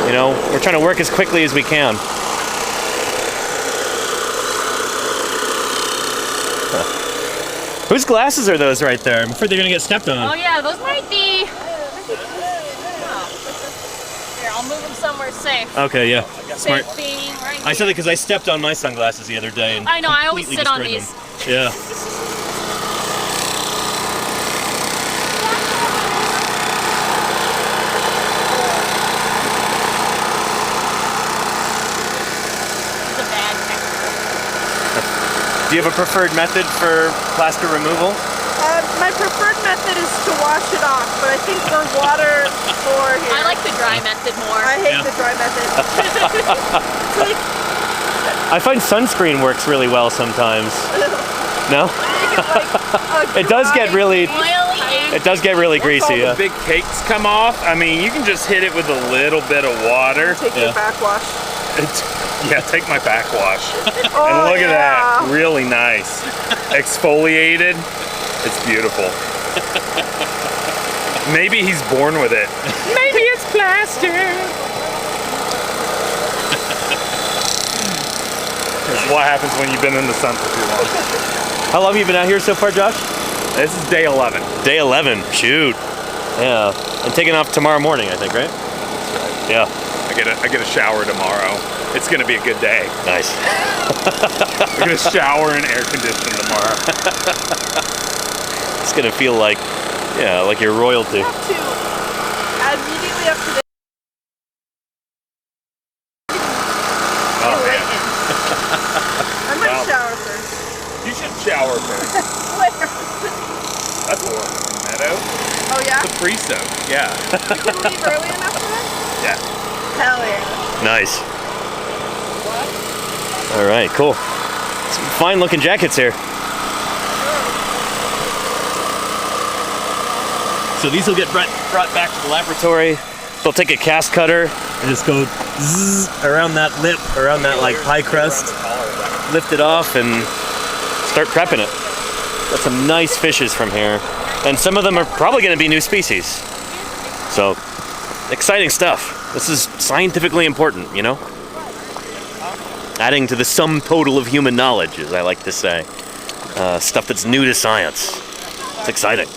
You know, we're trying to work as quickly as we can. Whose glasses are those right there? I'm afraid they're gonna get stepped on. Oh yeah, those might be. Here, I'll move them somewhere safe. Okay, yeah. Smart. Safe being right I said that because I stepped on my sunglasses the other day and I know, I always completely sit on destroyed these. them. Yeah. Do you have a preferred method for plaster removal? My preferred method is to wash it off, but I think for water for here. I like the dry method more. I hate the dry method. I find sunscreen works really well sometimes. No? It does get really greasy. All the big cakes come off. I mean, you can just hit it with a little bit of water. Take your backwash. Yeah, take my backwash. Oh, and look at that, really nice. Exfoliated, it's beautiful. Maybe he's born with it. Maybe it's plastic. This is what happens when you've been in the sun for too long. How long have you been out here so far, Josh? This is day 11. Day 11, shoot. Yeah, and taking off tomorrow morning, I think, right? Yeah. I get a shower tomorrow. It's gonna be a good day. Nice. I'm gonna shower and air condition tomorrow. It's gonna feel like, yeah, like you're royalty. Immediately after this. Oh man. I might shower first. You should shower first. Where? That's a meadow. Oh yeah? It's a pre-soak. Yeah. You can leave early enough for this? Yeah. Hell yeah. Nice. All right, cool. Some fine looking jackets here. So these will get brought back to the laboratory. They'll take a cast cutter and just go zzz around that lip, around that like pie crust, lift it off and start prepping it. Got some nice fishes from here. And some of them are probably gonna be new species. So, exciting stuff. This is scientifically important, you know? Adding to the sum total of human knowledge, as I like to say. Stuff that's new to science. It's exciting.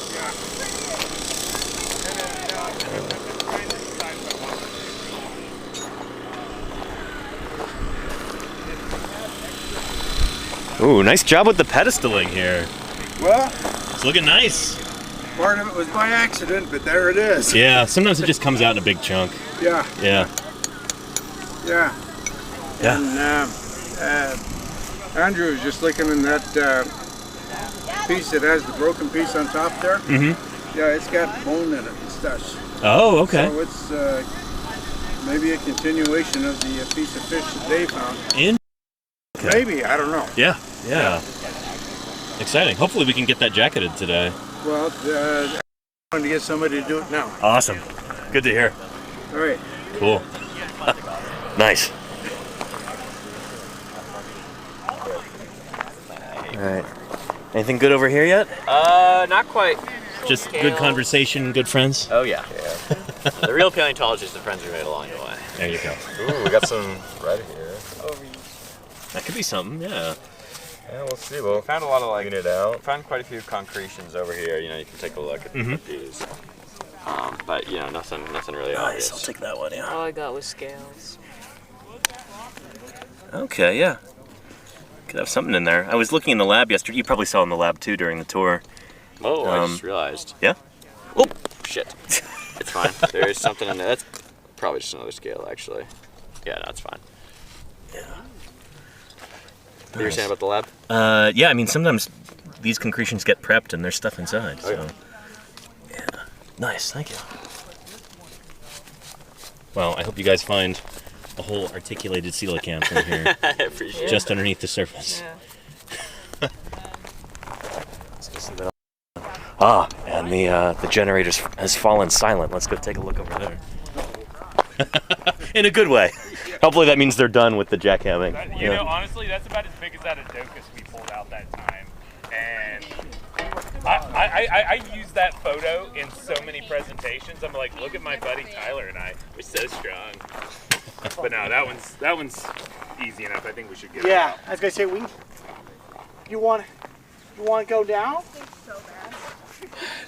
Ooh, nice job with the pedestaling here. Well, it's looking nice. Part of it was by accident, but there it is. Yeah, sometimes it just comes out in a big chunk. Yeah. Yeah. Yeah. Yeah. And Andrew was just looking in that piece that has the broken piece on top there. Mm-hmm. Yeah, it's got bone in it and stuff. Oh, okay. So it's maybe a continuation of the piece of fish that they found. Okay. Maybe, I don't know. Yeah, yeah. Exciting. Hopefully we can get that jacketed today. Well, I'm trying to get somebody to do it now. Awesome. Good to hear. All right. Cool. Nice. All right. Anything good over here yet? Not quite. Just good conversation, good friends? Oh yeah. The real paleontologists and friends we made along the way. There you go. Ooh, we got some right here. That could be something, yeah. Yeah, we'll see. We'll found a lot of like. it out. Found quite a few concretions over here. You know, you can take a look at these. But you know, nothing really obvious. I'll take that one. Yeah. All I got was scales. Okay, yeah. Could have something in there. I was looking in the lab yesterday. You probably saw in the lab too during the tour. Oh, I just realized. Yeah? Oh, shit. It's fine. There is something in there. That's probably just another scale, actually. Yeah, no, it's fine. Yeah. What you were saying about the lab? Yeah, I mean, sometimes these concretions get prepped and there's stuff inside, so. Yeah. Nice, thank you. Well, I hope you guys find a whole articulated coelacanth in here. I appreciate just it. underneath the surface. Yeah. Let's go see that. Ah, and the generator has fallen silent. Let's go take a look over there. In a good way. Hopefully that means they're done with the jackhamming. You know, honestly, that's about as big as that Adocus we pulled out that time. And I use that photo in so many presentations. I'm like, look at my buddy Tyler and I. We're so strong. But no, that one's easy enough. I think we should get it Yeah, out. I was gonna say you want to go down?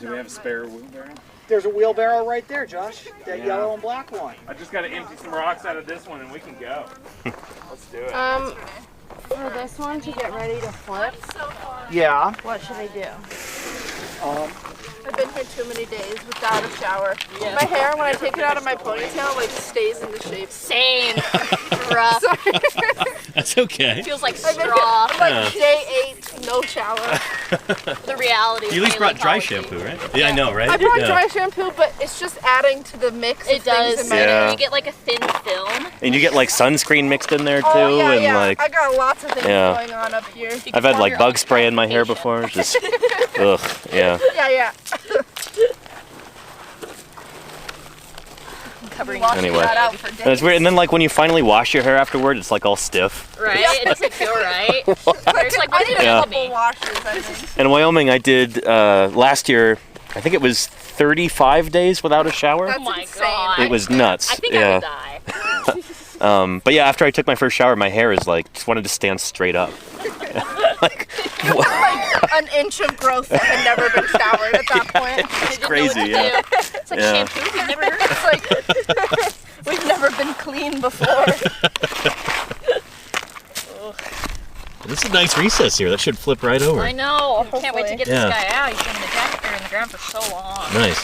Do we have a spare wheelbarrow? There's a wheelbarrow right there, Josh. That yellow and black one. I just got to empty some rocks out of this one and we can go. Let's do it. For this one to get ready to flip, Yeah. what should I do? I've been here too many days without a shower. My hair, when I take it out of my ponytail, like stays in the shape. Same. Rough. That's okay. Feels like I've been straw. here, like day 8, no shower. The reality. You at least brought dry shampoo, right? Yeah, I know, right? I brought Yeah. dry shampoo, but it's just adding to the mix of It does. things in my Yeah. You get like a thin film. And you get like sunscreen mixed in there too, Oh, yeah, and yeah. like I got lots of things Yeah. going on up here. I've had like bug spray in my hair before. Just ugh, yeah. Yeah. Covering Anyway, that out for and it's weird. And then like when you finally wash your hair afterward, it's like all stiff. Right? It doesn't feel right. There's like, what I is need it a Yeah. gonna couple be? washes, I think. In Wyoming, I did last year. I think it was 35 days without a shower. That's Oh my insane. god. It was nuts. I think yeah. I would die. But yeah, after I took my first shower, my hair is like just wanted to stand straight up. Like, Like an inch of growth that had never been showered at that point. it's crazy. Yeah. It's like Yeah. shampoo you've never heard of. It's like we've never been clean before. This is a nice recess here. That should flip right over. I know. Can't wait to get Yeah. this guy out. He's been in the jacket there in the ground for so long. Nice.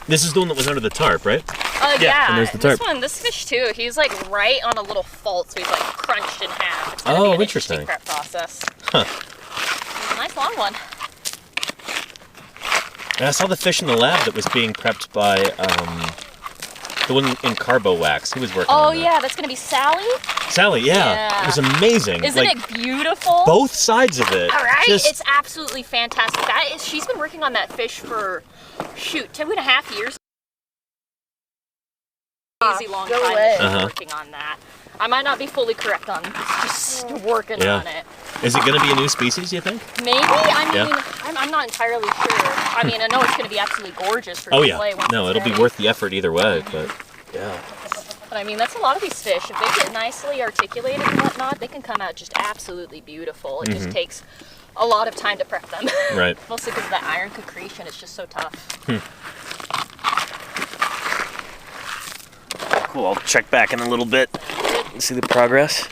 This is the one that was under the tarp, right? Oh yeah. and there's the tarp. This fish too. He's like right on a little fault, so he's like crunched in half. It's gonna Oh, be an interesting. prep process. Huh. It's a nice long one. And I saw the fish in the lab that was being prepped by the one in Carbo Wax. Who was working on that? Oh yeah, that's gonna be Sally. Sally, yeah. It was amazing. Isn't it beautiful? Both sides of it. All right, it's absolutely fantastic. She's been working on that fish for, shoot, 2.5 years. Crazy long time working on that. I might not be fully correct on just working on it. Is it going to be a new species, you think? Maybe. I mean, I'm not entirely sure. I mean, I know it's going to be absolutely gorgeous for display. No, it'll be worth the effort either way, but yeah. But I mean, that's a lot of these fish. If they get nicely articulated and whatnot, they can come out just absolutely beautiful. It just takes a lot of time to prep them. Right. Mostly because of that iron concretion, it's just so tough. Cool, I'll check back in a little bit and see the progress.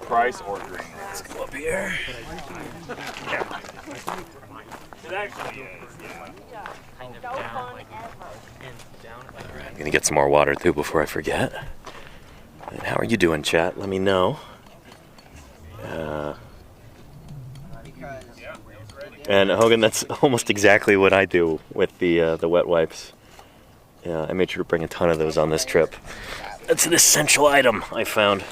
Price or green? Let's go up here. Yeah. It actually is, yeah. I'm gonna get some more water too before I forget. And how are you doing, chat? Let me know. And Hogan, that's almost exactly what I do with the wet wipes. Yeah, I made sure to bring a ton of those on this trip. That's an essential item I found.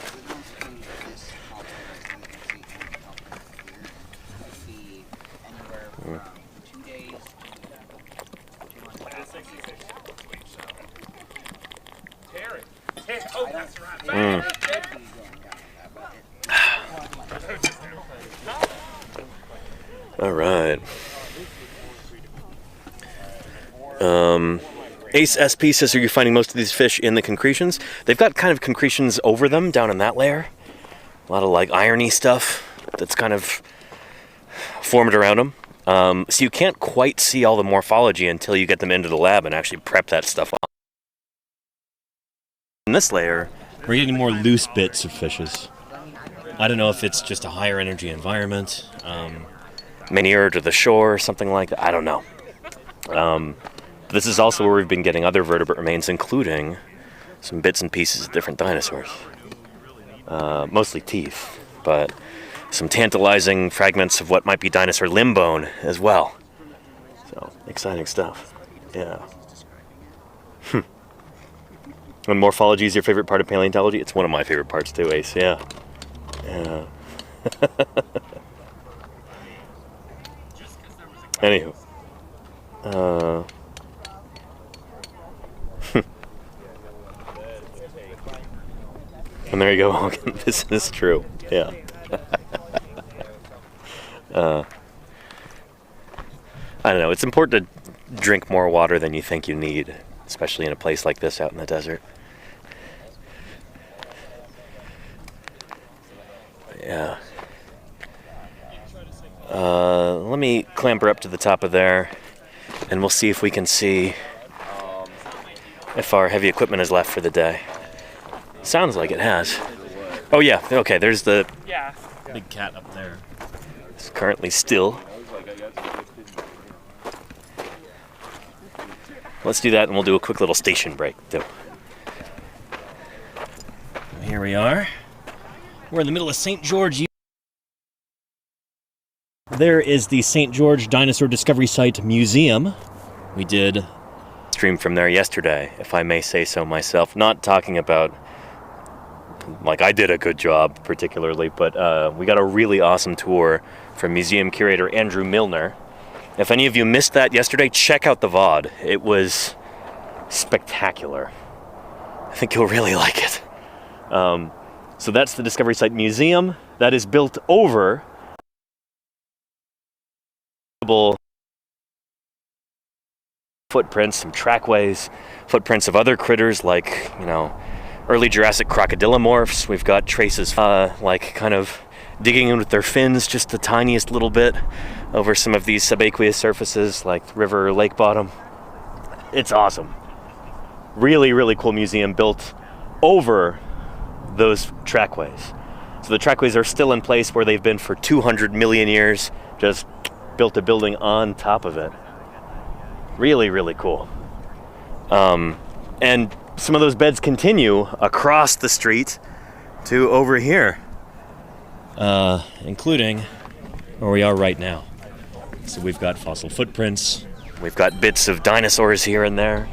All right. Ace SP says, are you finding most of these fish in the concretions? They've got kind of concretions over them down in that layer. A lot of like irony stuff that's kind of formed around them. So you can't quite see all the morphology until you get them into the lab and actually prep that stuff on. In this layer, we're getting more loose bits of fishes. I don't know if it's just a higher energy environment, manure to the shore, something like that. I don't know. This is also where we've been getting other vertebrate remains, including some bits and pieces of different dinosaurs. Mostly teeth, but some tantalizing fragments of what might be dinosaur limb bone as well. So, exciting stuff. Yeah. And morphology is your favorite part of paleontology? It's one of my favorite parts too, Ace. Yeah. Yeah. Anywho. And there you go. This is true. Yeah. I don't know. It's important to drink more water than you think you need, especially in a place like this out in the desert. Yeah. Let me clamber up to the top of there, and we'll see if we can see if our heavy equipment is left for the day. Sounds like it has. Oh yeah, okay, there's the big cat up there. It's currently still. Let's do that, and we'll do a quick little station break too. Here we are. We're in the middle of St. George. There is the St. George Dinosaur Discovery Site Museum. We did stream from there yesterday, if I may say so myself. Not talking about, like, I did a good job particularly, but we got a really awesome tour from museum curator Andrew Milner. If any of you missed that yesterday, check out the VOD. It was spectacular. I think you'll really like it. So that's the Discovery Site Museum. That is built over footprints, some trackways, footprints of other critters like, you know, early Jurassic crocodilomorphs. We've got traces like kind of digging in with their fins just the tiniest little bit over some of these subaqueous surfaces like river or lake bottom. It's awesome. Really, really cool museum built over those trackways. So the trackways are still in place where they've been for 200 million years, just built a building on top of it. Really, really cool. And some of those beds continue across the street to over here. including where we are right now. So we've got fossil footprints, we've got bits of dinosaurs here and there.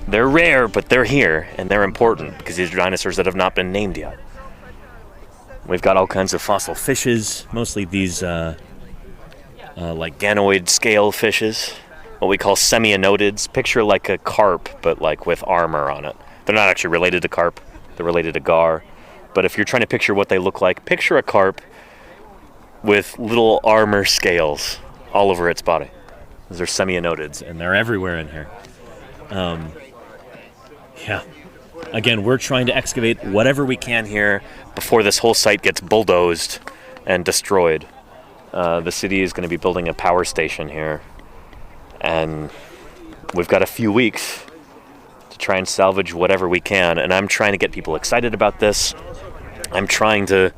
They're rare, but they're here, and they're important because these are dinosaurs that have not been named yet. We've got all kinds of fossil fishes, mostly these like ganoid scale fishes, what we call semi-anodids. Picture like a carp, but like with armor on it. They're not actually related to carp, they're related to gar. But if you're trying to picture what they look like, picture a carp with little armor scales all over its body. Those are semi-anodids, and they're everywhere in here. Yeah. Again, we're trying to excavate whatever we can here before this whole site gets bulldozed and destroyed. The city is going to be building a power station here, and we've got a few weeks to try and salvage whatever we can, and I'm trying to get people excited about this. I'm trying to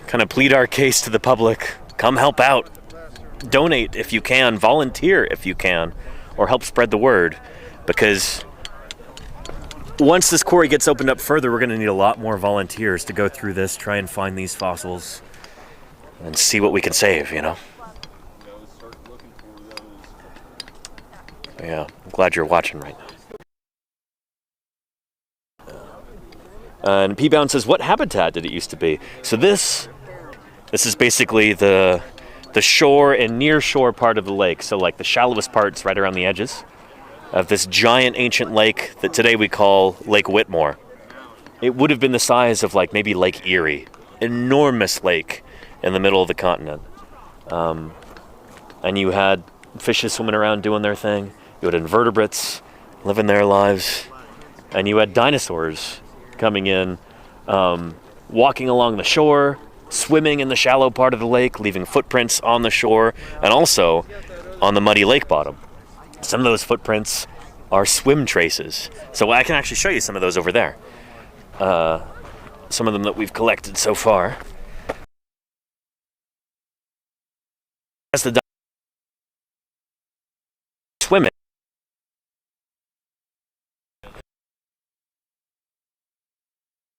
kind of plead our case to the public. Come help out. Donate if you can, volunteer if you can, or help spread the word, because once this quarry gets opened up further, we're going to need a lot more volunteers to go through this, try and find these fossils, and see what we can save, you know? Yeah, I'm glad you're watching right now. And P-Bound says, what habitat did it used to be? So this is basically the shore and near shore part of the lake. So like the shallowest parts right around the edges of this giant ancient lake that today we call Lake Whitmore. It would have been the size of like maybe Lake Erie. Enormous lake in the middle of the continent. And you had fishes swimming around doing their thing. You had invertebrates living their lives. And you had dinosaurs coming in, walking along the shore, swimming in the shallow part of the lake, leaving footprints on the shore, and also on the muddy lake bottom. Some of those footprints are swim traces. So I can actually show you some of those over there. Some of them that we've collected so far. As the swimming,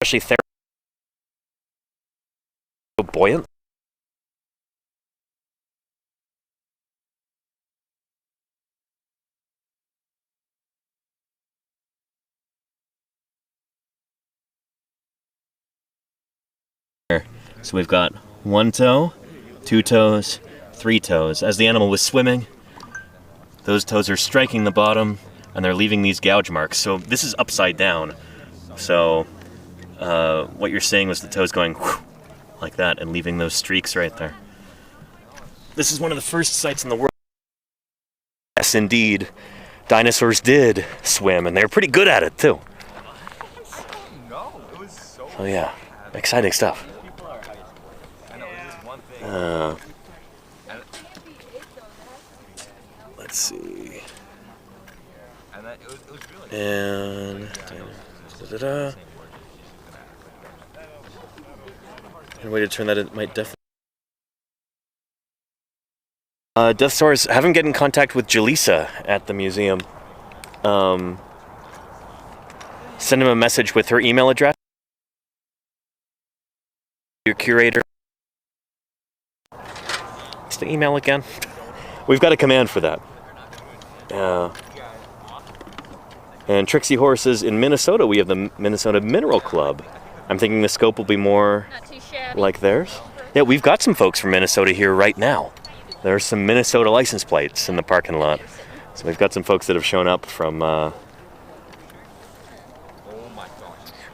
especially buoyant. So we've got one toe, two toes, three toes. As the animal was swimming, those toes are striking the bottom and they're leaving these gouge marks. So this is upside down. So what you're seeing was the toes going like that and leaving those streaks right there. This is one of the first sites in the world. Yes, indeed, dinosaurs did swim, and they were pretty good at it too. Oh yeah, exciting stuff. Let's see. And a way to turn that in might definitely. Death Stars, have him get in contact with Jaleesa at the museum. Send him a message with her email address. Your curator. What's the email again? We've got a command for that. And Trixie Horses in Minnesota, we have the Minnesota Mineral Club. I'm thinking the scope will be more like theirs. Yeah, we've got some folks from Minnesota here right now. There's some Minnesota license plates in the parking lot. So we've got some folks that have shown up from,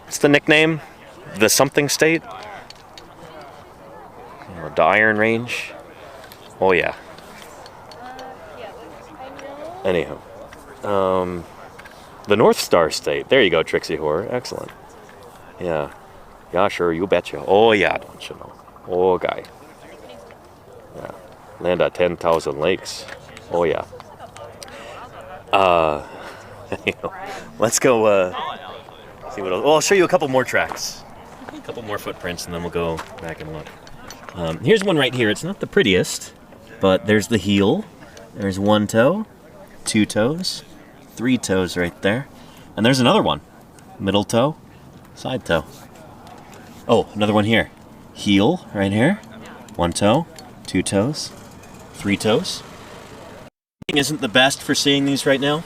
what's the nickname? The something state? Or the Iron Range? Oh yeah. Anyhow. The North Star State. There you go, Trixie Horror. Excellent. Yeah. Yeah, sure, you betcha. Oh yeah, don't you know. Oh, guy. Yeah. Land of 10,000 lakes. Oh yeah. Let's go see what else. Well, I'll show you a couple more tracks. A couple more footprints, and then we'll go back and look. Here's one right here. It's not the prettiest, but there's the heel. There's one toe, two toes, three toes right there. And there's another one. Middle toe, side toe. Oh, another one here. Heel right here. 1 toe, 2 toes, 3 toes. Isn't the best for seeing these right now.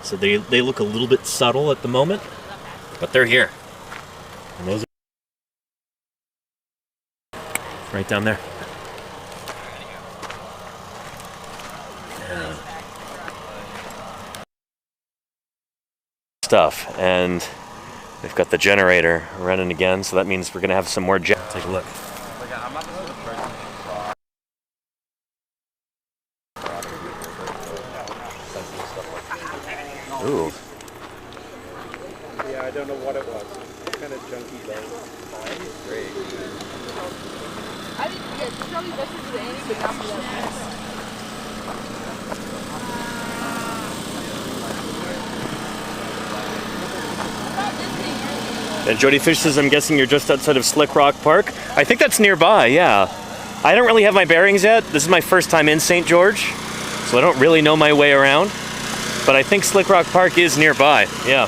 So they look a little bit subtle at the moment, but they're here. And those are right down there. Yeah. Stuff, and they've got the generator running again, so that means we're gonna have some more Take a look. Ooh. Yeah, I don't know what it was. Kind of junky though. Great. I didn't get Charlie Buses to any, but not for that. And Jody Fish says, I'm guessing you're just outside of Slick Rock Park. I think that's nearby, yeah. I don't really have my bearings yet. This is my first time in St. George, so I don't really know my way around. But I think Slick Rock Park is nearby, yeah.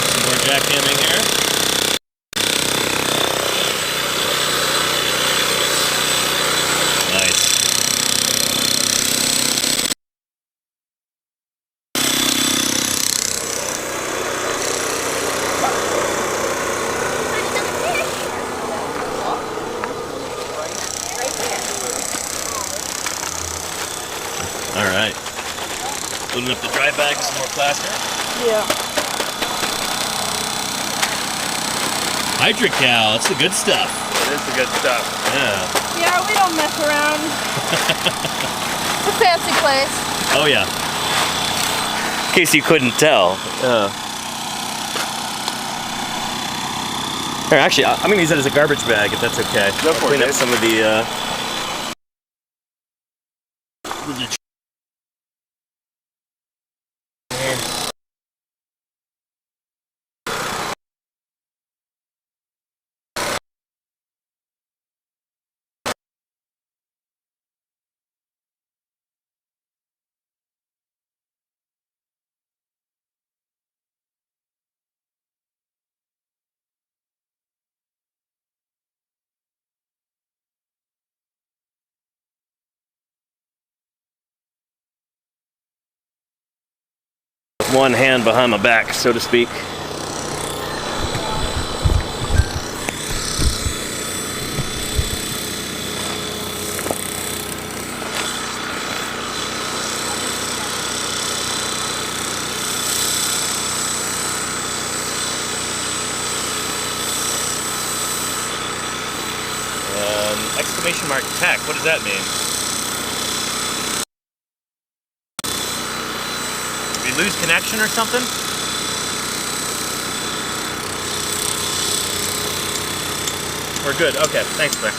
Some more jackhammering here. Nice. All right. Loading up the dry bag with some more plaster. Yeah. Hydrocal, it's the good stuff. It is the good stuff. Yeah. Yeah, we don't mess around. It's a fancy place. Oh yeah. In case you couldn't tell. Here, actually, I'm gonna use that as a garbage bag if that's okay. Go for it, Clean up Dave. some of the one hand behind my back, so to speak. Exclamation mark tech, what does that mean? Did we lose connection or something? We're good, okay, thanks, Claire.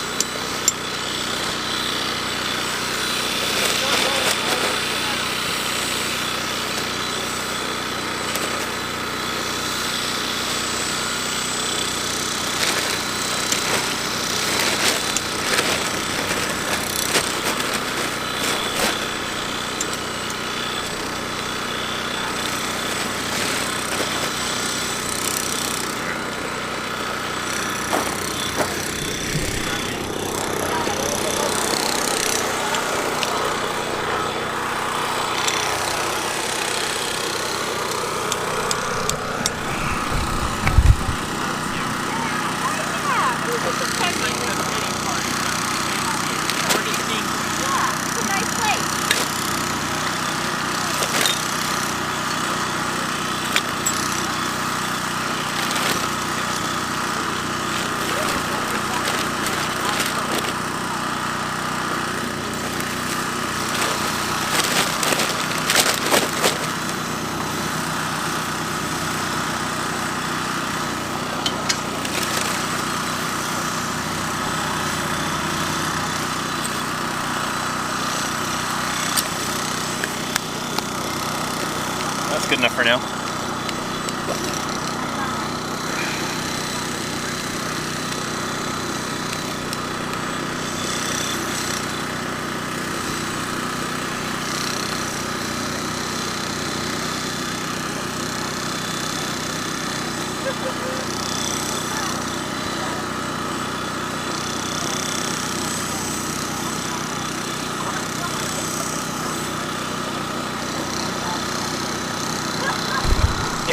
That's good enough for now.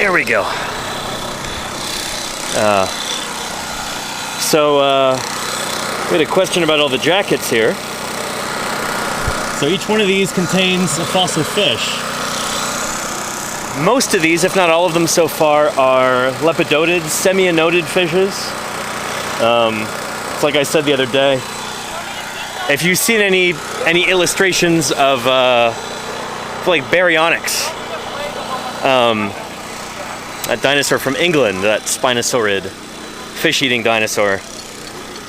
There we go. We had a question about all the jackets here. So each one of these contains a fossil fish. Most of these, if not all of them so far, are lepidotid, semi-anodid fishes. It's like I said the other day. If you've seen any illustrations of like baryonyx, a dinosaur from England, that spinosaurid, fish-eating dinosaur,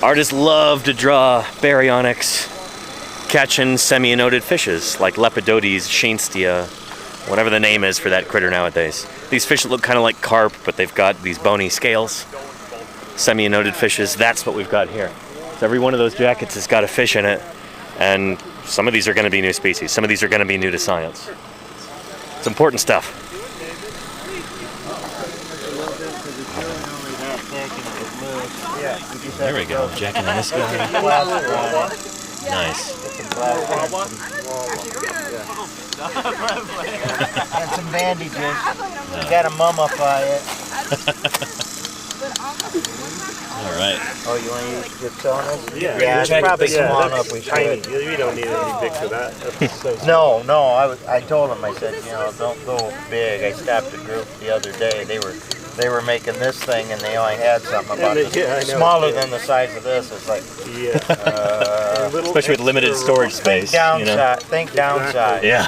artists love to draw baryonyx catching semi-anodid fishes like lepidotes, Shanestia, whatever the name is for that critter nowadays. These fish look kind of like carp, but they've got these bony scales. Semi-anodid fishes, that's what we've got here. So every one of those jackets has got a fish in it, and some of these are going to be new species. Some of these are going to be new to science. It's important stuff. There we go, jacket on this guy. Nice. And some bandages. You gotta mummify it. All right. Oh, you want to use gypsum? Yeah, it's probably come on up. We tiny. should. We don't need any big for that. That's No, I told him. I said, you know, don't go big. I stopped a group the other day. They were making this thing, and they only had something about smaller than the size of this. It's like, especially with limited storage space. Think downside. Yeah.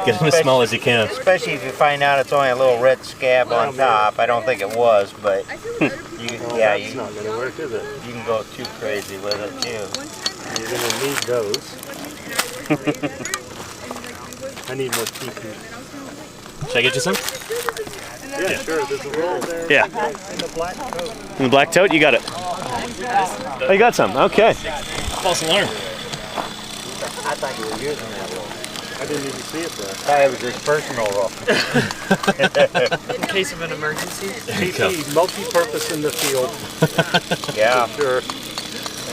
Get them as small as you can. Especially if you find out it's only a little red scab on top. I don't think it was, but it's not going to work, is it? You can go too crazy with it too. You're going to need those. I need more TP. Should I get you some? Yeah, sure. There's a roll there. Yeah. In the black coat. In the black tote, you got it. Oh, you got some. Okay. False alarm. I thought you were using that roll. I didn't even see it there. I thought it was his personal roll. In case of an emergency. TP, multi-purpose in the field. Yeah. For sure.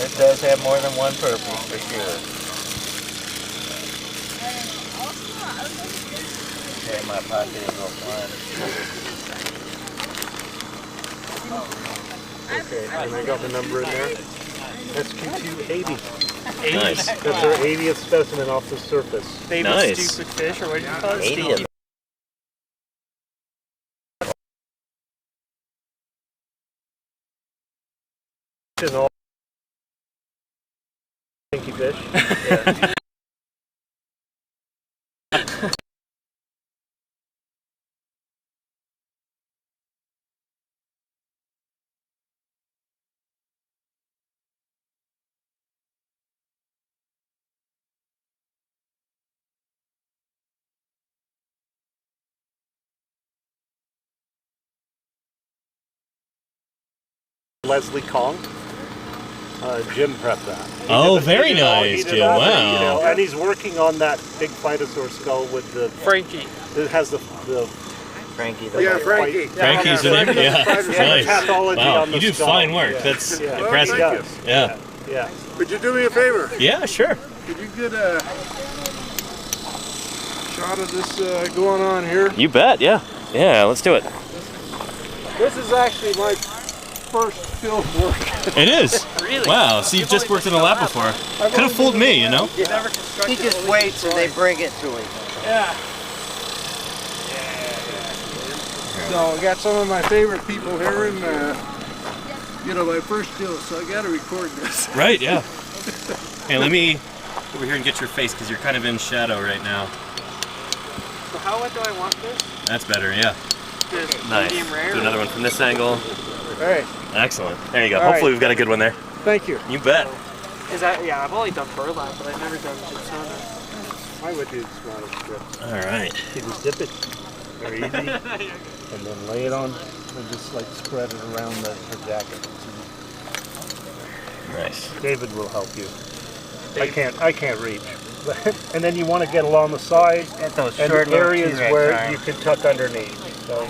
It does have more than one purpose, for sure. Okay, my pocket is all fine. Okay, and I got the number in there. SQ280. Nice. That's our 80th specimen off the surface. Favorite stupid fish, or what do you call it? 80th. Stinky fish. Yeah. Leslie Kong. Jim prepped that. Oh, very nice, Jim. Wow. And he's working on that big phytosaur skull with the Frankie. It has the Frankie. Frankie. Frankie's the name? Yeah. Nice. Pathology Wow, on the you do skull. fine work. Yeah. That's Yeah. impressive. Yeah. Yeah. Would you do me a favor? Yeah, sure. Could you get a shot of this going on here? You bet, yeah. Yeah, let's do it. This is actually my first field work. It is. Really? Wow, so you've just worked in a lab before. Could have fooled me, you know? He just waits and they bring it to him. Yeah. So I got some of my favorite people here, and my first deal, so I got to record this. Right, yeah. Hey, let me over here and get your face because you're kind of in shadow right now. So how do I want this? That's better, yeah. Just Nice. medium rare? Do another one from this angle. All right. Excellent. There you go. All Hopefully right. we've got a good one there. Thank you. You bet. Is that, yeah, I've only done burlap, but I've never done gypsum. I would do smaller strips. All right. You just dip it. Very easy. And then lay it on and just like spread it around the jacket. Nice. David will help you. I can't reach. And then you want to get along the sides At those and short the little areas T-Rex where arms. you can tuck underneath. So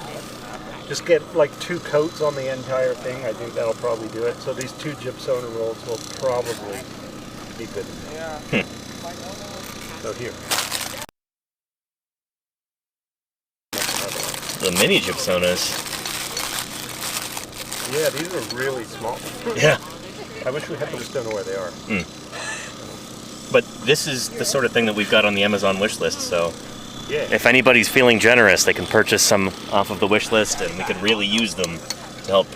just get like 2 coats on the entire thing. I think that'll probably do it. So these 2 gypsona rolls will probably be good. So here. the mini gypsonas. Yeah, these are really small. Yeah. I wish we had them, just don't know where they are. But this is the sort of thing that we've got on the Amazon wish list, so Yeah. if anybody's feeling generous, they can purchase some off of the wish list, and we could really use them to help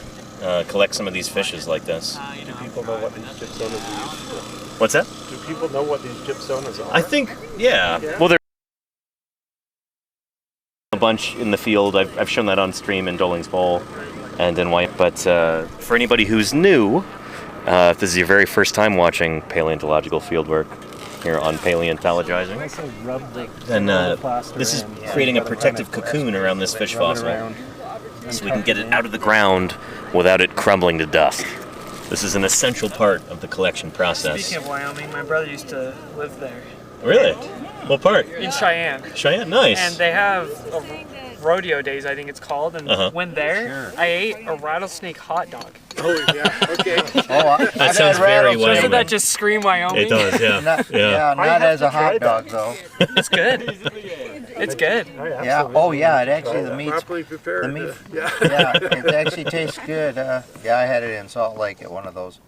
collect some of these fishes like this. Do people know what these gypsonas are used for? What's that? Do people know what these gypsonas are? I think, yeah. Well, they're a bunch in the field. I've shown that on stream in Doling's Bowl and in White. But for anybody who's new, if this is your very first time watching paleontological fieldwork here on Paleontologizing, then this is creating a protective cocoon around this fish fossil, so we can get it out of the ground without it crumbling to dust. This is an essential part of the collection process. Speaking of Wyoming, my brother used to live there. Really? What part? In Cheyenne. Cheyenne, nice. And they have rodeo days, I think it's called. And when there, I ate a rattlesnake hot dog. Oh, yeah, okay. That sounds very Wyoming. Doesn't that just scream Wyoming? It does, yeah. Not as a hot dog though. It's good. It's good. Yeah. Oh yeah. It actually the meat's Properly prepared. the meat. Yeah. It actually tastes good. Yeah, I had it in Salt Lake at one of those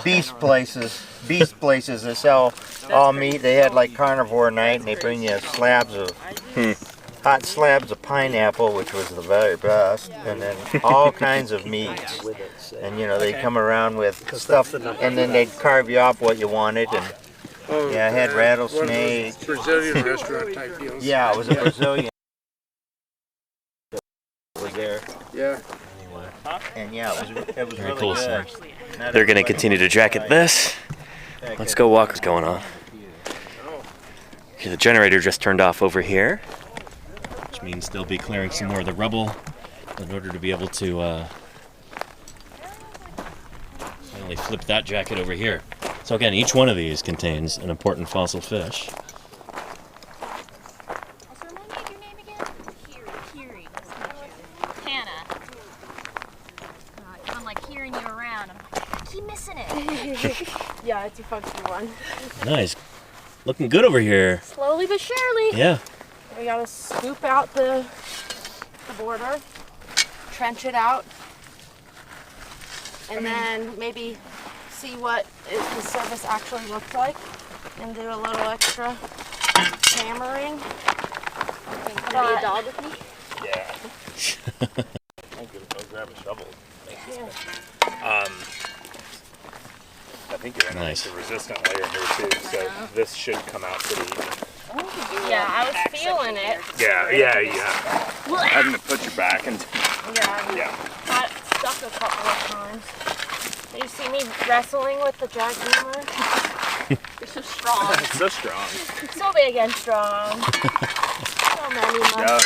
beast places. Beast places that sell all meat. They had like carnivore night, and they bring you slabs of hot slabs of pineapple, which was the very best, and then all kinds of meats. And you know they'd come around with stuff, and then they'd carve you up what you wanted. And yeah, I had rattlesnake. Brazilian restaurant type deals. Yeah, it was a Brazilian. Was there? Yeah. And yeah, it was Very really cool, good. sir. They're going to continue to jacket this. Let's go walk what's going on. Okay, the generator just turned off over here, which means they'll be clearing some more of the rubble in order to be able to finally flip that jacket over here. So again, each one of these contains an important fossil fish. Hannah. I'm like hearing you around. I'm like, I keep missing it. Yeah, it's a funky one. Nice. Looking good over here. Slowly but surely. Yeah. We gotta scoop out the border, trench it out, and then maybe see what the surface actually looks like, and do a little extra hammering. Can you be a dog with me? Yeah. I'll grab a shovel. I think you're gonna Nice. have a resistant layer here too, so this should come out pretty even. Yeah, I was feeling it. Yeah. Having to put your back into. Yeah. Got stuck a couple of times. You see me wrestling with the jackhammer? You're so strong. So strong. So big and strong. So many muscles.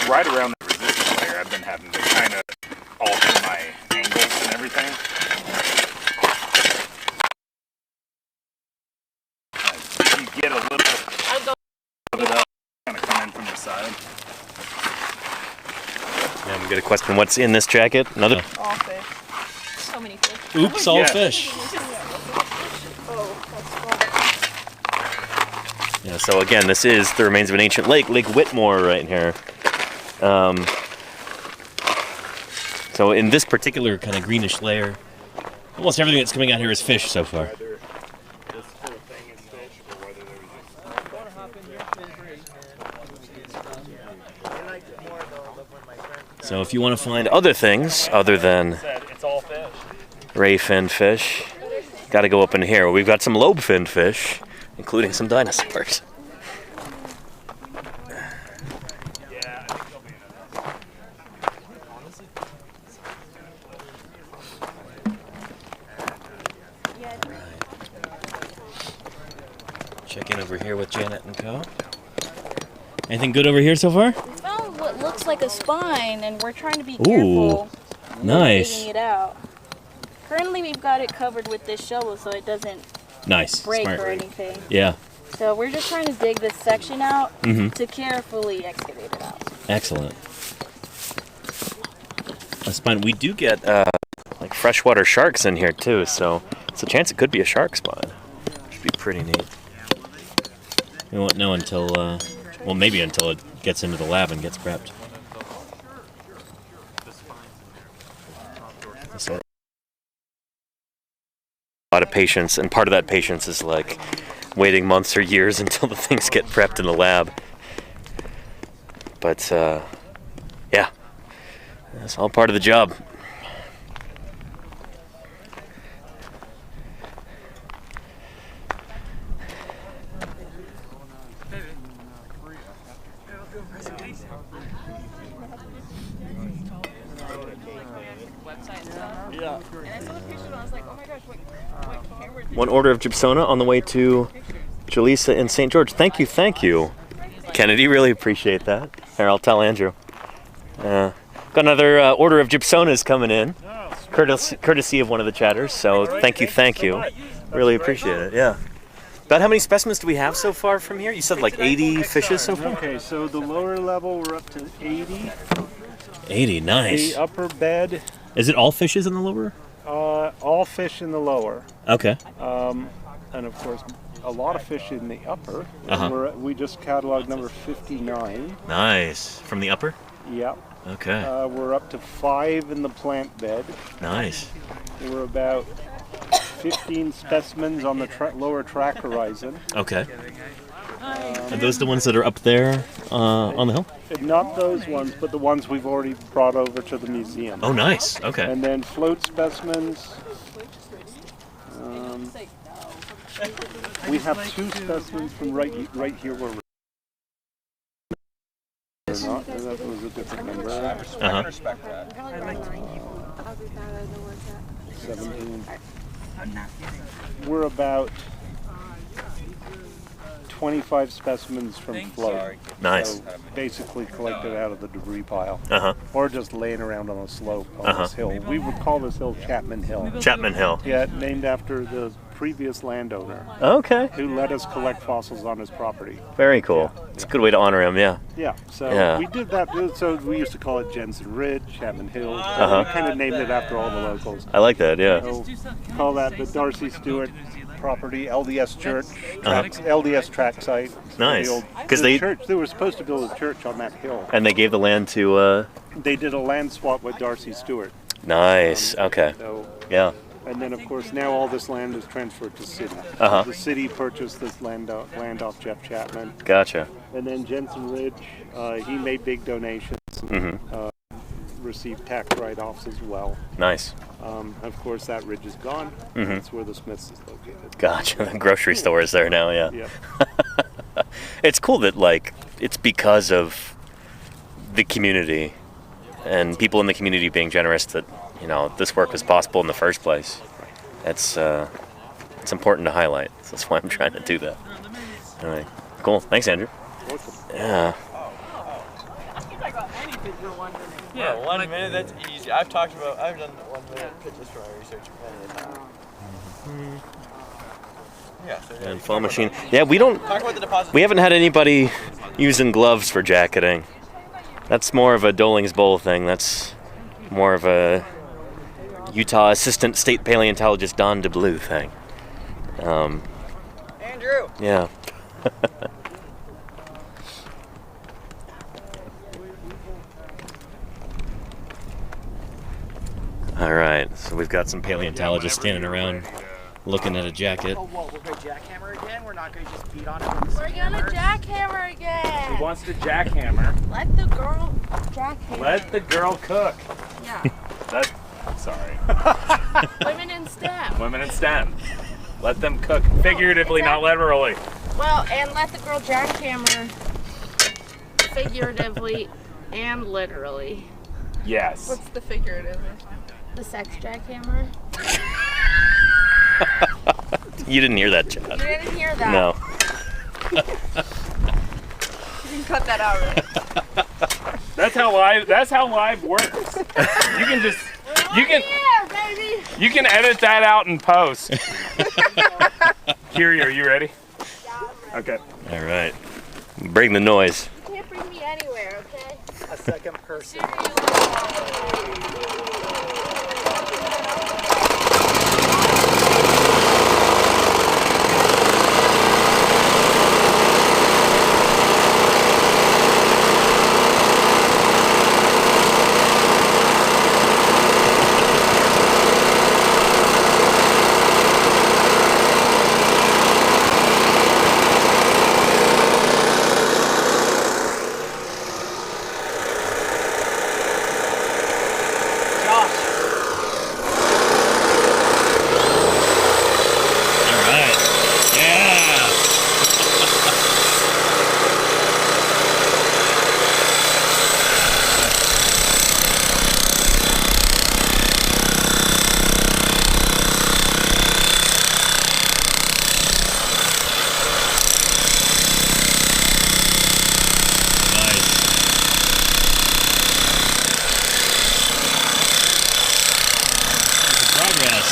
Right around the resistant layer, I've been having to kind of alter my angles and everything. You get a little bit of kind of come in from the side. Yeah, I'm gonna question what's in this jacket. Another. All fish. So many fish. Oops, all fish. Yeah, so again, this is the remains of an ancient lake, Lake Whitmore right here. So in this particular kind of greenish layer, almost everything that's coming out here is fish so far. So if you want to find other things other than ray fin fish, got to go up in here. We've got some lobe fin fish, including some dinosaurs. Check in over here with Janet and Co. Anything good over here so far? We found what looks like a spine, and we're trying to be Ooh, careful. nice. Digging it out. Currently, we've got it covered with this shovel so it doesn't Nice. break Smart. or anything. Yeah. So we're just trying to dig this section out Mhm. to carefully excavate it out. Excellent. That's fine. We do get like freshwater sharks in here too, so it's a chance it could be a shark spawn. Should be pretty neat. We won't know until, well, maybe until it gets into the lab and gets prepped. lot of patience, and part of that patience is like waiting months or years until the things get prepped in the lab. But yeah, that's all part of the job. One order of gypsona on the way to Jaleesa and St. George. Thank you. Kennedy, really appreciate that. Here, I'll tell Andrew. Got another order of gypsonas coming in, courtesy of one of the chatters, so thank you. Really appreciate it, yeah. About how many specimens do we have so far from here? You said like 80 fishes so far? Okay, so the lower level we're up to 80. 80, nice. The upper bed. Is it all fishes in the lower? All fish in the lower. Okay. And of course, a lot of fish in the upper. Uh-huh. We just cataloged number 59. Nice. From the upper? Yep. Okay. We're up to 5 in the plant bed. Nice. We're about 15 specimens on the lower track horizon. Okay. Are those the ones that are up there on the hill? Not those ones, but the ones we've already brought over to the museum. Oh, nice. Okay. And then float specimens. We have 2 specimens from right here where we're not. That was a different number. 17. We're about 25 specimens from float. Nice. So basically collected out of the debris pile. Uh-huh. Or just laying around on a slope on this hill. We would call this hill Chapman Hill. Chapman Hill. Yeah, named after the previous landowner. Okay. Who let us collect fossils on his property. Very cool. It's a good way to honor him, yeah. Yeah, so we did that. So we used to call it Jensen Ridge, Chapman Hill. Uh-huh. We kind of named it after all the locals. I like that, yeah. So call that the Darcy Stewart property, LDS Church, LDS track site. Nice. Because they were supposed to build a church on that hill. And they gave the land to... They did a land swap with Darcy Stewart. Nice. Okay. So, yeah. And then, of course, now all this land is transferred to city. Uh-huh. The city purchased this land off Jeff Chapman. Gotcha. And then Jensen Ridge, he made big donations. Mm-hmm. Received tax write-offs as well. Nice. Of course, that ridge is gone. Mm-hmm. That's where the Smiths is located. Gotcha. The grocery store is there now, yeah. Yep. It's cool that, like, it's because of the community and people in the community being generous that, you know, this work was possible in the first place. It's important to highlight. So that's why I'm trying to do that. All right. Cool. Thanks, Andrew. Yeah. Yeah, 1 minute, that's easy. I've done 1 minute pitches for my research many a time. Yeah, so And fall machine. Yeah, we haven't had anybody using gloves for jacketing. That's more of a Doling's Bowl thing. That's more of a Utah Assistant State Paleontologist Don DeBlue thing. Andrew! Yeah. All right, so we've got some paleontologists standing around looking at a jacket. Oh, whoa, we're going to jackhammer again? We're not going to just beat on it with the We're gonna jackhammer again. He wants to jackhammer. Let the girl jackhammer. Let the girl cook. Yeah. Sorry. Women in STEM. Women in STEM. Let them cook figuratively, not literally. Well, and let the girl jackhammer figuratively and literally. Yes. What's the figurative? The sex jackhammer. You didn't hear that, Chad. You didn't hear that. No. You can cut that out, right? That's how live works. You can edit that out in post. Kiri, are you ready? Yeah. Okay. All right. Bring the noise. You can't bring me anywhere, okay? A second person.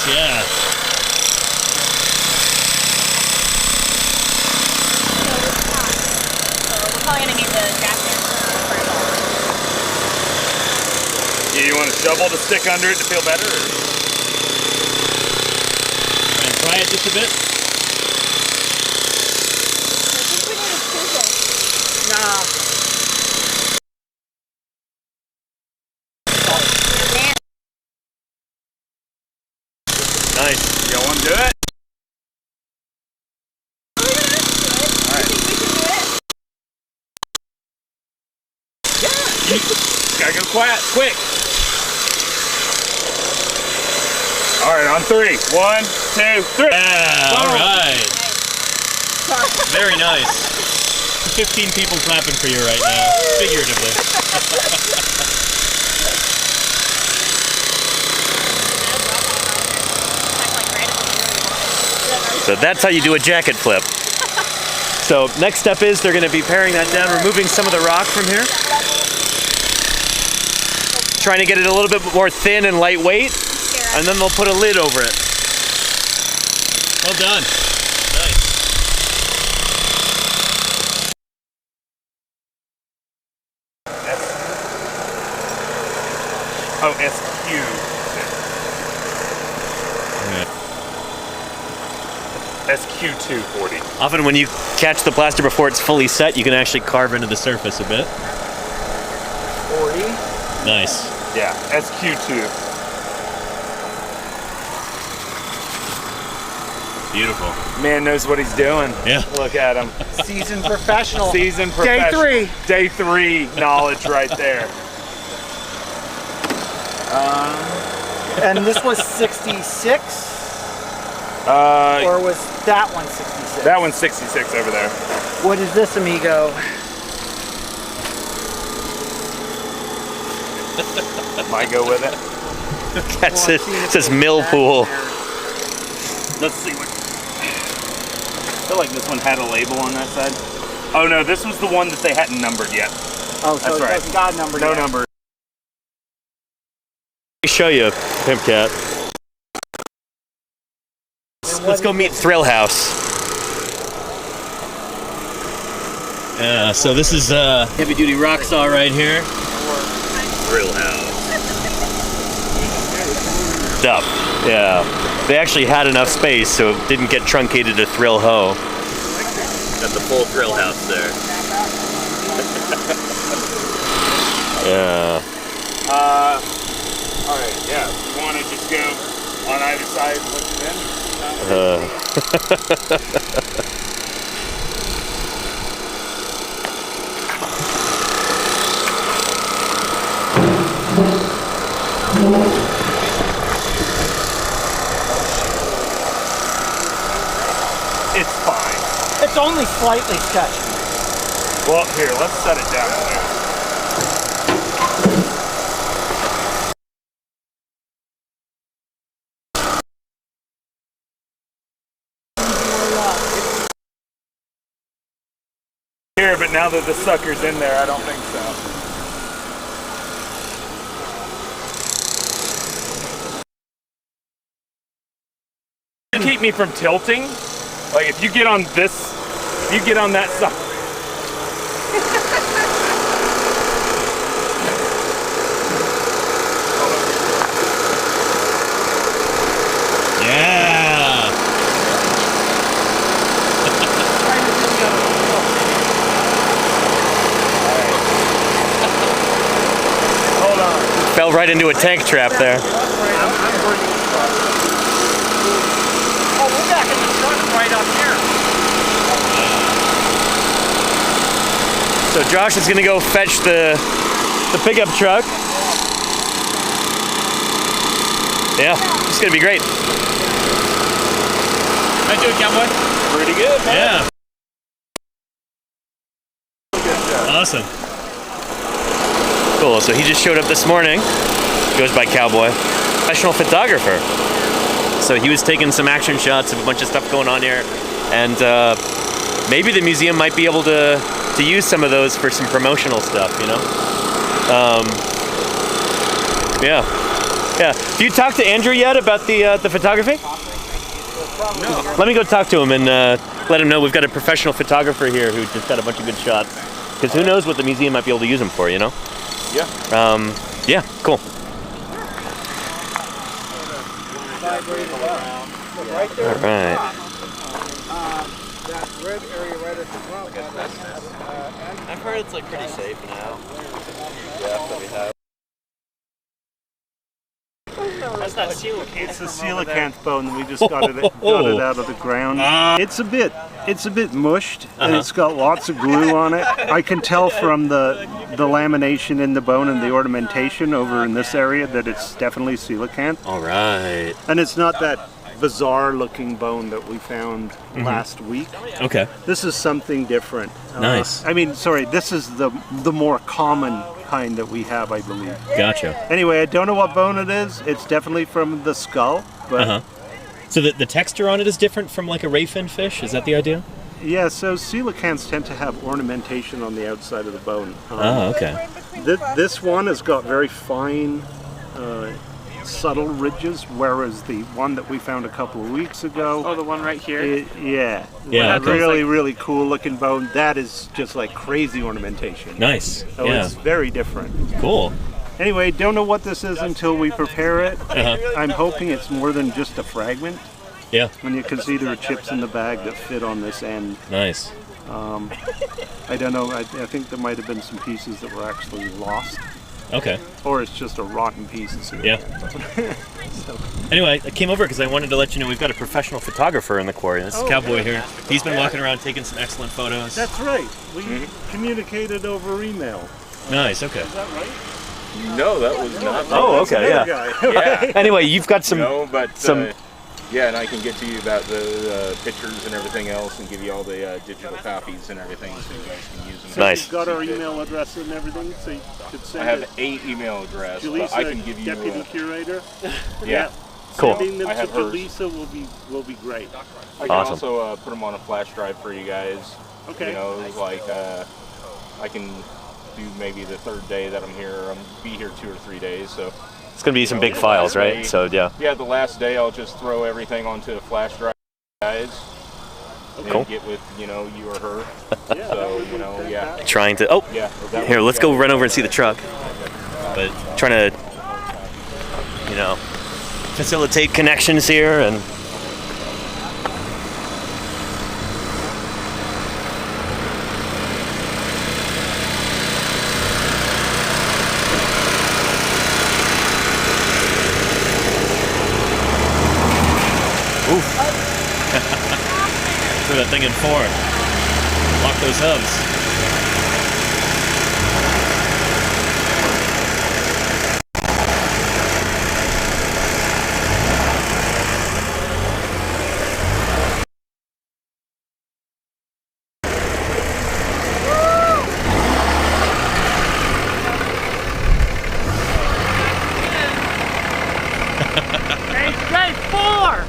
Nice, yeah. We're probably gonna need the jacket. You want a shovel to stick under it to feel better? Or? And try it just a bit. Nah. Nice. You want to do it? Gotta go quick. All right, on 3. 1, 2, 3. Yeah, all right. Very nice. 15 people clapping for you right now, figuratively. So that's how you do a jacket flip. So next step is they're going to be paring that down, removing some of the rock from here. Trying to get it a little bit more thin and lightweight, and then they'll put a lid over it. Well done. Nice. Oh, SQ. SQ240. Often when you catch the plaster before it's fully set, you can actually carve into the surface a bit. 40. Nice. Yeah, SQ2. Beautiful. Man knows what he's doing. Yeah. Look at him. Seasoned professional. Seasoned professional. Day 3. Day 3 knowledge right there. And this was 66? Or was that one 66? That one's 66 over there. What is this, amigo? Might go with it. That's it. It says mill pool. Let's see what. I feel like this one had a label on that side. Oh no, this was the one that they hadn't numbered yet. Oh, so that's it right. hasn't got a number No yet. number. Let me show you, Pimp Cat. Let's go meet Thrill House. Yeah, so this is heavy duty rock saw right here. Thrill House. Up. Yeah. They actually had enough space so it didn't get truncated to Thrill Ho. Got the full Thrill House there. Yeah. Alright, yeah. You want to just go on either side and look it in? It's fine. It's only slightly sketchy. Well, here, let's set it down there. Here, but now that the sucker's in there, I don't think so. Keep me from tilting. Like if you get on this, if you get on that side. Yeah. Hold on. Fell right into a tank trap there. Oh, we're back in the truck right up here. So Josh is gonna go fetch the pickup truck. Yeah, it's gonna be great. How you doing, cowboy? Pretty good, man. Yeah. Awesome. Cool, so he just showed up this morning. Goes by Cowboy. Professional photographer. So he was taking some action shots of a bunch of stuff going on here. And maybe the museum might be able to use some of those for some promotional stuff, you know? Yeah. Yeah. Do you talk to Andrew yet about the photography? No. Let me go talk to him and let him know we've got a professional photographer here who just got a bunch of good shots. Because who knows what the museum might be able to use them for, you know? Yeah. Yeah, cool. All right. That red area right at the top. I've heard it's like pretty safe now. Yeah, that we have. That's not coelacanth. It's the coelacanth bone that we just got it out of the ground. It's a bit mushed, and it's got lots of glue on it. I can tell from the lamination in the bone and the ornamentation over in this area that it's definitely coelacanth. All right. And it's not that bizarre looking bone that we found last week. Okay. This is something different. Nice. I mean, sorry, this is the more common kind that we have, I believe. Gotcha. Anyway, I don't know what bone it is. It's definitely from the skull, but So the texture on it is different from like a rayfin fish? Is that the idea? yeah, so coelacanths tend to have ornamentation on the outside of the bone. Okay. This one has got very fine, subtle ridges, whereas the one that we found a couple of weeks ago... Oh, the one right here? Yeah. Yeah, okay. Really, really cool looking bone. That is just like crazy ornamentation. Nice. So it's very different. Cool. Anyway, don't know what this is until we prepare it. I'm hoping it's more than just a fragment. Yeah. And you can see there are chips in the bag that fit on this end. Nice. I don't know, I think there might have been some pieces that were actually lost. Okay. Or it's just a rotten piece. Yeah. Anyway, I came over because I wanted to let you know we've got a professional photographer in the quarry. This is Cowboy here. He's been walking around taking some excellent photos. That's right. We communicated over email. Nice, okay. Is that right? No, that was not. Oh, okay, yeah. Yeah. Anyway, you've got some... No, but some yeah, and I can get to you about the pictures and everything else and give you all the digital copies and everything so you guys can use them. So you've got our email address and everything, so you could send I have 8 email addresses, but I can give you... Deputy Curator? Yeah. Cool. Sending them I have to hers. Lisa will be great. I can also put them on a flash drive for you guys. Okay. You know, like I can do maybe the 3rd day that I'm here. I'll be here 2 or 3 days, so... It's going to be some big files, right? So, yeah. Yeah, the last day I'll just throw everything onto a flash drive, guys. Cool. And get with, you know, you or her. So, you know, yeah. Trying to... Oh! Yeah, Here, let's go run over and see the truck. But trying to, you know, facilitate connections here and... Oof. Throw that thing in 4. Lock those hubs. Day 4!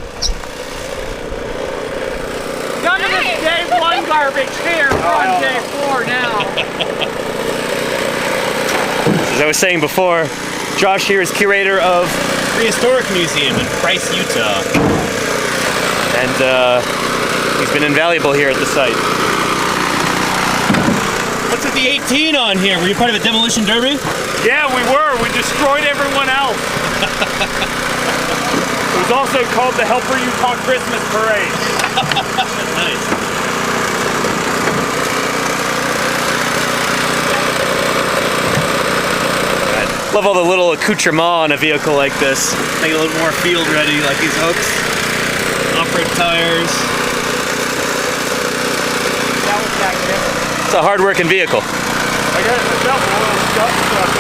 None of this day 1 garbage here. We're on day 4 now. As I was saying before, Josh here is curator of Prehistoric Museum in Price, Utah. And he's been invaluable here at the site. What's with the 18 on here? Were you part of a demolition derby? Yeah, we were. We destroyed everyone else. It was also called the Helper Utah Christmas Parade. Nice. I love all the little accoutrements on a vehicle like this. Make it a little more field ready, like these hooks, off-road tires. It's a hard-working vehicle. I got it myself, a little stuff stuff.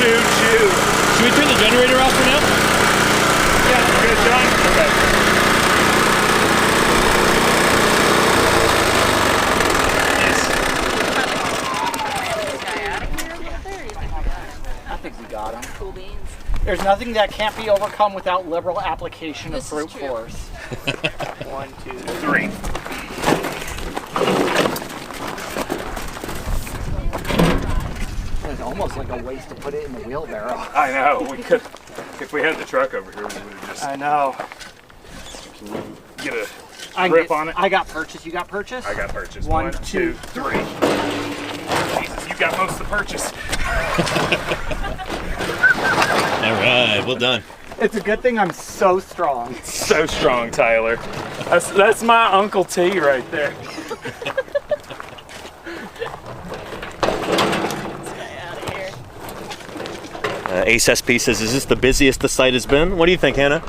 Choo choo. Should we turn the generator off for now? Yeah, we're good, John? Okay. I think we got him. Cool beans. There's nothing that can't be overcome without liberal application of brute force. 1, 2, 3. almost like a waste to put it in the wheelbarrow. I know. We could, if we had the truck over here, we would have just. I know. Can you get a grip on it? I got purchase. You got purchase? I got purchase. One, 1, two, 2, 3. Jesus, you got most of the purchase. All right, well done. It's a good thing I'm so strong. So strong, Tyler. That's my Uncle T right there. Ace SP says, is this the busiest the site has been? What do you think, Hannah?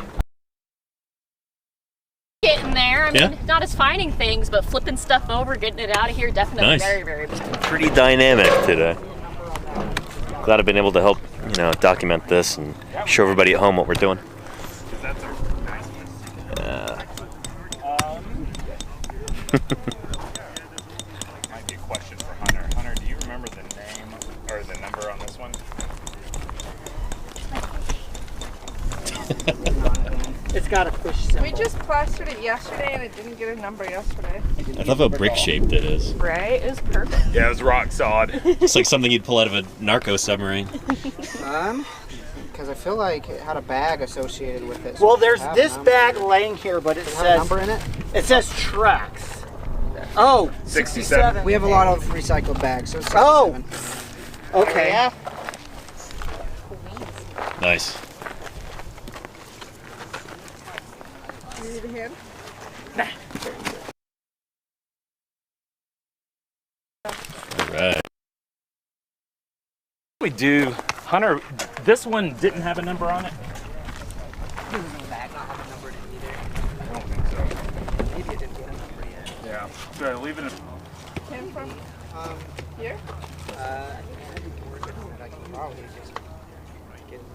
Getting there. I mean, Yeah? not as finding things, but flipping stuff over, getting it out of here, definitely Nice. very, very busy. Pretty dynamic today. Glad I've been able to help, document this and show everybody at home what we're doing. Might be a question for Hunter. Hunter, do you remember the name or the number on this one? It's got a fish symbol. We just plastered it yesterday and it didn't get a number yesterday. I love how brick-shaped it is. Right? It was perfect. Yeah, it was rock solid. It's like something you'd pull out of a narco submarine. Because I feel like it had a bag associated with it. Well, there's this bag laying here, but it Does it have says a number in it? It says tracks. Oh, 67. We have a lot of recycled bags, so it's 67. Oh, okay. Yeah. Nice. You need a hand? All right. We do. Hunter, this one didn't have a number on it? There was no bag not have a number in it either. I don't think so. Maybe it didn't get a number yet. Yeah. Should I leave it? Came from here? I think I can probably just get it.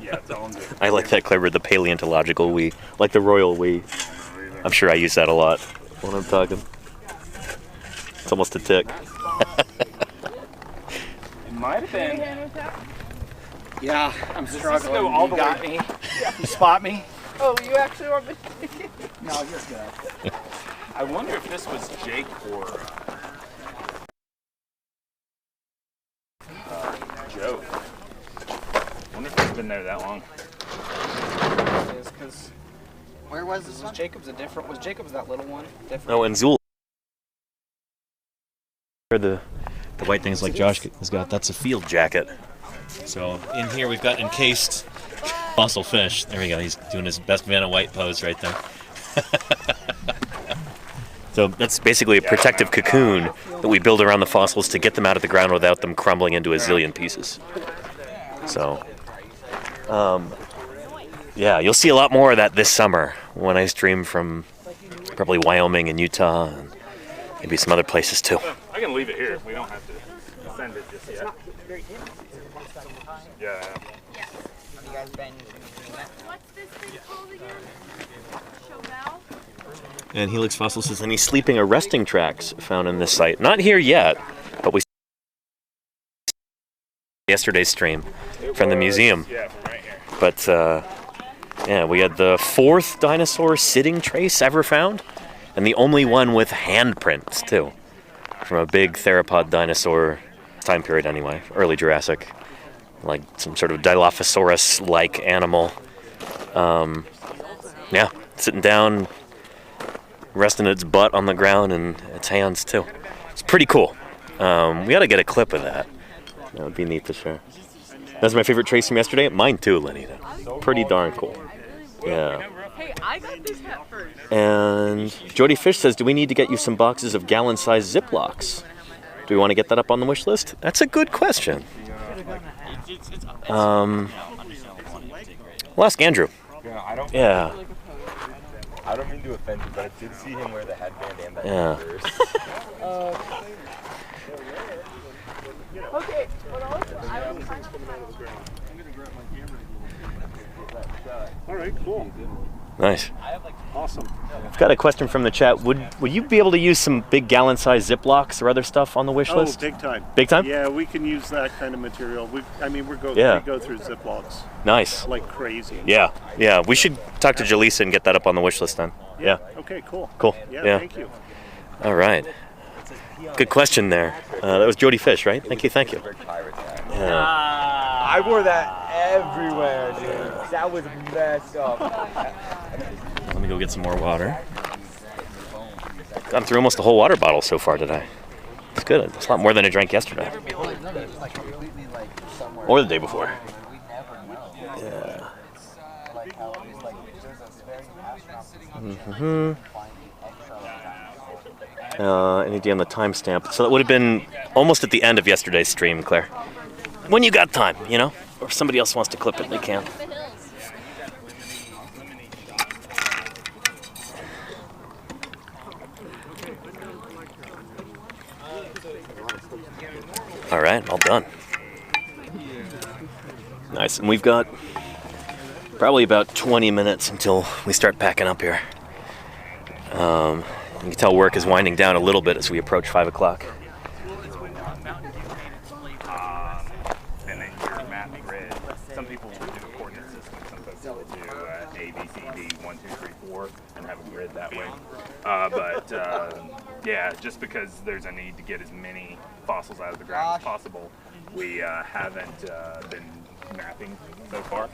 Yeah, tell him to. I like that clever, the paleontological we, like the royal we. I'm sure I use that a lot when I'm talking. It's almost a tick. It might have been. Yeah, I'm Does struggling. this go all You the got way? me. You spot me? Oh, you actually want me to No, you're good. I wonder if this was Jake or Joe. I wonder if it's been there that long. Because where was this? Was Jacob's a different? Was Jacob's that little one? Different. Oh, and Zool. The white things like Josh has got, that's a field jacket. So in here we've got encased fossil fish. There we go. He's doing his best Vanna White pose right there. So that's basically a protective cocoon that we build around the fossils to get them out of the ground without them crumbling into a zillion pieces. So, yeah, you'll see a lot more of that this summer when I stream from probably Wyoming and Utah and maybe some other places too. I can leave it here. We don't have to send it just yet. Yeah. Have you guys been using that? What's this thing called again? Chauvel? And Helix Fossil says any sleeping or resting tracks found in this site. Not here yet, but we yesterday's stream from the museum. Yeah, from right here. But yeah, we had the 4th dinosaur sitting trace ever found, and the only one with handprints too, from a big theropod dinosaur time period anyway, early Jurassic, like some sort of Dilophosaurus-like animal. Yeah, sitting down, resting its butt on the ground and its hands too. It's pretty cool. We got to get a clip of that. That would be neat to share. That's my favorite trace from yesterday. Mine too, Lenita. Pretty darn cool. Yeah. Hey, I got this hat first. And Jody Fish says, do we need to get you some boxes of gallon-sized Ziplocs? Do we want to get that up on the wish list? That's a good question. We'll ask Andrew. Yeah. I don't mean to offend you, but I did see him wear the headband and that Yeah. purse. Okay, what else? I was trying to All right, cool. Nice. Awesome. I've got a question from the chat. Would you be able to use some big gallon-sized Ziplocs or other stuff on the wish list? Oh, big time. Big time? Yeah, we can use that kind of material. We go through Ziplocs. Nice. Like crazy. Yeah. We should talk to Jaleesa and get that up on the wish list then. Yeah. Okay, cool. Cool. Yeah, thank you. All right. Good question there. That was Jody Fish, right? Thank you. I wore that everywhere, dude. That was messed up. Let me go get some more water. Gone through almost the whole water bottle so far today. It's good. It's a lot more than I drank yesterday. Or the day before. Yeah. Any day on the timestamp. So that would have been almost at the end of yesterday's stream, Claire. When you got time, you know? Or if somebody else wants to clip it, they can. All right, all done. Nice, and we've got probably about 20 minutes until we start packing up here. You can tell work is winding down a little bit as we approach 5 o'clock. And then your map grid. Some people will do a coordinate system. Some folks will do A, B, C, D, 1, 2, 3, 4, and have a grid that way. Yeah, just because there's a need to get as many fossils out of the ground as possible, we haven't been mapping so far.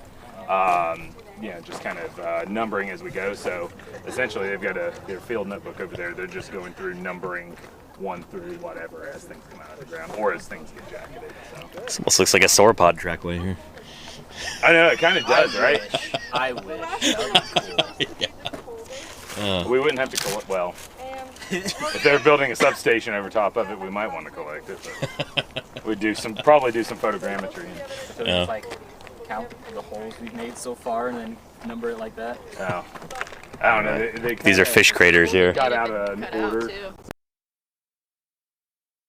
Just kind of numbering as we go. So essentially, they've got their field notebook over there. They're just going through numbering 1 through whatever as things come out of the ground or as things get jacketed. So. This almost looks like a sauropod trackway here. I know, it kind of does, right? I wish. That would be cool. We wouldn't have to collect. Well, if they're building a substation over top of it, we might want to collect it. But we'd probably do some photogrammetry. So just like count the holes we've made so far and then number it like that. Oh, I don't know. These are fish craters here. Got out an order.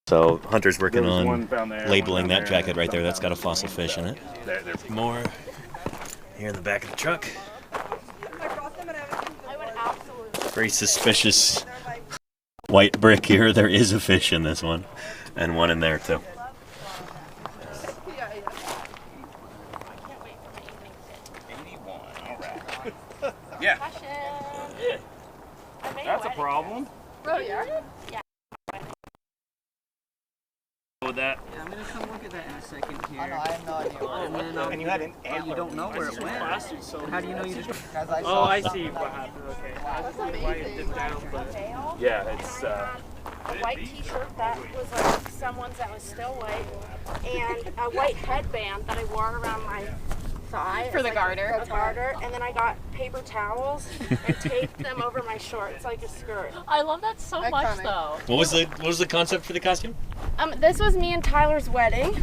So Hunter's working There was on one found there, labeling one that down jacket there, right there. some That's got a down fossil fish in it. There's more here in the back of the truck. Very suspicious white brick here. There is a fish in this one, and one in there too. Yeah. That's a problem. Yeah. With that. Yeah, I'm gonna come look at that in a second here. I know, I have no idea. And then, And you had an antler. you don't know where it went. How do you know you just? Oh, I see what happened. Okay. I wiped it down, but Yeah, it's a white t-shirt that was like someone's that was still white, and a white headband that I wore around my thigh. For the garter. A garter, and then I got paper towels and taped them over my shorts like a skirt. I love that so much, though. What was the concept for the costume? This was me and Tyler's wedding.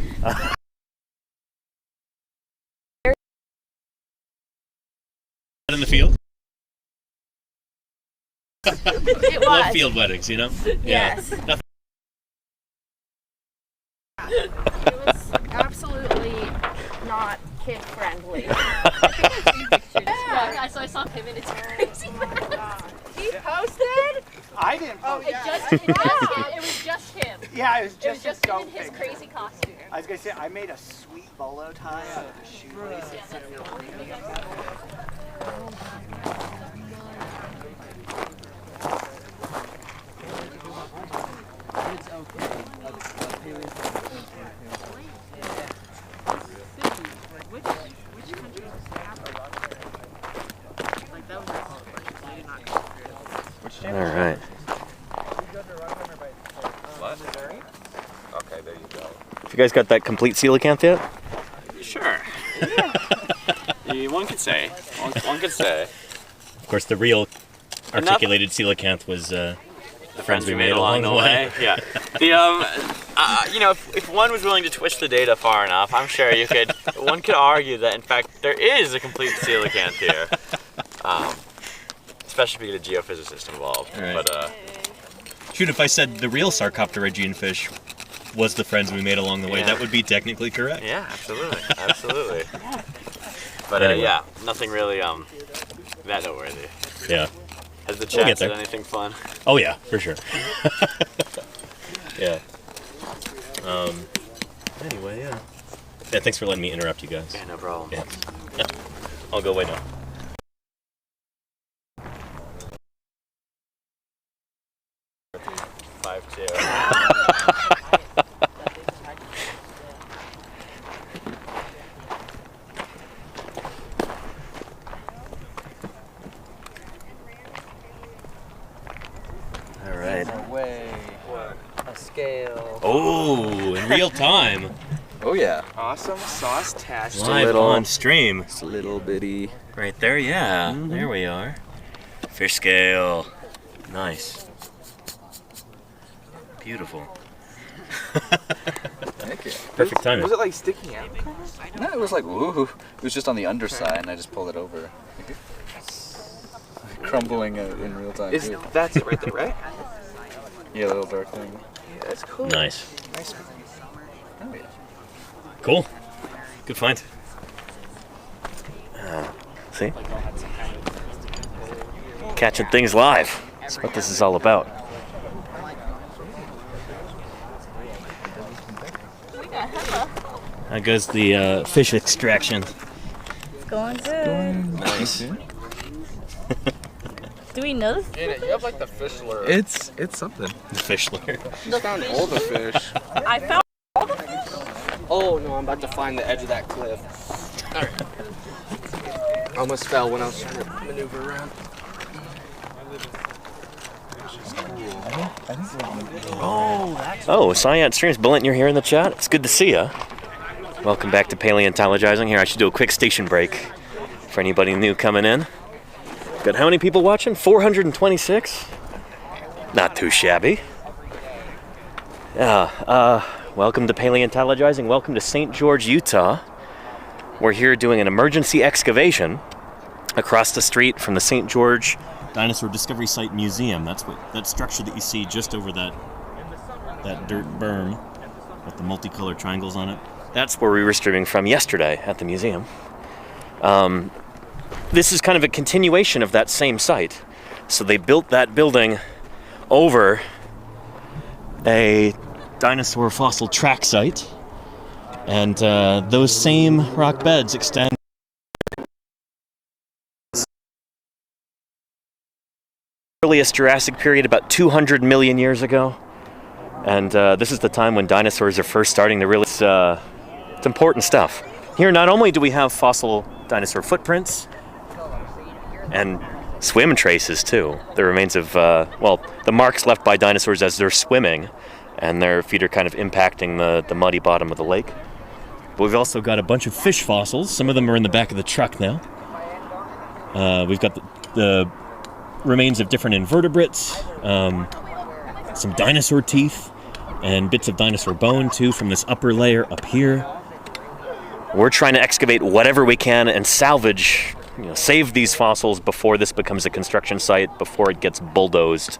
In the field? It Love was. field weddings, you know? Yes. Yeah. Nothing. It was absolutely not kid friendly. Yeah, I saw him and it's crazy. He posted? I didn't. Oh, It was just him. Yeah, it was It was just just him in his crazy costume. I was gonna say I made a sweet bolo tie out of the shoelace. It's okay. Which country was that? Like that was All right. What? Okay, there you go. Have you guys got that complete coelacanth yet? Sure. One could say. One could say. Of course, the real articulated coelacanth was the friends we made along the way. Yeah. The if one was willing to twist the data far enough, I'm sure one could argue that in fact there is a complete coelacanth here. Especially if you get a geophysicist involved. Right. But shoot, if I said the real Sarcopterygian fish was the friends we made along the way, that would be technically correct. yeah, absolutely, absolutely. But Anyway. yeah, nothing really that noteworthy. Yeah. Has the We'll chat get said there. anything fun? Oh yeah, for sure. Yeah. Anyway, yeah. Yeah, thanks for letting me interrupt you guys. Yeah, no problem. Yeah. I'll go away now. a scale. Oh, in real time. Oh yeah. Awesome sauce tash. Live on stream. Just a little bitty. Right there, yeah. There we are. Fish scale. Nice. Beautiful. Thank you. Perfect timing. Was it like sticking out? No, it was like woohoo. It was just on the underside, and I just pulled it over. Crumbling in real time. That's it right there, right? Yeah, a little dark thing. Yeah, that's cool. Nice. Nice. Oh yeah. Cool. Good find. See? Catching things live. That's what this is all about. How goes the fish extraction? It's going good. Nice. Do we know this? Janet, you have like the fish lure. It's something. The fish lure. You found all the fish. I found all the fish. Oh no, I'm about to find the edge of that cliff. Alright. I almost fell when I was trying to maneuver around. Oh, Cyan Streams. Bullet, you're here in the chat. It's good to see you. Welcome back to Paleontologizing. Here, I should do a quick station break for anybody new coming in. Got how many people watching? 426? Not too shabby. Yeah, welcome to Paleontologizing. Welcome to St. George, Utah. We're here doing an emergency excavation across the street from the St. George Dinosaur Discovery Site Museum. That's what that structure that you see just over that dirt berm with the multicolored triangles on it. That's where we were streaming from yesterday at the museum. This is kind of a continuation of that same site. So they built that building over a dinosaur fossil track site, and those same rock beds extend earliest Jurassic period, about 200 million years ago. And this is the time when dinosaurs are first starting to really... It's important stuff. Here, not only do we have fossil dinosaur footprints and swim traces, too. The remains of, well, the marks left by dinosaurs as they're swimming, and their feet are kind of impacting the muddy bottom of the lake. But we've also got a bunch of fish fossils. Some of them are in the back of the truck now. We've got the remains of different invertebrates, some dinosaur teeth, and bits of dinosaur bone, too, from this upper layer up here. We're trying to excavate whatever we can and salvage, save these fossils before this becomes a construction site, before it gets bulldozed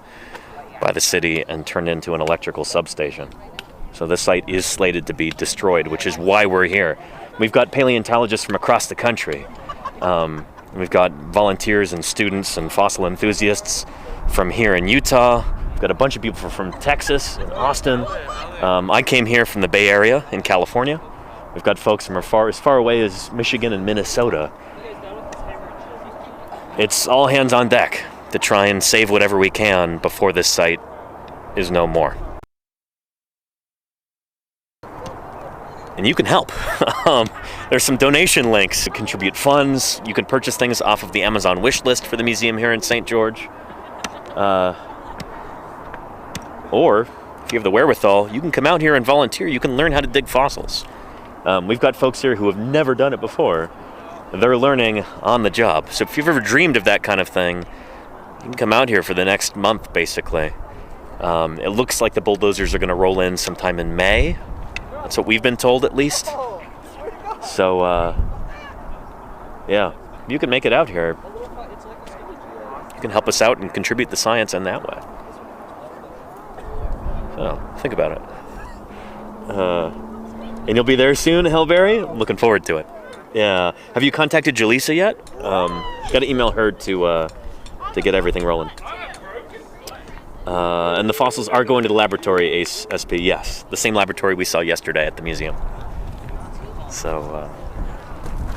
by the city and turned into an electrical substation. So this site is slated to be destroyed, which is why we're here. We've got paleontologists from across the country. We've got volunteers and students and fossil enthusiasts from here in Utah. We've got a bunch of people from Texas and Austin. I came here from the Bay Area in California. We've got folks from as far away as Michigan and Minnesota. It's all hands on deck to try and save whatever we can before this site is no more. And you can help. There's some donation links to contribute funds. You can purchase things off of the Amazon wish list for the museum here in St. George. Or, if you have the wherewithal, you can come out here and volunteer. You can learn how to dig fossils. We've got folks here who have never done it before. They're learning on the job. So if you've ever dreamed of that kind of thing, you can come out here for the next month, basically. It looks like the bulldozers are going to roll in sometime in May. That's what we've been told, at least. So, yeah, you can make it out here. You can help us out and contribute to science in that way. So, think about it. And you'll be there soon, Hellberry? I'm looking forward to it. Yeah. Have you contacted Jaleesa yet? Got to email her to get everything rolling. And the fossils are going to the laboratory, ACE-SP, yes. The same laboratory we saw yesterday at the museum. So,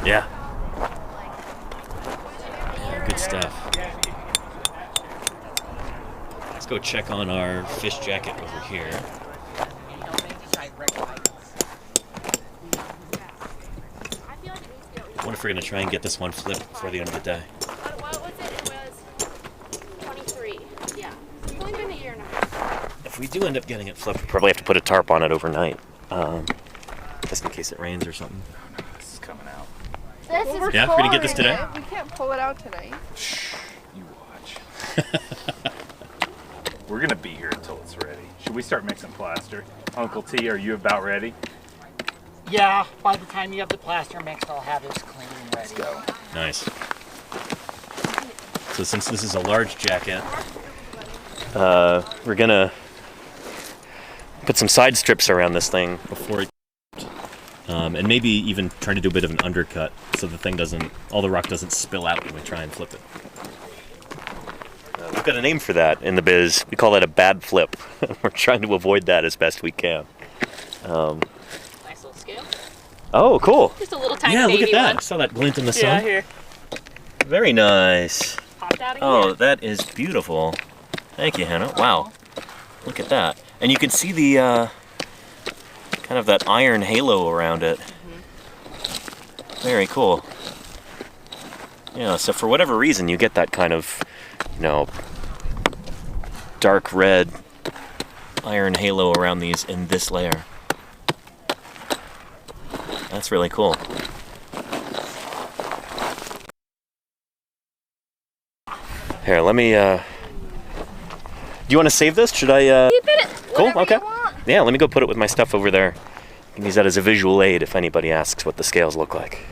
yeah. Yeah, good stuff. Let's go check on our fish jacket over here. I wonder if we're going to try and get this one flipped before the end of the day. What was it? It was 23. Yeah. It's only been a year now. If we do end up getting it flipped, we probably have to put a tarp on it overnight, just in case it rains or something. This is coming out. This is Yeah, we're gonna get this today? We can't pull it out tonight. Shh, you watch. We're gonna be here until it's ready. Should we start mixing plaster? Uncle T, are you about ready? Yeah, by the time you have the plaster mixed, I'll have this clean and ready. Let's go. Nice. So since this is a large jacket, we're gonna put some side strips around this thing before it, and maybe even try to do a bit of an undercut so the thing doesn't, all the rock doesn't spill out when we try and flip it. We've got a name for that in the biz. We call that a bad flip. We're trying to avoid that as best we can. Nice little scale. Oh, cool. Just a little tiny yeah, look baby at that. one. I saw that glint in the sun. Yeah, here. Very nice. Popped out again. Oh, that is beautiful. Thank you, Hannah. Wow. Look at that. And you can see the kind of that iron halo around it. Very cool. Yeah, so for whatever reason you get that kind of, you know, dark red iron halo around these in this layer. That's really cool. Here, let me, do you want to save this? Should I, Keep it. Cool, okay. Yeah, let me go put it with my stuff over there. You can use that as a visual aid if anybody asks what the scales look like.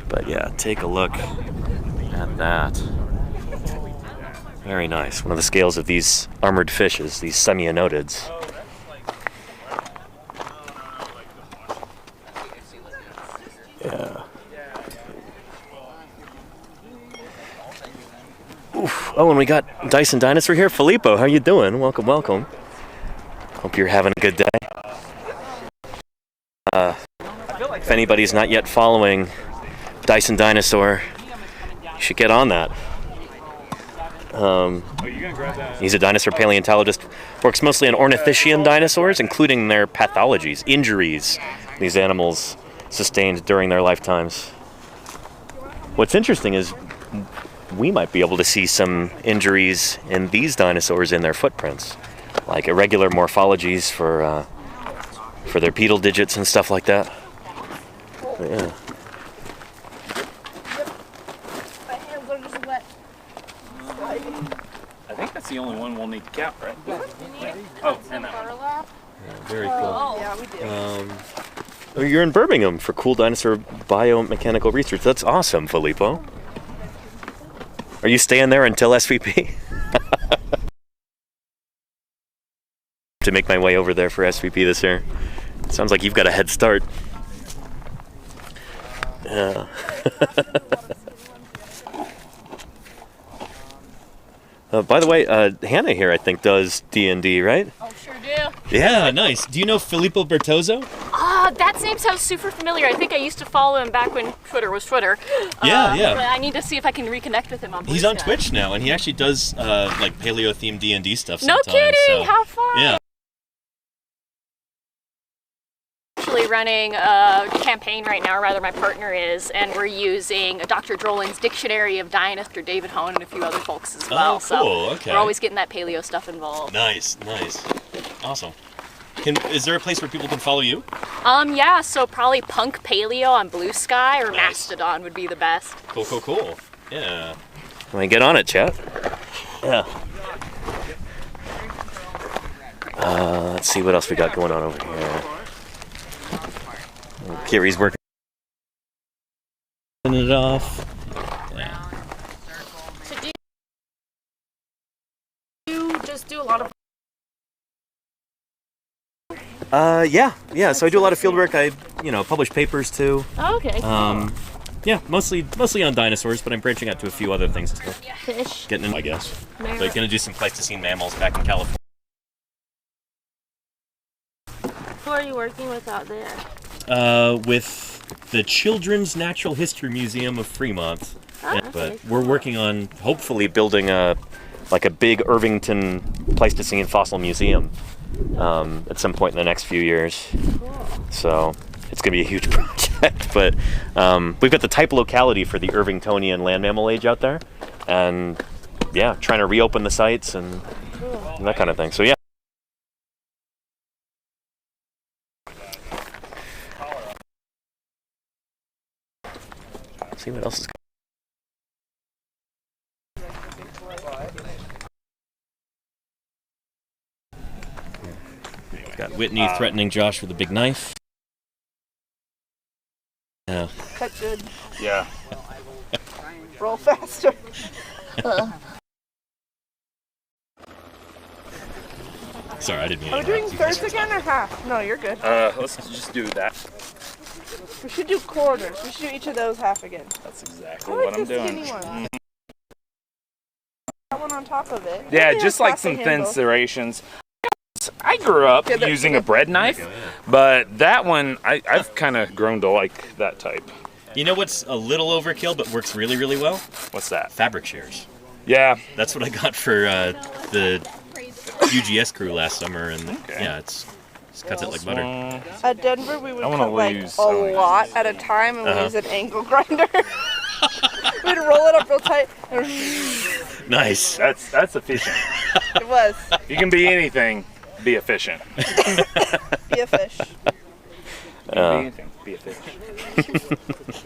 But yeah, take a look at that. Very nice. One of the scales of these armored fishes, these semi-anodids. Yeah. Oof. Oh, and we got Dyson Dinosaur here. Filippo, how you doing? Welcome, welcome. Hope you're having a good day. If anybody's not yet following Dyson Dinosaur, you should get on that. He's a dinosaur paleontologist, works mostly on ornithischian dinosaurs, including their pathologies, injuries these animals sustained during their lifetimes. What's interesting is we might be able to see some injuries in these dinosaurs in their footprints, like irregular morphologies for their pedal digits and stuff like that. But yeah. My hands are just wet. I think that's the only one we'll need to count, right? Oh, and that one. Yeah, very cool. Yeah, we do. Oh, you're in Birmingham for cool dinosaur biomechanical research. That's awesome, Filippo. Are you staying there until SVP? To make my way over there for SVP this year. Sounds like you've got a head start. Yeah. By the way, Hannah here, I think, does D&D, right? Oh, sure do. Yeah, nice. Do you know Filippo Bertozzo? That name sounds super familiar. I think I used to follow him back when Twitter was Twitter. Yeah, yeah. But I need to see if I can reconnect with him on Blue He's on Sky. Twitch now, and he actually does like paleo-themed D&D stuff No sometimes. kidding! So, How fun! yeah. Actually running a campaign right now, or rather my partner is, and we're using Dr. Drolin's Dictionary of Dinosaurs, David Hone, and a few other folks as well. Oh, cool. So Okay. we're always getting that paleo stuff involved. Nice, nice. Awesome. Is there a place where people can follow you? Yeah, so probably Punk Paleo on Blue Sky or Nice. Mastodon would be the best. Cool, cool, cool. Yeah. Well, get on it, chat. Yeah. Let's see what else we got going on over here. Kiri's working it off. Yeah. So do you just do a lot of... Yeah. So I do a lot of field work. I, publish papers too. Oh, okay. Yeah, mostly on dinosaurs, but I'm branching out to a few other things too. Fish. Getting in, I guess. Mammoth. Like, gonna do some Pleistocene mammals back in California. Who are you working with out there? With the Children's Natural History Museum of Fremont. Oh, But okay. we're working on hopefully building a big Irvington Pleistocene fossil museum at some point in the next few years. Cool. So it's going to be a huge project, but we've got the type locality for the Irvingtonian land mammal age out there, and yeah, trying to reopen the sites and that kind of thing. So yeah. see what else is got Whitney threatening Josh with a big knife. Yeah. Cut good. Yeah. Roll faster. Sorry, I didn't mean Are we to doing interrupt you. thirds again or half? No, you're good. Let's just do that. We should do quarters. We should do each of those half again. That's exactly I like what I'm the doing. skinny one. That one on top of it. Yeah, Maybe just have like some plastic thin handles. serrations. I grew up using a bread knife, but that one, I've kind of grown to like that type. You know what's a little overkill but works really, really well? What's that? Fabric shears. Yeah. That's what I got for the UGS crew last summer, and yeah, it cuts it like butter. At Denver, we would I wanna cut like lose a lot at a time, and we use an angle grinder. We'd roll it up real tight. Nice. That's efficient. It was. You can be anything, be efficient. Be a fish. You can be anything, be a fish.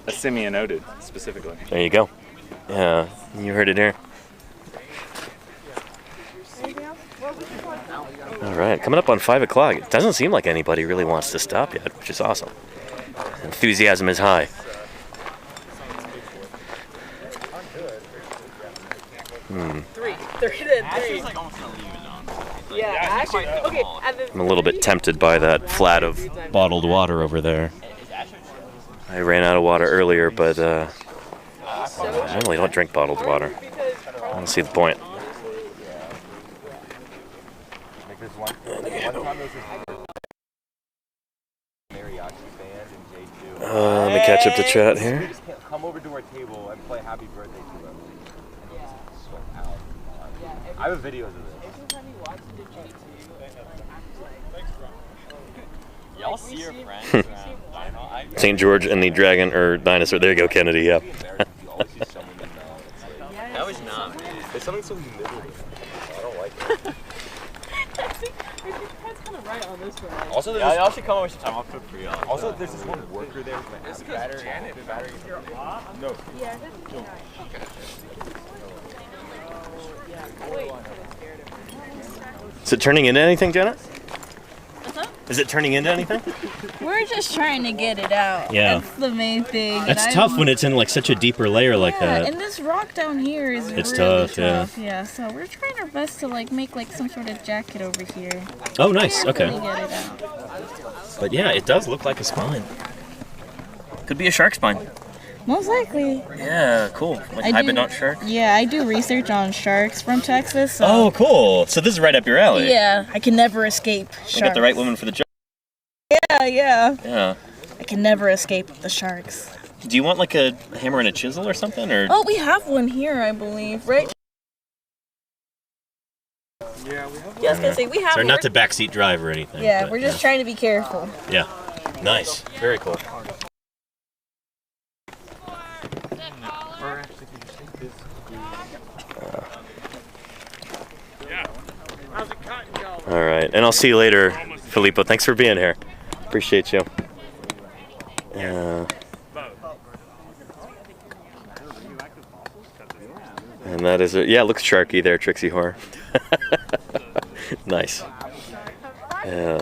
A semi-anodid, specifically. There you go. Yeah, you heard it here. All right, coming up on 5 o'clock. It doesn't seem like anybody really wants to stop yet, which is awesome. Enthusiasm is high. Three then. Yeah, actually, okay. I'm a little bit tempted by that flat of bottled water over there. I ran out of water earlier, but I normally don't drink bottled water. I don't see the point. Let me catch up to chat here. Come over to our table and play Happy Birthday to them. I have videos of this. Y'all see your friends around St. George and the dragon or dinosaur. There you go, Kennedy. Yeah. That was not me. There's something so miserable. I don't like it. Also, yeah, y'all should come over sometime. I'll cook for y'all. Also, there's this one worker there with my battery and it. No. Yeah, Is it turning into anything, Jenna? What's up? Is it turning into anything? We're just trying to get it out. Yeah. That's the main thing. It's tough when it's in like such a deeper layer like that. And this rock down here is It's really tough, yeah. Yeah, so we're trying our best to like make like some sort of jacket over here. Oh, nice. Okay. Really get it out. But yeah, it does look like a spine. Could be a shark spine. Most likely. Yeah, cool. Like I hybrid do- not shark. Yeah, I do research on sharks from Texas. So Oh, cool. So this is right up your alley. yeah, I can never escape sharks. I got the right woman for the job. Yeah. Yeah. I can never escape the sharks. Do you want like a hammer and a chisel or something, or? Oh, we have one here, I believe, right? Yeah, we have. Yeah, I was gonna say we have. Sorry, not here. to backseat drive or anything. Yeah, but, we're just trying to be careful. Yeah. Nice. Very cool. All right, and I'll see you later, Filippo. Thanks for being here. Appreciate you. And that is it. Yeah, it looks sharky there, Trixie Horror. Nice. Yeah.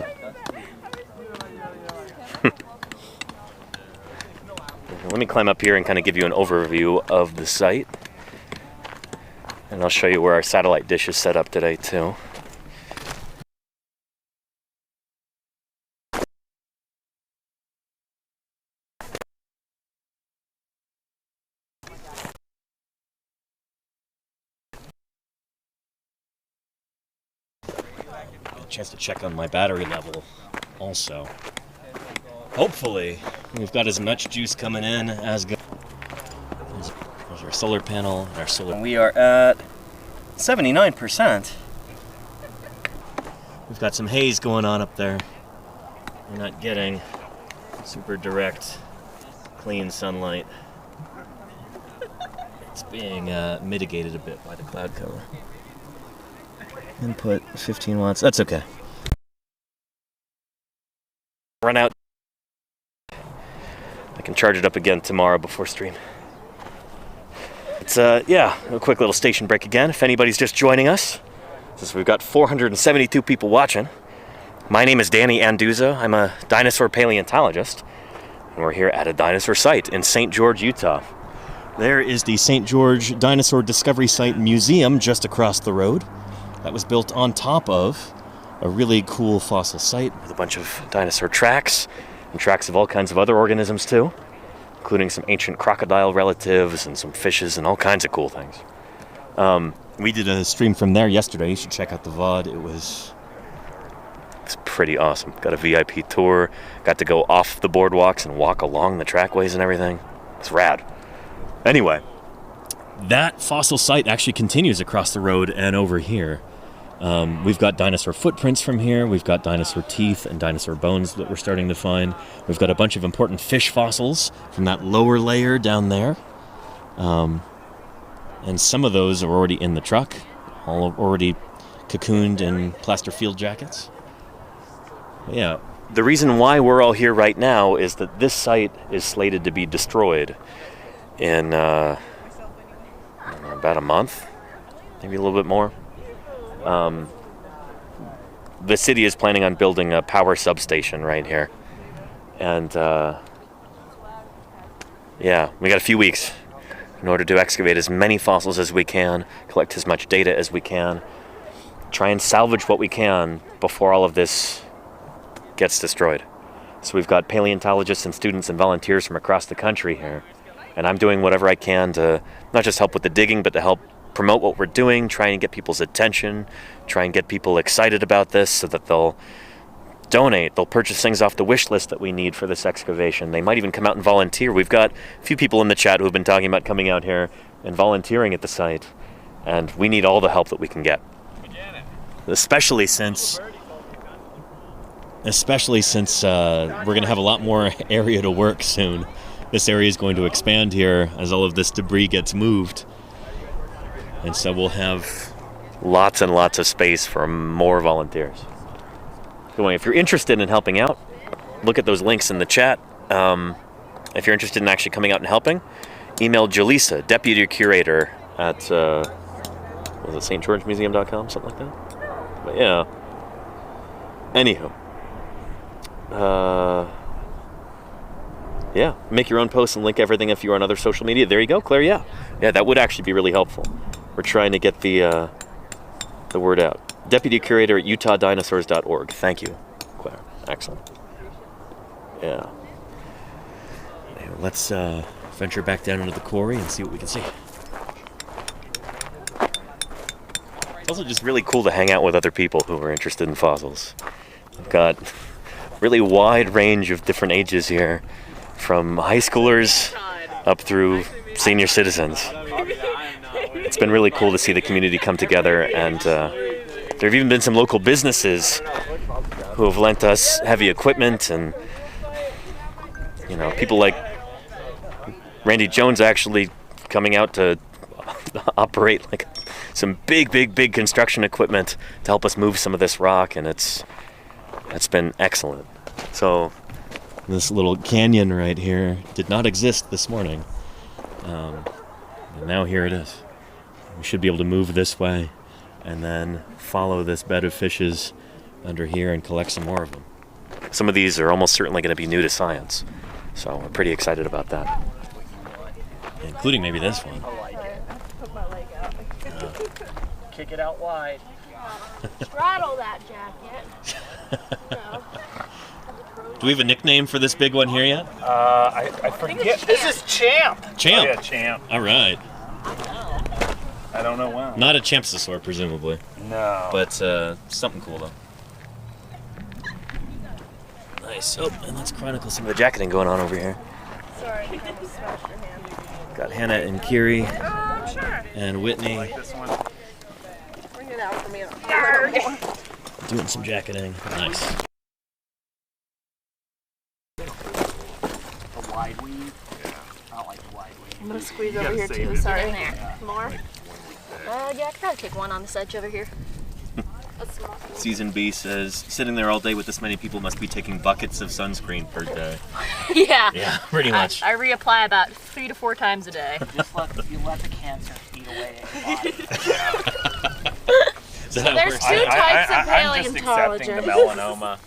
Let me climb up here and kind of give you an overview of the site. And I'll show you where our satellite dish is set up today, too. Chance to check on my battery level also. Hopefully we've got as much juice coming in as good. There's our solar panel and our solar. We are at 79%. We've got some haze going on up there. We're not getting super direct, clean sunlight. It's being mitigated a bit by the cloud cover. Input 15 watts. That's okay. Run out. I can charge it up again tomorrow before stream. But yeah, a quick little station break again. If anybody's just joining us, since we've got 472 people watching, my name is Danny Anduza. I'm a dinosaur paleontologist, and we're here at a dinosaur site in St. George, Utah. There is the St. George Dinosaur Discovery Site Museum just across the road. That was built on top of a really cool fossil site with a bunch of dinosaur tracks and tracks of all kinds of other organisms too, including some ancient crocodile relatives and some fishes and all kinds of cool things. We did a stream from there yesterday. You should check out the VOD. It's pretty awesome. Got a VIP tour. Got to go off the boardwalks and walk along the trackways and everything. It's rad. Anyway, that fossil site actually continues across the road and over here. We've got dinosaur footprints from here. We've got dinosaur teeth and dinosaur bones that we're starting to find. We've got a bunch of important fish fossils from that lower layer down there. And some of those are already in the truck, all already cocooned in plaster field jackets. Yeah, the reason why we're all here right now is that this site is slated to be destroyed in I don't know, about a month, maybe a little bit more. The city is planning on building a power substation right here. And yeah, we got a few weeks in order to excavate as many fossils as we can, collect as much data as we can, try and salvage what we can before all of this gets destroyed. So we've got paleontologists and students and volunteers from across the country here. And I'm doing whatever I can to not just help with the digging, but to help promote what we're doing, try and get people's attention, try and get people excited about this so that they'll donate, they'll purchase things off the wish list that we need for this excavation. They might even come out and volunteer. We've got a few people in the chat who have been talking about coming out here and volunteering at the site, and we need all the help that we can get. Especially since we're going to have a lot more area to work soon. This area is going to expand here as all of this debris gets moved. And so we'll have lots and lots of space for more volunteers. Anyway, if you're interested in helping out, look at those links in the chat. If you're interested in actually coming out and helping, email Jaleesa, deputycurator at was it stgeorgemuseum.com, something like that? But yeah. Anywho. Yeah, make your own posts and link everything if you're on other social media. There you go, Claire, yeah. Yeah, that would actually be really helpful. We're trying to get the word out. Deputy Curator at utah.dinosaurs.org. Thank you, Claire. Excellent. Yeah. Anyway, let's venture back down into the quarry and see what we can see. It's also just really cool to hang out with other people who are interested in fossils. We've got a really wide range of different ages here, from high schoolers up through senior citizens. It's been really cool to see the community come together, and there have even been some local businesses who have lent us heavy equipment, and you know, people like Randy Jones actually coming out to operate like some big construction equipment to help us move some of this rock, and it's been excellent. So this little canyon right here did not exist this morning, and now here it is. We should be able to move this way and then follow this bed of fishes under here and collect some more of them. Some of these are almost certainly going to be new to science, so we're pretty excited about that, including maybe this one. Kick it out wide. Straddle that jacket. No. Do we have a nickname for this big one here yet? I forget. This is Champ. Champ. Oh, yeah, Champ. All right. I don't know why. Not a champsosaur, presumably. No. But something cool, though. Nice. Oh, and let's chronicle some of the jacketing going on over here. Sorry, I smashed your hand. Got Hannah and Kiri Sure. and Whitney Bring it out for me. doing some jacketing. Nice. The wide weave? Yeah. I don't like the wide weave. I'm gonna squeeze over here too. Sorry. More? Yeah, I could probably take one on this edge over here. Seasoned Bee says, sitting there all day with this many people must be taking buckets of sunscreen per day. Yeah. Yeah, pretty much. I reapply about 3 to 4 times a day. You let the cancer eat away at your body. So there's 2 types of I'm just accepting the melanoma.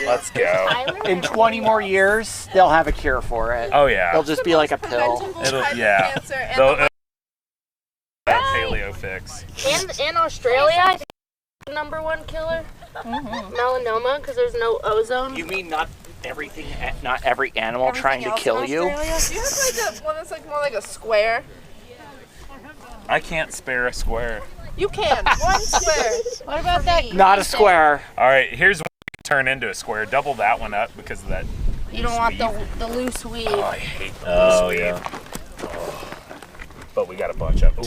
Let's go. In 20 more years, they'll have a cure for it. Oh yeah. It'll just be like a pill. Yeah. Paleo fix. In Australia, I think the #1 killer, melanoma, because there's no ozone. You mean not every animal trying to kill you? Do you have like one that's like more like a square? I can't spare a square. You can. One square. What about that? Not a square. All right, here's one you can turn into a square. Double that one up because of that. You don't want the loose weave. Oh, I hate the loose weave. Yeah. Oh. But we got a bunch of. Ooh,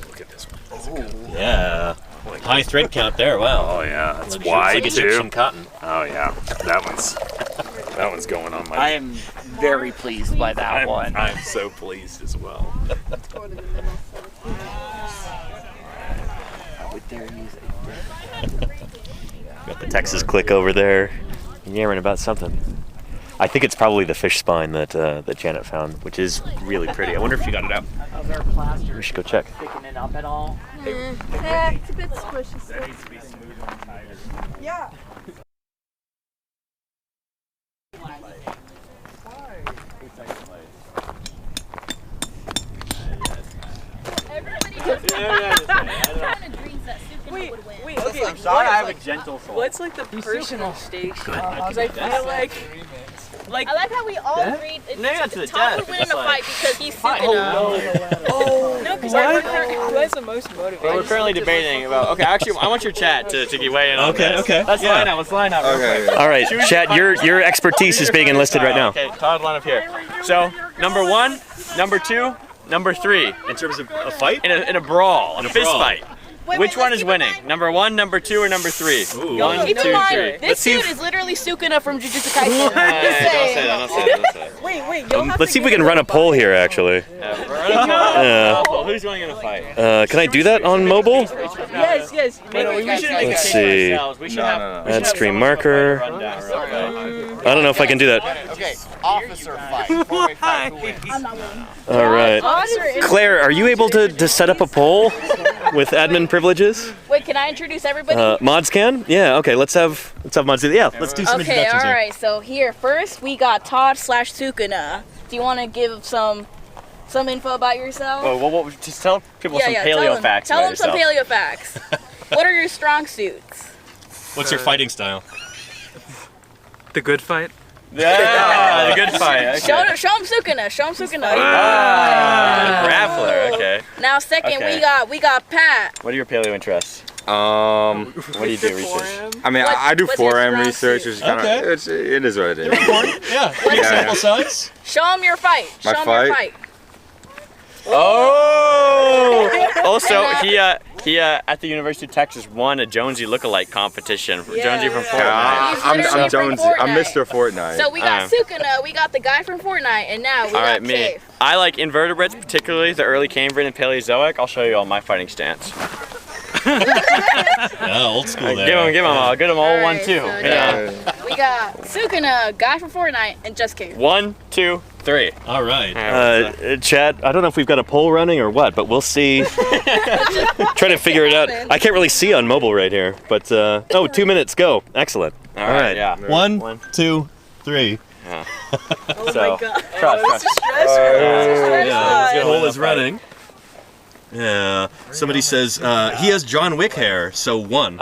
look at this one. Yeah. High thread count there. Wow. Oh yeah, that's Looks wide like too. Egyptian cotton. Oh yeah, that one's going on my. I am very pleased by that one. I'm so pleased as well. Got the Texas click over there, yammering about something. I think it's probably the fish spine that Janet found, which is really pretty. I wonder if she got it out. How's our plaster? We should go check. Thickening up at all? Yeah, it's a bit squishy. That needs to be smooth and tighter. Yeah. Wait, okay. I'm sorry, I have a gentle soul. What's like the personal station? Because I feel like I like how we all agreed. Todd would win in a fight because he's sick Oh, no, because who has the most motivation? Well, we're currently debating about. Okay, actually, I want your chat to weigh in on this. Okay. Let's line out. Let's line out. Okay. All right, Chat. Your expertise is being enlisted right now. Okay, Todd, line up here. So, number 1, number 2, number 3. In terms of a fight? In a brawl, a fist brawl. fight. Which one is winning? Number 1, number 2, or number 3? Ooh. 1, 2, 3. Keep in mind, this dude is literally Sukuna from Jujutsu Kaisen. Don't say that. Wait, you'll have Let's see if we can run a poll here, actually. Who's winning in a fight? Can I do that on mobile? Yes. We should make Let's a see. case ourselves. We should have Add stream marker. I don't know if I can do that. Okay, officer fight. 4-way fight. Who wins? I'm not winning. All right. Claire, are you able to set up a poll with admin privileges? Wait, can I introduce everybody? Mods can? Yeah. Okay. Let's have mods do that. Yeah. Let's do some Okay, introductions all here. right. So here, first we got Todd/Sukuna. Do you want to give some info about yourself? Well, just tell people some paleo facts. Tell them some paleo facts. What are your strong suits? What's your fighting style? The good fight? Yeah, the good fight. Okay. Show him Sukuna. Show him Sukuna. Grappler. Okay. Now second, Okay. we got Pat. What are your paleo interests? What do you do research? I mean, I do what's your 4M strong research, suit? which is kind of it is what it is. Yeah. Yeah. size. Show him your fight. My Show him your fight? fight. Oh! Also, he at the University of Texas won a Jonesy lookalike competition. Jonesy from Fortnite. I'm literally from Jonesy. I'm Fortnite. Mr. Fortnite. So we got Sukuna, we got the guy from Fortnite, and now we All got right, me. Cave. I like invertebrates, particularly the early Cambrian and Paleozoic. I'll show you all my fighting stance. Yeah, old school there. Give them all. Get them all. All 1, right, 2. so Yeah. We got Sukuna, guy from Fortnite, and just Cave. 1, 2, 3. All right. Chat, I don't know if we've got a poll running or what, but we'll see. Try to figure it out. I can't really see on mobile right here, but 2 minutes, go. Excellent. All right. Yeah. 1, 2, 3. Yeah. Oh So, my god. trust. It's a stress. The poll is running. Yeah. Somebody says he has John Wick hair, so 1.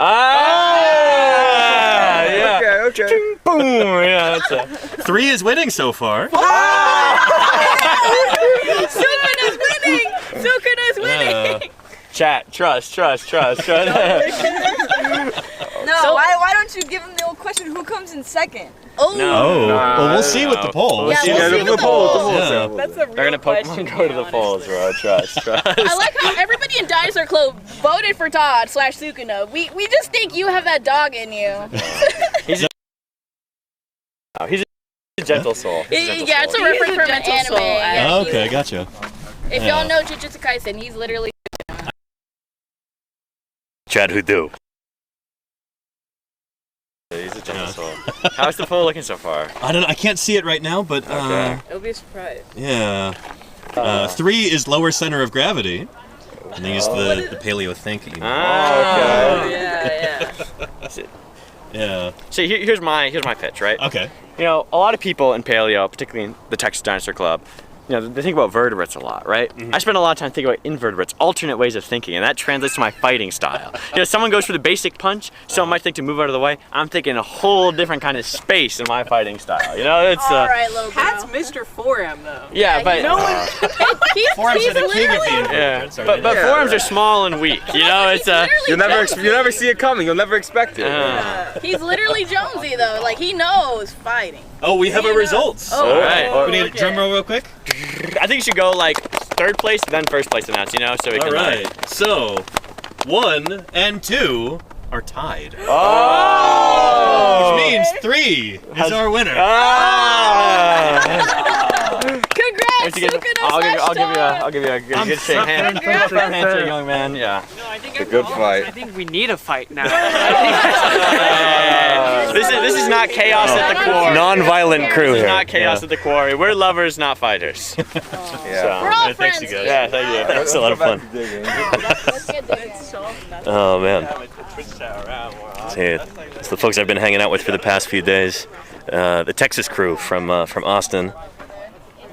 Yeah. Okay. Boom. Yeah, that's it. 3 is winning so far. Sukuna's winning! Sukuna's winning! Chat. Trust. No, why don't you give him the old question, who comes in second? Oh. Oh. Well, we'll see with the poll. Yeah, we'll see with the poll. Yeah. That's a real They're gonna question. Pokemon go to the polls, bro. Trust. I like how everybody in Dinosaur Club voted for Todd/Sukuna. We just think you have that dog in you. He's a gentle soul. Yeah, it's a reference from an anime. Yeah, Okay, gotcha. if y'all know Jujutsu Kaisen, he's literally. Chad, who do? fossil. How's the photo looking so far? I don't know. I can't see it right now, but It'll be a surprise. yeah. 3 is lower center of gravity. And they use the paleo thinking. Yeah. Yeah. So here's my pitch, right? Okay. You know, a lot of people in paleo, particularly in the Texas Dinosaur Club, you know, they think about vertebrates a lot, right? I spend a lot of time thinking about invertebrates, alternate ways of thinking, and that translates to my fighting style. You know, someone goes for the basic punch, someone might think to move out of the way. I'm thinking a whole different kind of space in my fighting style. You know, it's All right, little bro. That's Mr. 4M though. Yeah, but no one. Forms are the king of the invertebrates. But forms are small and weak. You know, it's You'll never see it coming. You'll never expect it. He's literally Jonesy though. Like he knows fighting. Oh, we have our results. Oh, all right. We need a drum roll real quick. I think you should go like 3rd place, then 1st place announced. You know, so we can. All right. So 1 and 2 are tied. Oh! Which means 3 is our winner. Congrats! I'll give you a good shake hand. Shake hand to a young man. Yeah. No, I think It's a good fight. I think we need a fight now. This is not chaos at the quarry. Non-violent crew This is here. not chaos at the quarry. We're lovers, not fighters. We're all Thanks, friends. you guys. Yeah, thank you. That's a lot of fun. Let's get digging. Oh man. See, it's the folks I've been hanging out with for the past few days. The Texas crew from Austin.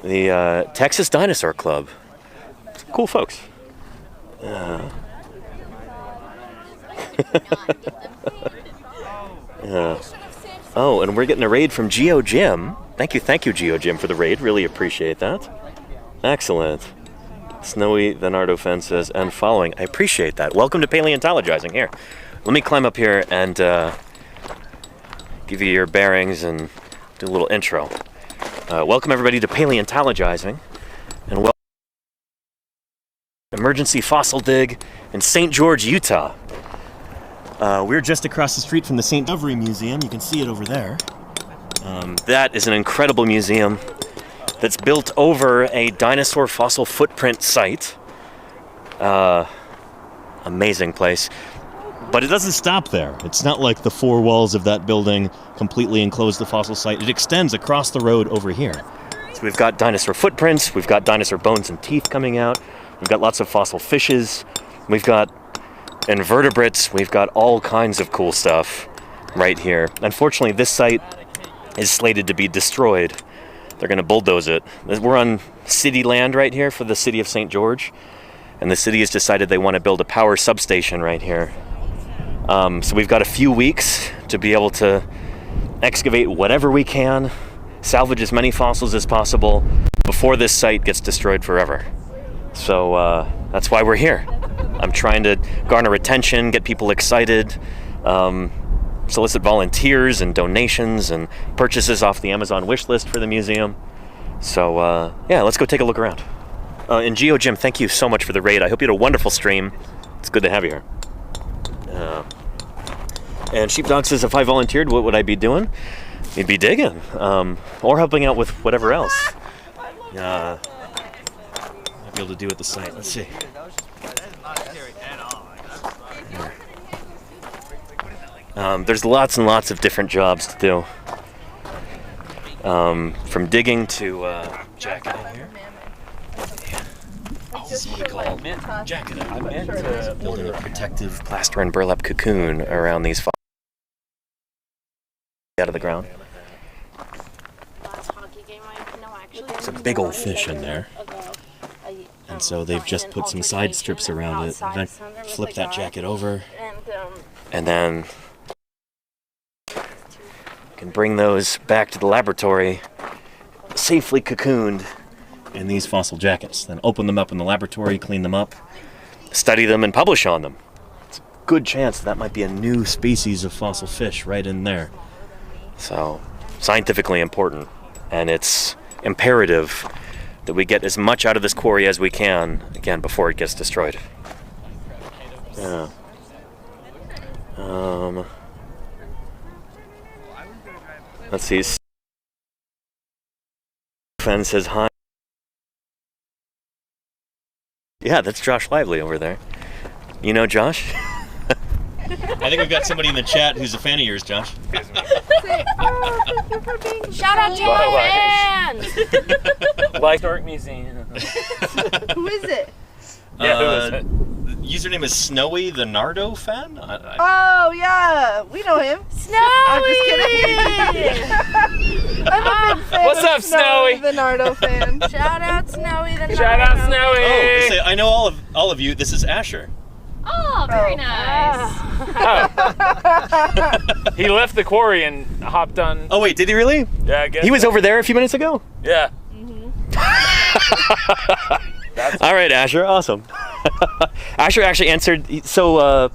The Texas Dinosaur Club. Cool folks. Yeah. Oh, and we're getting a raid from Geo Jim. Thank you, Geo Jim, for the raid. Really appreciate that. Excellent. Snowy, the Nardo Fen says, and following. I appreciate that. Welcome to Paleontologizing. Here, let me climb up here and give you your bearings and do a little intro. Welcome everybody to Paleontologizing, and welcome emergency fossil dig in St. George, Utah. We're just across the street from the St. Discovery Museum. You can see it over there. That is an incredible museum that's built over a dinosaur fossil footprint site. Amazing place. But it doesn't stop there. It's not like the 4 walls of that building completely enclose the fossil site. It extends across the road over here. So we've got dinosaur footprints, we've got dinosaur bones and teeth coming out, we've got lots of fossil fishes, we've got invertebrates, we've got all kinds of cool stuff right here. Unfortunately, this site is slated to be destroyed. They're going to bulldoze it. We're on city land right here for the city of St. George, and the city has decided they want to build a power substation right here. So we've got a few weeks to be able to excavate whatever we can, salvage as many fossils as possible before this site gets destroyed forever. So that's why we're here. I'm trying to garner attention, get people excited, solicit volunteers and donations and purchases off the Amazon wish list for the museum. So yeah, let's go take a look around. And Geo Jim, thank you so much for the raid. I hope you had a wonderful stream. It's good to have you here. And Sheepdog says, if I volunteered, what would I be doing? You'd be digging, or helping out with whatever else. I'd be able to do at the site. Let's see. There's lots and lots of different jobs to do. From digging to jacketing here. This is what we call jacketing. I meant to building a protective plaster and burlap cocoon around these fossils out of the ground. It's a big old fish in there. And so they've just put some side strips around it, and then flip that jacket over, and then you can bring those back to the laboratory, safely cocooned in these fossil jackets. Then open them up in the laboratory, clean them up, study them, and publish on them. It's a good chance that might be a new species of fossil fish right in there. So, scientifically important, and it's imperative that we get as much out of this quarry as we can, again, before it gets destroyed. Yeah. Let's see. Fen says hi. Yeah, that's Josh Lively over there. You know Josh? I think we've got somebody in the chat who's a fan of yours, Josh. Shout out to my fans! Like Stork Museum. Who is it? Yeah, who is it? Username is Snowy the Nardo fan. Oh yeah, we know him. Snowy! I'm just kidding. I'm a big fan. What's of up, Snowy? The Nardo fan. Shout out Snowy the Nardo. Shout out Snowy! Oh, I know all of you. This is Asher. Oh, very nice. He left the quarry and hopped on. Oh wait, did he really? Yeah, I guess. He was over there a few minutes ago. Yeah. All right, Asher, awesome. Asher actually answered. So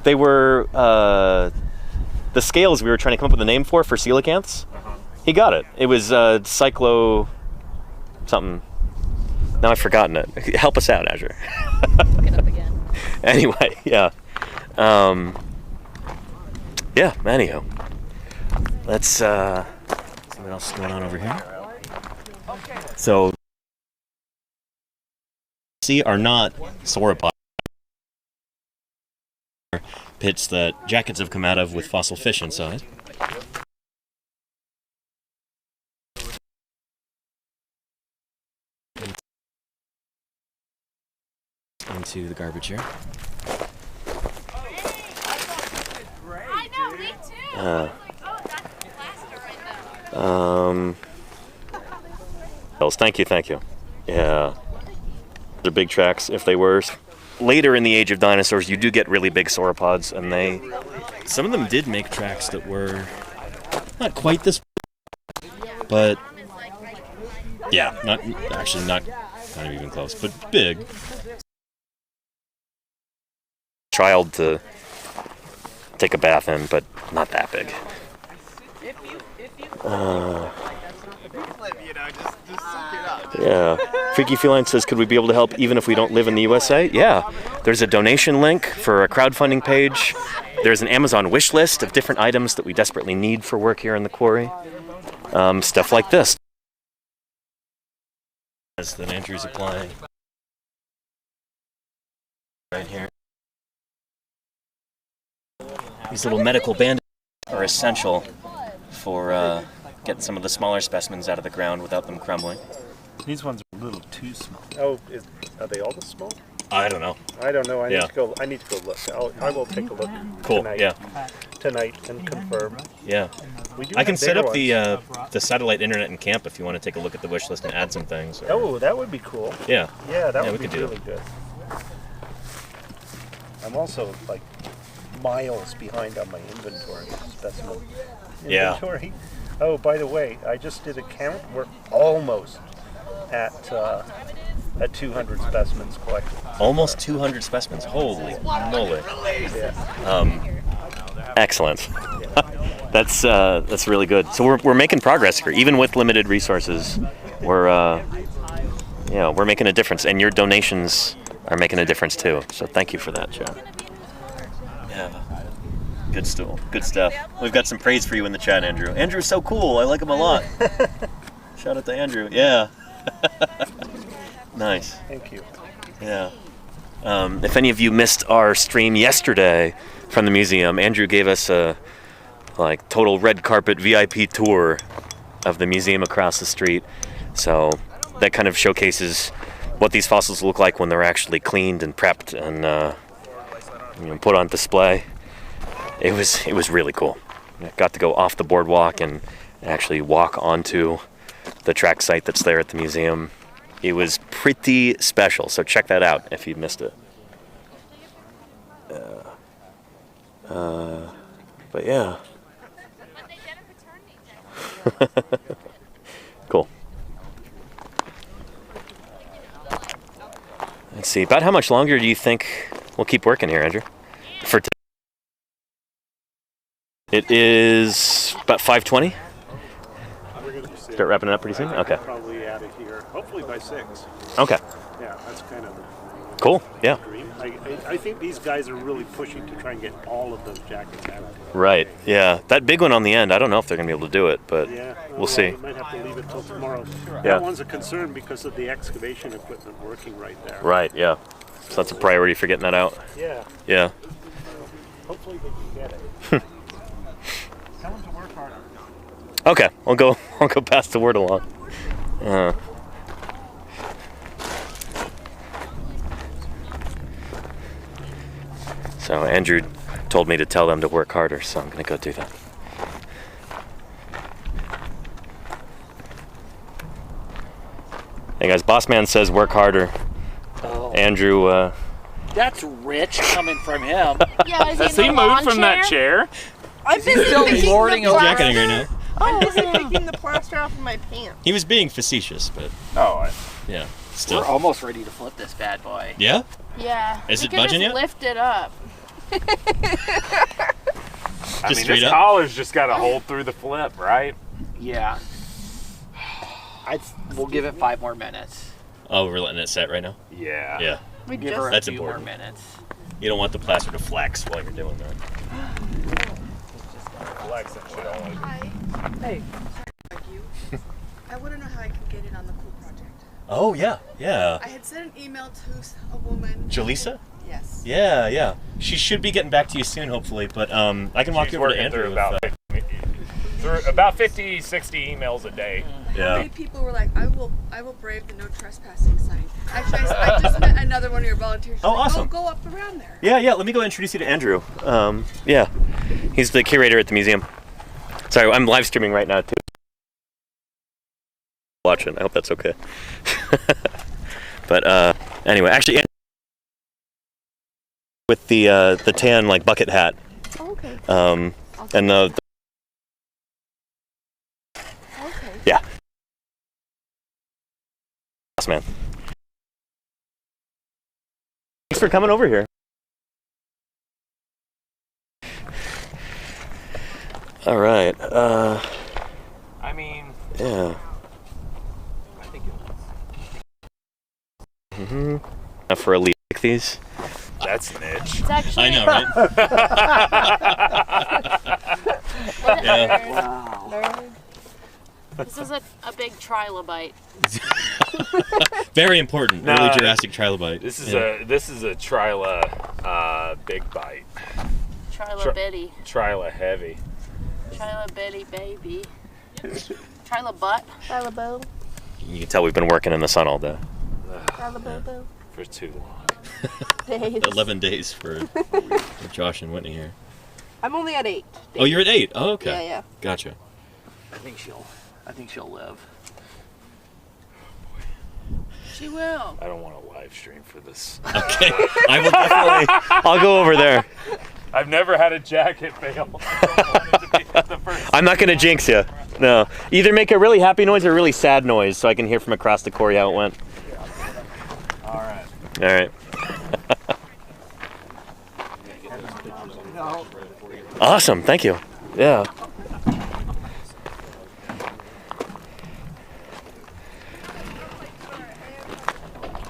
they were the scales we were trying to come up with a name for coelacanths. He got it. It was cyclo something. Now I've forgotten it. Help us out, Azure. Look it up again. Anyway, yeah. Yeah, anyhow. Let's see what else is going on over here. So, see, are not sauropod pits that jackets have come out of with fossil fish inside. Into the garbage here. I know, me too. Thank you. Yeah. They're big tracks. If they were later in the age of dinosaurs, you do get really big sauropods, and some of them did make tracks that were not quite this, but yeah, not even close, but big. Child to take a bath in, but not that big. Yeah. Freaky Feline says, could we be able to help even if we don't live in the USA? Yeah. There's a donation link for a crowdfunding page. There's an Amazon wish list of different items that we desperately need for work here in the quarry. Stuff like this. That Andrew's applying. Right here. These little medical bandages are essential for getting some of the smaller specimens out of the ground without them crumbling. These ones are a little too small. Oh, are they all this small? I don't know. I don't know. I need to go look. I will take a look. Cool. Tonight, tonight and confirm. Yeah. I can set up the satellite internet in camp if you want to take a look at the wish list and add some things. Oh, that would be cool. Yeah. Yeah, that would we be could do really good. I'm also like miles behind on my inventory specimen. Inventory. Yeah. Oh, by the way, I just did a count. We're almost at 200 specimens collected. Almost 200 specimens. Holy moly! Yeah. Excellent. That's really good. So we're making progress here, even with limited resources. We're making a difference, and your donations are making a difference too. So thank you for that, Joe. Yeah. Good stuff. We've got some praise for you in the chat, Andrew. Andrew's so cool. I like him a lot. Shout out to Andrew. Yeah. Nice. Thank you. Yeah. If any of you missed our stream yesterday from the museum, Andrew gave us a total red carpet VIP tour of the museum across the street. So that kind of showcases what these fossils look like when they're actually cleaned and prepped and put on display. It was really cool. I got to go off the boardwalk and actually walk onto the track site that's there at the museum. It was pretty special, so check that out if you missed it. But yeah. Cool. Let's see, about how much longer do you think we'll keep working here, Andrew? It is about 5:20. Start wrapping it up pretty soon? Okay. Probably out of here, hopefully by 6. Okay. Yeah, that's kind of the cool. Yeah. dream. I think these guys are really pushing to try and get all of those jackets out. Right. Yeah. That big one on the end, I don't know if they're going to be able to do it, but we'll see. We might have to leave it till tomorrow. Yeah. That one's a concern because of the excavation equipment working right there. Right, yeah. So that's a priority for getting that out. Yeah. Yeah. Hopefully they can get it. Tell them to work harder. Okay, I'll go pass the word along. So Andrew told me to tell them to work harder, so I'm gonna go do that. Hey guys, boss man says work harder. Oh. Andrew, That's rich coming from him. Yeah, Has he moved from that chair? I'm busy still picking lording the over plaster. jacketing right now. I'm busy picking the plaster off of my pants. He was being facetious, but yeah, still. We're almost ready to flip this bad boy. Yeah? Yeah. Is we it could budging just yet? lift it up. I mean, straight this up? collar's just got to hold through the flip, right? Yeah. We'll give it 5 more minutes. Oh, we're letting it set right now? Yeah. Yeah. We Give just her a That's few important. more minutes. You don't want the plaster to flex while you're doing that. Flex and shit all over. Hi. Hey. I want to know how I can get in on the pool project. Oh, yeah, yeah. I had sent an email to a woman. Jalisa? Yes. Yeah, yeah. She should be getting back to you soon, hopefully, but I can walk She's you over to working through Andrew. about 50, 60 emails a day. How many people were like, I will brave the no trespassing sign. Actually, I just met another one of your volunteers. She's Oh, like, awesome. Oh, go up around there. yeah, let me go introduce you to Andrew. Yeah, he's the curator at the museum. Sorry, I'm live streaming right now too. Watching, I hope that's okay. But anyway, actually, with the tan like bucket hat. Oh, okay. And the Okay. yeah. Yes, man. Thanks for coming over here. All right. I mean, Yeah. I think it was. For a lead like these. That's niche. It's actually. I know, right? Yeah. Wow. This is a big trilobite. Very important. Nah, Early Jurassic trilobite. This is Yeah. a Trila big bite. Trilobitty. Trila heavy. Trilobitty baby. Trilobutt. Trilabo. You can tell we've been working in the sun all day. Trilabo. For too long. Days. 11 days for Josh and Whitney here. I'm only at 8. Oh, you're at 8. Oh, okay. Yeah, yeah. Gotcha. I think she'll live. She will. I don't want a live stream for this. Okay. I will definitely. I'll go over there. I've never had a jacket fail. I'm not gonna jinx you. No. Either make a really happy noise or a really sad noise, so I can hear from across the quarry how it went. All right. All right. Awesome. Thank you. Yeah.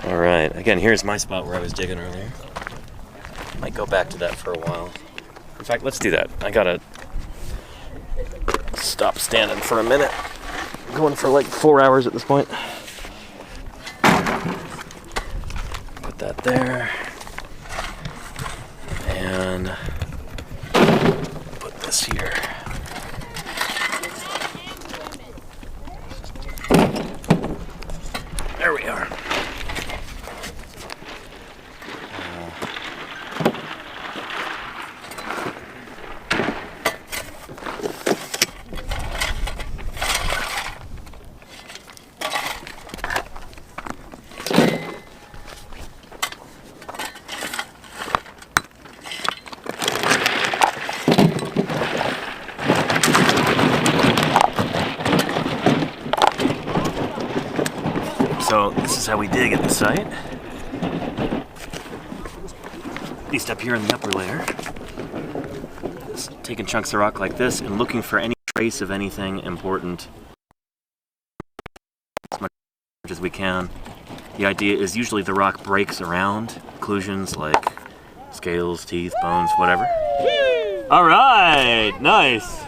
All right. Again, here's my spot where I was digging earlier. Might go back to that for a while. In fact, let's do that. I gotta stop standing for a minute. I'm going for like 4 hours at this point. Put that there. And put this here. There we are. So this is how we dig at the site. At least up here in the upper layer. Just taking chunks of rock like this and looking for any trace of anything important as much as we can. The idea is usually the rock breaks around occlusions like scales, teeth, bones, whatever. All right, nice.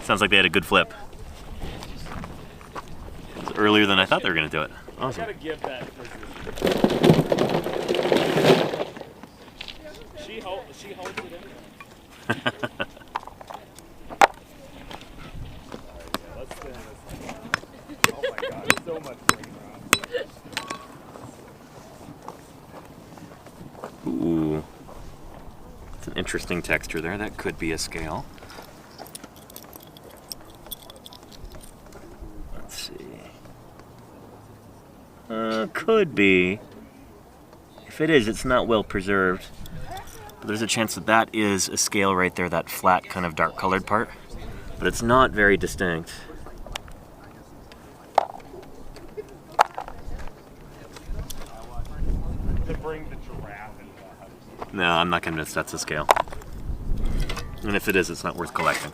Sounds like they had a good flip. Earlier than I thought they were going to do it. Awesome. Gotta give that. She holds it in there. Oh my god, so much Ooh. It's an interesting texture there. That could be a scale. Let's see. Could be. If it is, it's not well preserved. But there's a chance that that is a scale right there, that flat kind of dark colored part. But it's not very distinct. To bring the giraffe into the house. No, I'm not convinced that's a scale. And if it is, it's not worth collecting.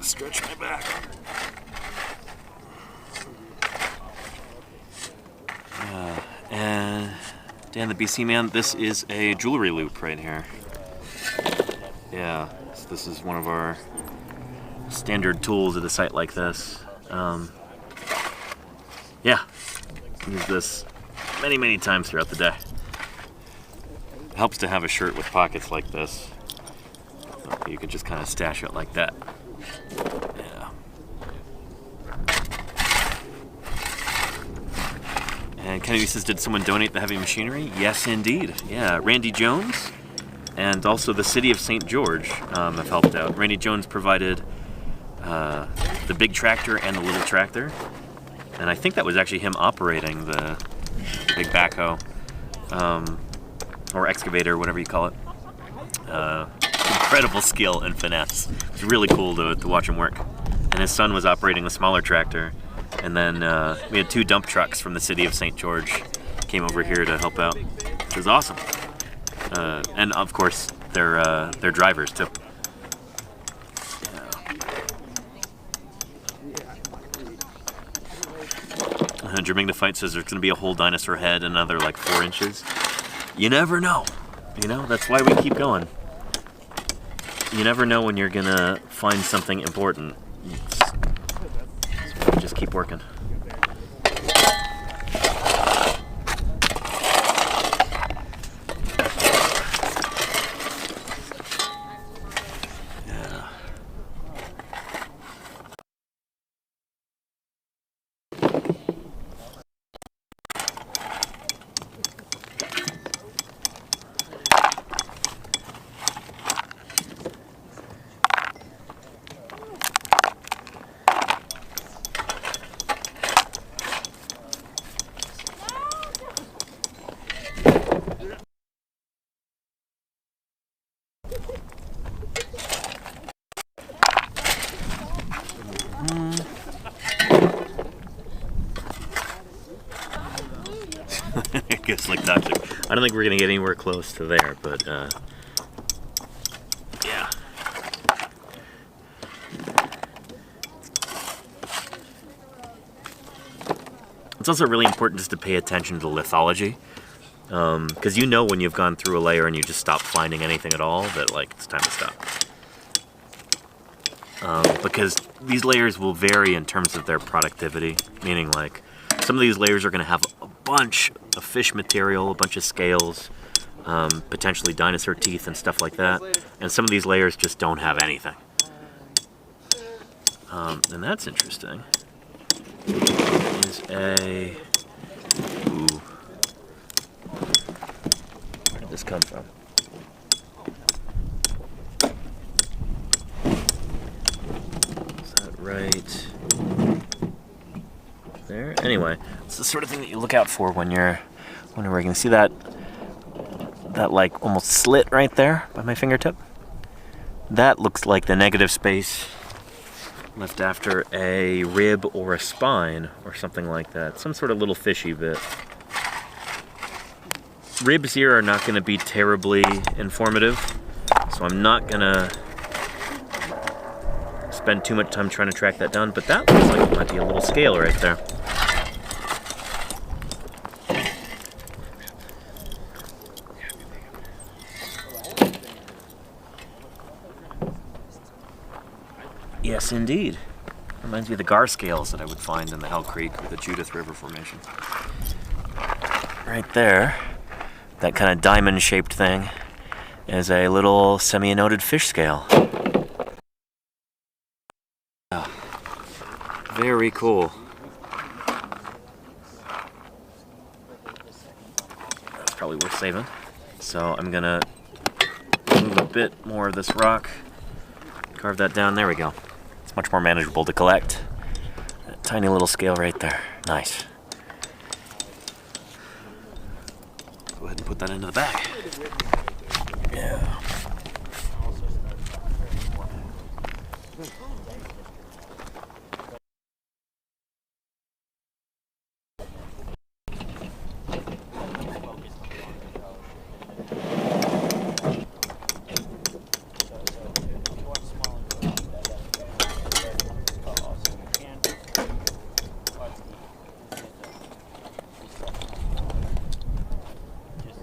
Stretch my back. And Dan the BC man, this is a jewelry loop right here. Yeah, so this is one of our standard tools at a site like this. Yeah, use this many times throughout the day. It helps to have a shirt with pockets like this. You can just kind of stash it like that. Yeah. And Kennedy says, did someone donate the heavy machinery? Yes, indeed. Yeah, Randy Jones and also the city of St. George have helped out. Randy Jones provided the big tractor and the little tractor. And I think that was actually him operating the big backhoe or excavator, whatever you call it. Incredible skill and finesse. It's really cool to watch him work. And his son was operating the smaller tractor. And then we had 2 dump trucks from the city of St. George came over here to help out, which was awesome. And of course, they're drivers too. Jerming the Fight says there's going to be a whole dinosaur head, another like 4 inches. You never know. You know, that's why we keep going. You never know when you're going to find something important. So we just keep working. It gets like toxic. I don't think we're gonna get anywhere close to there, but yeah. It's also really important just to pay attention to the lithology, because you know when you've gone through a layer and you just stop finding anything at all that like it's time to stop. Because these layers will vary in terms of their productivity, meaning like some of these layers are going to have a bunch of fish material, a bunch of scales, potentially dinosaur teeth and stuff like that, and some of these layers just don't have anything. And that's interesting. Is a... Ooh. Where did this come from? there. Anyway, it's the sort of thing that you look out for when you're working. See that like almost slit right there by my fingertip? That looks like the negative space left after a rib or a spine or something like that. Some sort of little fishy bit. Ribs here are not going to be terribly informative, so I'm not going to spend too much time trying to track that down, but that looks like it might be a little scale right there. Yes, indeed. Reminds me of the gar scales that I would find in the Hell Creek or the Judith River Formation. Right there, that kind of diamond-shaped thing is a little semi-anoded fish scale. Yeah. Very cool. That's probably worth saving. So I'm gonna move a bit more of this rock, carve that down. There we go. It's much more manageable to collect. That tiny little scale right there. Nice. Go ahead and put that into the bag. Yeah.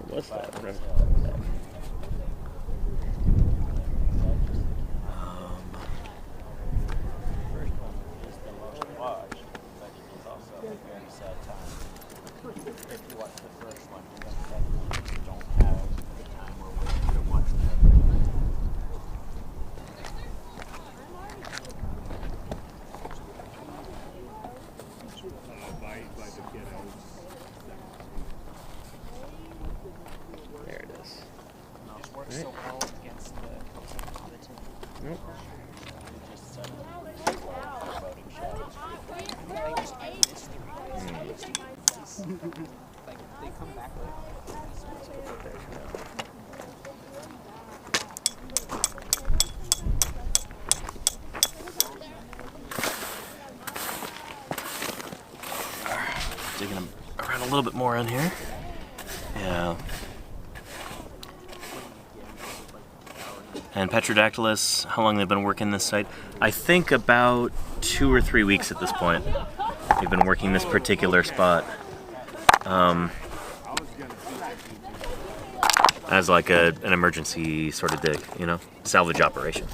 What's that? There it is. Right. Nope. Digging them around a little bit more in here. Yeah. And Petrodactylus, how long they've been working this site? I think about 2 or 3 weeks at this point. They've been working this particular spot. As like an emergency sort of dig, you know? Salvage operation.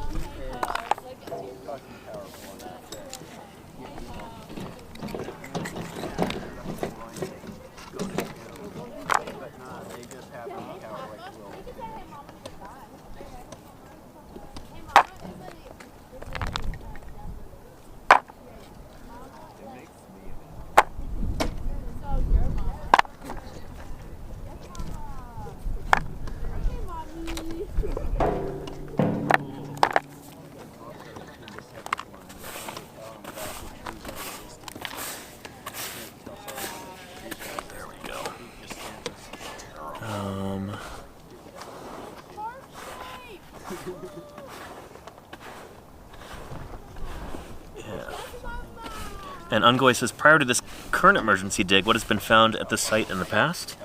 And Ungoy says, prior to this current emergency dig, what has been found at the site in the past?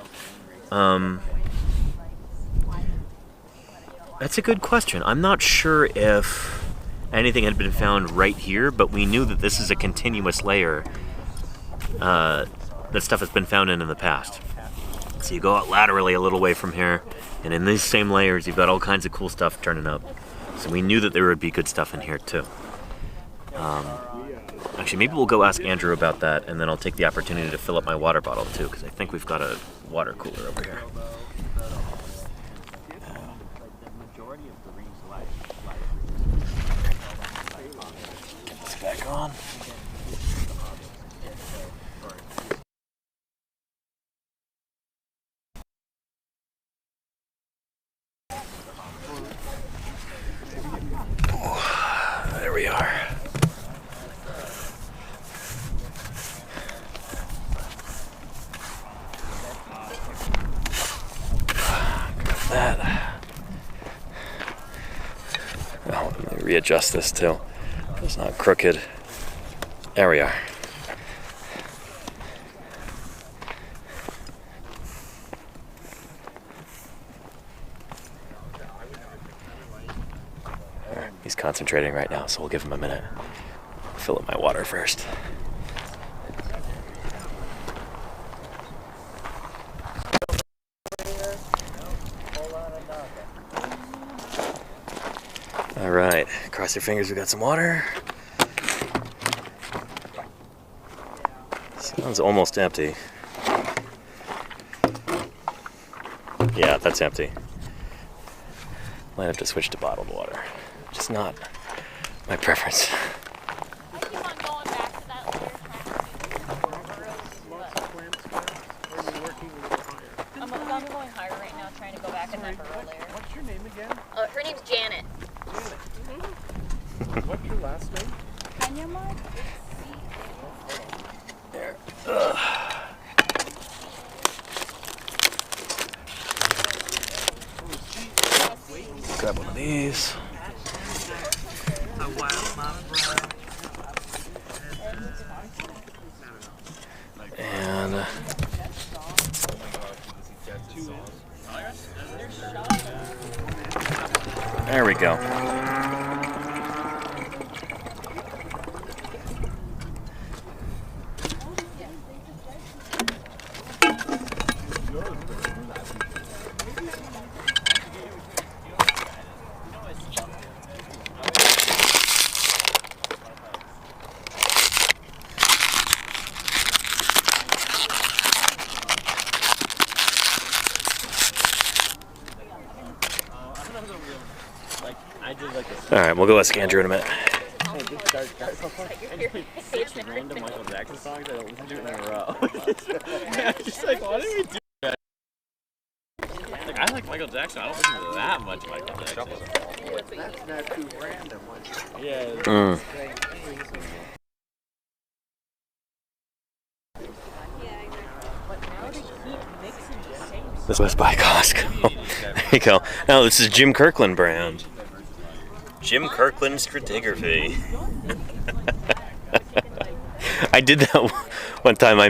That's a good question. I'm not sure if anything had been found right here, but we knew that this is a continuous layer that stuff has been found in the past. So you go out laterally a little way from here, and in these same layers, you've got all kinds of cool stuff turning up. So we knew that there would be good stuff in here too. Actually, maybe we'll go ask Andrew about that, and then I'll take the opportunity to fill up my water bottle too, because I think we've got a water cooler over here. Get this back on. There we are. readjust this too. It's not crooked. There we are. He's concentrating right now, so we'll give him a minute. Fill up my water first. All right, cross your fingers, we got some water. Sounds almost empty. Yeah, that's empty. Might have to switch to bottled water. Just not my preference. I'm going higher right now, trying to go back in that burrow layer. What's your name again? Her name's Janet. What's your last name? There. Grab one of these. And there we go. All right, we'll go ask Andrew in a minute. Random Michael Jackson songs, I don't listen to it in a row. Just like, why did we do that? Like, I like Michael Jackson, I don't listen to that much Michael Jackson. That's not too random. Yeah. This was by Costco. There you go. Now this is Jim Kirkland brand. Jim Kirkland stratigraphy. I did that one time. I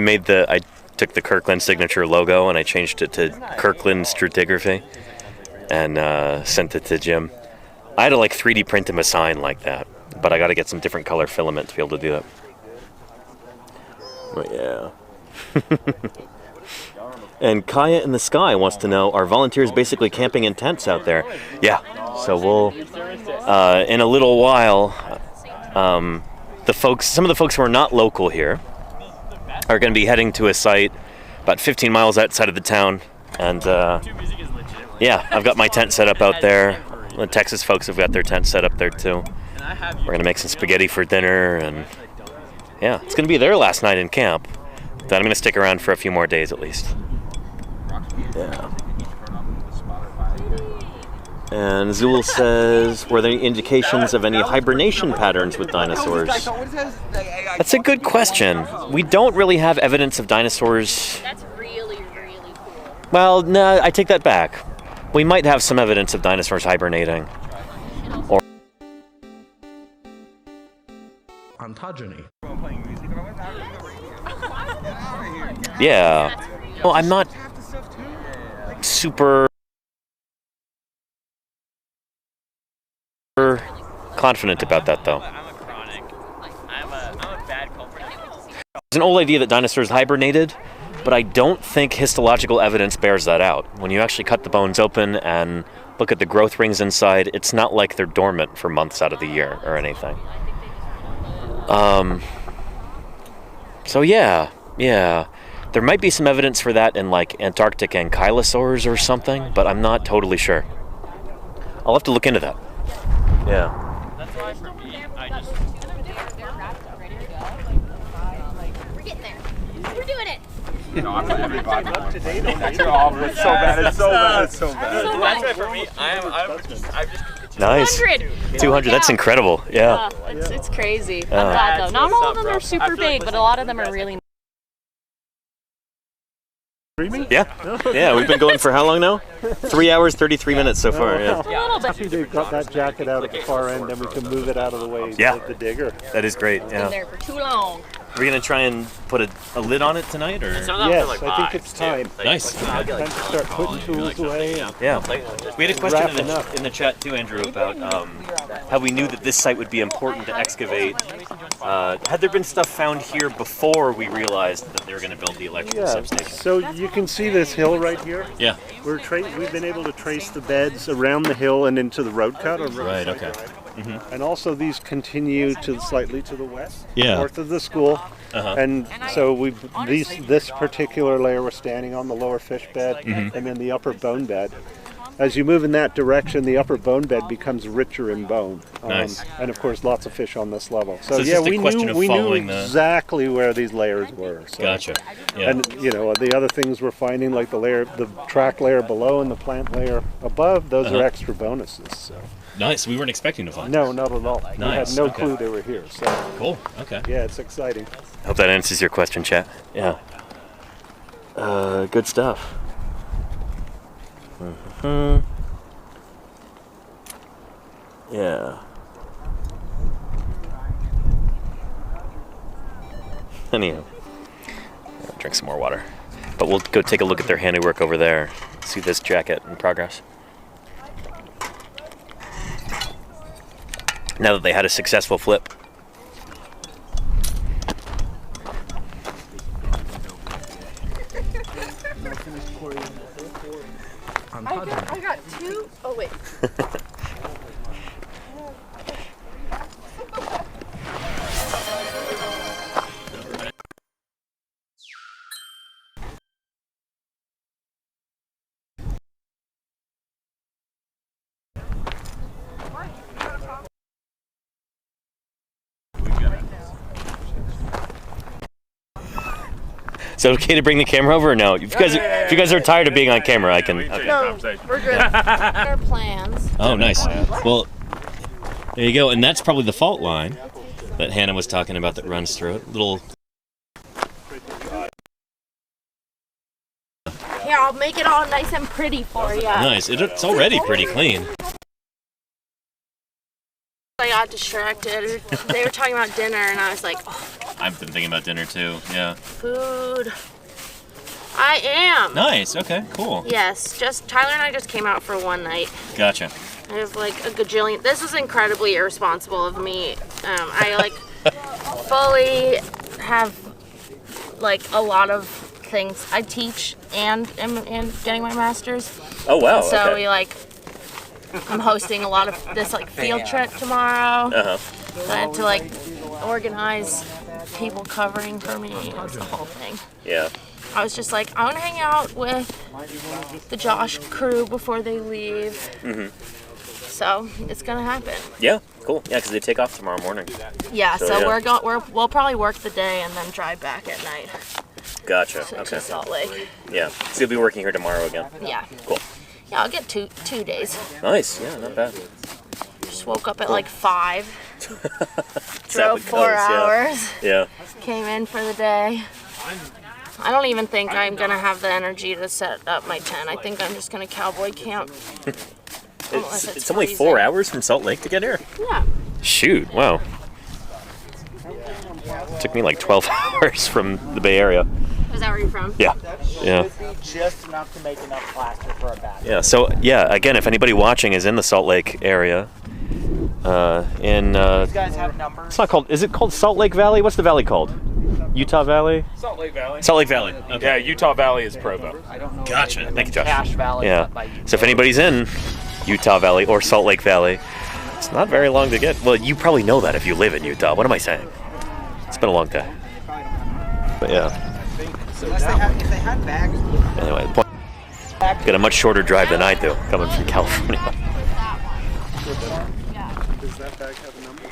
took the Kirkland signature logo and I changed it to Kirkland stratigraphy and sent it to Jim. I had to like 3D print him a sign like that, but I got to get some different color filament to be able to do that. But yeah. And Kaya in the Sky wants to know, are volunteers basically camping in tents out there? Yeah. So we'll, in a little while, some of the folks who are not local here are going to be heading to a site about 15 miles outside of the town. And yeah, I've got my tent set up out there. The Texas folks have got their tent set up there too. We're going to make some spaghetti for dinner. And yeah, it's going to be their last night in camp. Then I'm going to stick around for a few more days at least. Yeah. And Zool says, were there any indications of any hibernation patterns with dinosaurs? That's a good question. We don't really have evidence of dinosaurs. That's really, really cool. Well, no, I take that back. We might have some evidence of dinosaurs hibernating. Or ontogeny. yeah. Well, I'm not super confident about that, though. There's an old idea that dinosaurs hibernated, but I don't think histological evidence bears that out. When you actually cut the bones open and look at the growth rings inside, it's not like they're dormant for months out of the year or anything. So yeah. There might be some evidence for that in like Antarctic ankylosaurs or something, but I'm not totally sure. I'll have to look into that. Yeah. That's why for me, I just... We're getting there. We're doing it. No, I'm not everybody. You're off. It's so bad. It's so bad. It's so bad. That's why for me, I've just Nice. 200. That's incredible. Yeah. It's crazy. I'm glad though. Not all of them are super big, but a lot of them are really Yeah, we've been going for how long now? 3 hours, 33 minutes so far, yeah. Happy they've got that jacket out at the far end, then we can move it out of the way Yeah. with the digger. That is great, yeah. Been there for too long. We're gonna try and put a lid on it tonight, or? Yes, I think it's time. Nice. Time to start putting tools away. Yeah. We had a question Wrap in the chat too, Andrew, about how we knew that this site would be important to excavate. Had there been stuff found here before we realized that they were going to build the electrical substation? So you can see this hill right here. Yeah. We've been able to trace the beds around the hill and into the road cut. Right. Okay. And also these continue to slightly to the west, Yeah. north of the school. And so this particular layer was standing on the lower fish bed and then the upper bone bed. As you move in that direction, the upper bone bed becomes richer in bone. Nice. And of course, lots of fish on this level. So it's yeah, just a we question of knew following exactly where these layers were. So. Gotcha. Yeah. And the other things we're finding, like the track layer below and the plant layer above, those are extra bonuses. So. Nice. We weren't expecting to find No, not at all. Nice. We had no clue they were here. So. Cool. Okay. Yeah, it's exciting. Hope that answers your question, chat. Yeah. Good stuff. Yeah. Anyhow, drink some more water. But we'll go take a look at their handiwork over there. See this jacket in progress. Now that they had a successful flip. I got two. Oh wait. Is it okay to bring the camera over or no? If you guys are tired of being on camera, I can. Okay. No, we're good. Our plans. Oh, nice. Well, there you go. And that's probably the fault line that Hannah was talking about that runs through it. Little. Here, I'll make it all nice and pretty for you. Nice. It's already pretty clean. I got distracted. They were talking about dinner, and I was like, oh, I've been thinking about dinner too. Yeah. food. I am. Nice. Okay. Cool. Yes, Tyler and I just came out for one night. Gotcha. I have like a gajillion. This was incredibly irresponsible of me. I like fully have like a lot of things. I teach and am getting my master's. Oh wow. So okay. I'm hosting a lot of this like field trip tomorrow. So I had to like organize people covering for me. It was the whole thing. Yeah. I was just like, I want to hang out with the Josh crew before they leave. So it's gonna happen. Yeah. Cool. Yeah, because they take off tomorrow morning. Yeah. So yeah. we'll probably work the day and then drive back at night. Gotcha. To Okay. Salt Lake. Yeah. So you'll be working here tomorrow again. Yeah. Cool. Yeah, I'll get two days. Nice. Yeah. Not bad. Just woke up at like 5. That's how Drove it 4 goes, yeah. hours. Yeah. Came in for the day. I don't even think I'm gonna have the energy to set up my tent. I think I'm just gonna cowboy camp. It's only 4 hours from Salt Lake to get here? Yeah. Shoot, wow. It took me like 12 hours from the Bay Area. Is that where you're from? Yeah. Yeah. Just enough to make enough plaster for a bag. Yeah, so yeah, again, if anybody watching is in the Salt Lake area, These guys have numbers. it's not called, is it called Salt Lake Valley? What's the valley called? Utah Valley? Salt Lake Valley. Salt Lake Valley. Okay. Yeah, Utah Valley is Provo. Gotcha. Thank you, Josh. Cache Valley. Yeah. So if anybody's in Utah Valley or Salt Lake Valley, it's not very long to get. Well, you probably know that if you live in Utah. What am I saying? It's been a long time. But yeah. If they had bags. Anyway, got a much shorter drive than I do, coming from California. Does that bag have a number?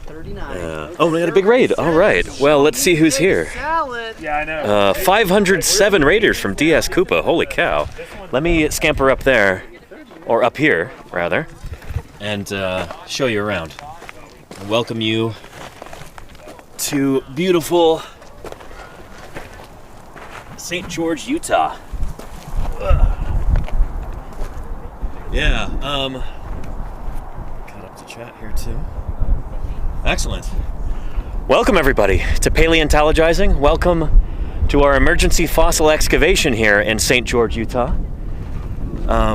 39. Oh, we got a big raid. All right. Well, let's see who's here. Yeah, I know. 507 raiders from DS Koopa. Holy cow. Let me scamper up there, or up here, rather, and show you around. And welcome you to beautiful St. George, Utah. Yeah, cut up the chat here too. Excellent. Welcome everybody to Paleontologizing. Welcome to our emergency fossil excavation here in St. George, Utah.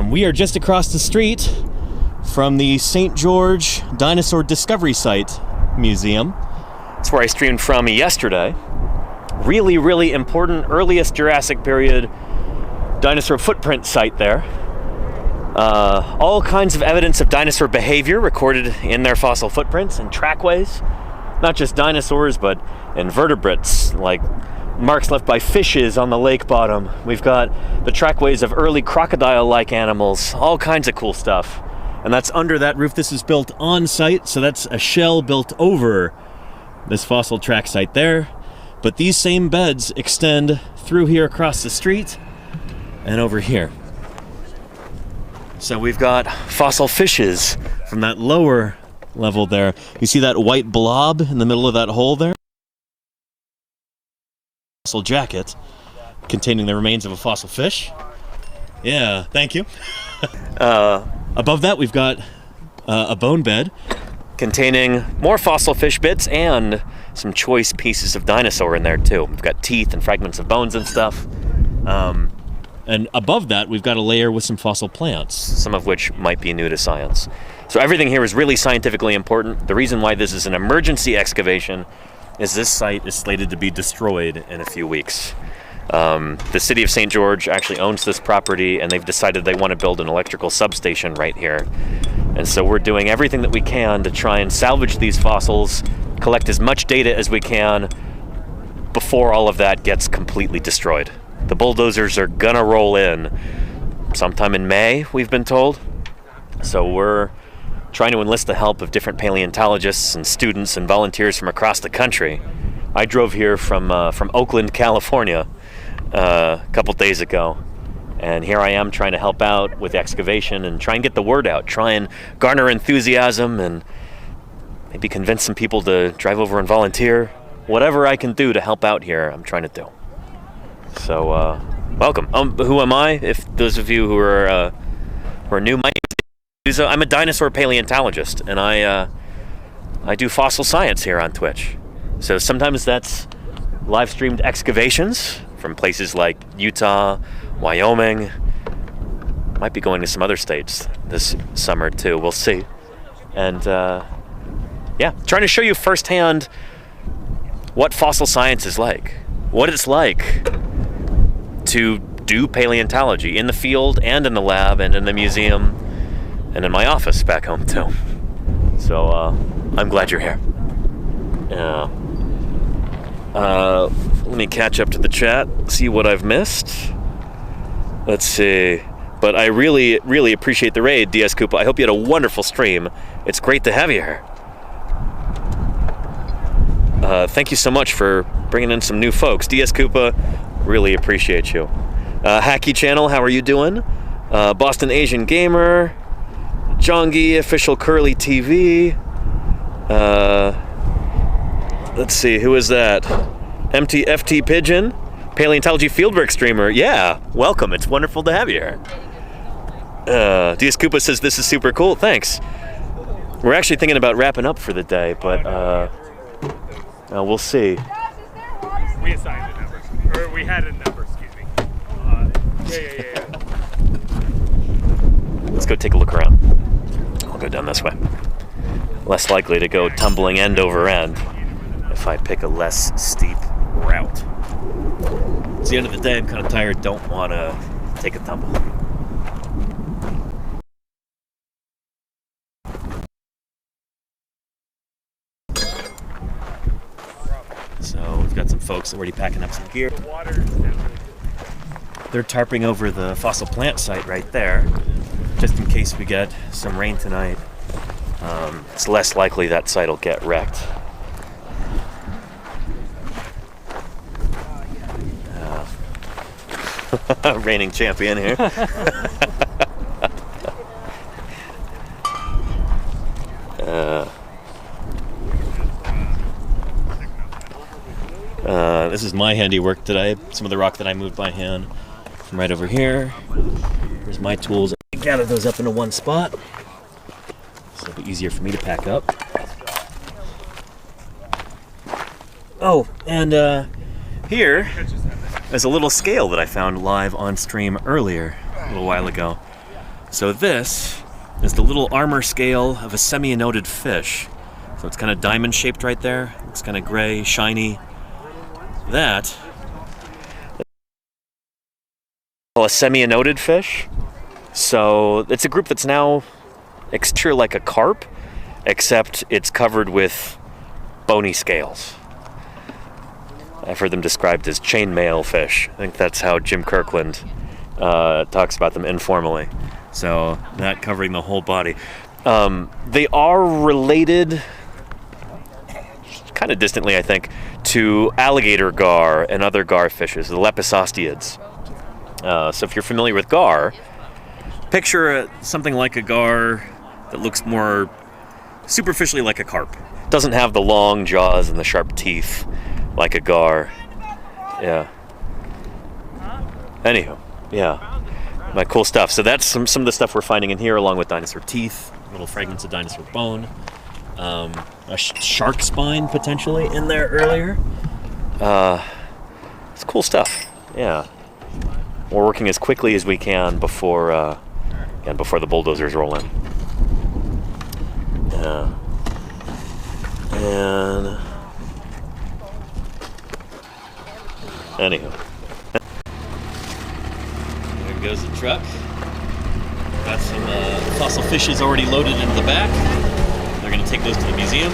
We are just across the street from the St. George Dinosaur Discovery Site Museum. That's where I streamed from yesterday. Really, really important earliest Jurassic period dinosaur footprint site there. All kinds of evidence of dinosaur behavior recorded in their fossil footprints and trackways. Not just dinosaurs, but invertebrates, like marks left by fishes on the lake bottom. We've got the trackways of early crocodile-like animals, all kinds of cool stuff. And that's under that roof. This is built on site, so that's a shell built over this fossil track site there. But these same beds extend through here across the street and over here. So we've got fossil fishes from that lower level there. You see that white blob in the middle of that hole there? Fossil jacket containing the remains of a fossil fish. Yeah, thank you. Above that we've got a bone bed containing more fossil fish bits and some choice pieces of dinosaur in there too. We've got teeth and fragments of bones and stuff. And above that, we've got a layer with some fossil plants, some of which might be new to science. So everything here is really scientifically important. The reason why this is an emergency excavation is this site is slated to be destroyed in a few weeks. The city of St. George actually owns this property, and they've decided they want to build an electrical substation right here. And so we're doing everything that we can to try and salvage these fossils, collect as much data as we can before all of that gets completely destroyed. The bulldozers are gonna roll in sometime in May, we've been told. So we're trying to enlist the help of different paleontologists and students and volunteers from across the country. I drove here from Oakland, California a couple days ago. And here I am trying to help out with excavation and try and get the word out, try and garner enthusiasm and maybe convince some people to drive over and volunteer. Whatever I can do to help out here, I'm trying to do. So, welcome. Who am I? If those of you who are new, my name is I'm a dinosaur paleontologist, and I do fossil science here on Twitch. So sometimes that's live-streamed excavations from places like Utah, Wyoming. Might be going to some other states this summer too. We'll see. And yeah, trying to show you firsthand what fossil science is like, what it's like to do paleontology in the field and in the lab and in the museum and in my office back home too. So I'm glad you're here. Let me catch up to the chat, see what I've missed. Let's see. But I really, really appreciate the raid, DS Koopa. I hope you had a wonderful stream. It's great to have you here. Thank you so much for bringing in some new folks. DS Koopa, really appreciate you. Hacky Channel, how are you doing? Boston Asian Gamer, Jongi, Official Curly TV. Let's see, who is that? FT Pigeon, Paleontology Fieldwork streamer. Yeah, welcome. It's wonderful to have you here. DS Koopa says this is super cool. Thanks. We're actually thinking about wrapping up for the day, but we'll see. We assigned a number, or we had a number, excuse me. Yeah. Let's go take a look around. I'll go down this way. Less likely to go tumbling end over end if I pick a less steep route. It's the end of the day, I'm kind of tired, don't want to take a tumble. So we've got some folks already packing up some gear. They're tarping over the fossil plant site right there, just in case we get some rain tonight. It's less likely that site will get wrecked. Reigning champion here. This is my handiwork today. Some of the rock that I moved by hand from right over here. Here's my tools. I gathered those up into one spot. It's a little bit easier for me to pack up. Oh, and here is a little scale that I found live on stream earlier, a little while ago. So this is the little armor scale of a semi-anoded fish. So it's kind of diamond-shaped right there. Looks kind of gray, shiny. That a semi-anoded fish. So it's a group that's now exterior like a carp, except it's covered with bony scales. I've heard them described as chainmail fish. I think that's how Jim Kirkland talks about them informally. So that covering the whole body. They are related, kind of distantly I think, to alligator gar and other gar fishes, the lepisostiids. So if you're familiar with gar, picture something like a gar that looks more superficially like a carp. Doesn't have the long jaws and the sharp teeth like a gar. Yeah. Anywho, yeah. My cool stuff. So that's some of the stuff we're finding in here, along with dinosaur teeth, little fragments of dinosaur bone, a shark spine potentially in there earlier. It's cool stuff. Yeah. We're working as quickly as we can before the bulldozers roll in. Yeah. And anywho. There goes the truck. Got some fossil fishes already loaded into the back. They're going to take those to the museum.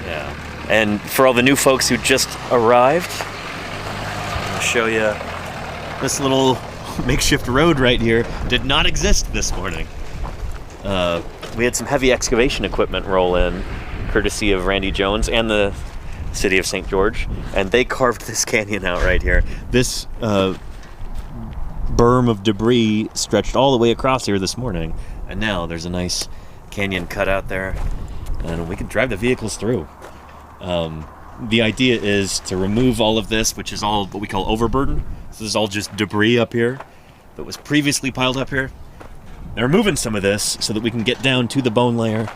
Yeah. And for all the new folks who just arrived, I'll show you this little makeshift road right here. Did not exist this morning. We had some heavy excavation equipment roll in, courtesy of Randy Jones and the city of St. George, and they carved this canyon out right here. This berm of debris stretched all the way across here this morning, and now there's a nice canyon cut out there, and we can drive the vehicles through. The idea is to remove all of this, which is all what we call overburden. So this is all just debris up here that was previously piled up here. They're removing some of this so that we can get down to the bone layer.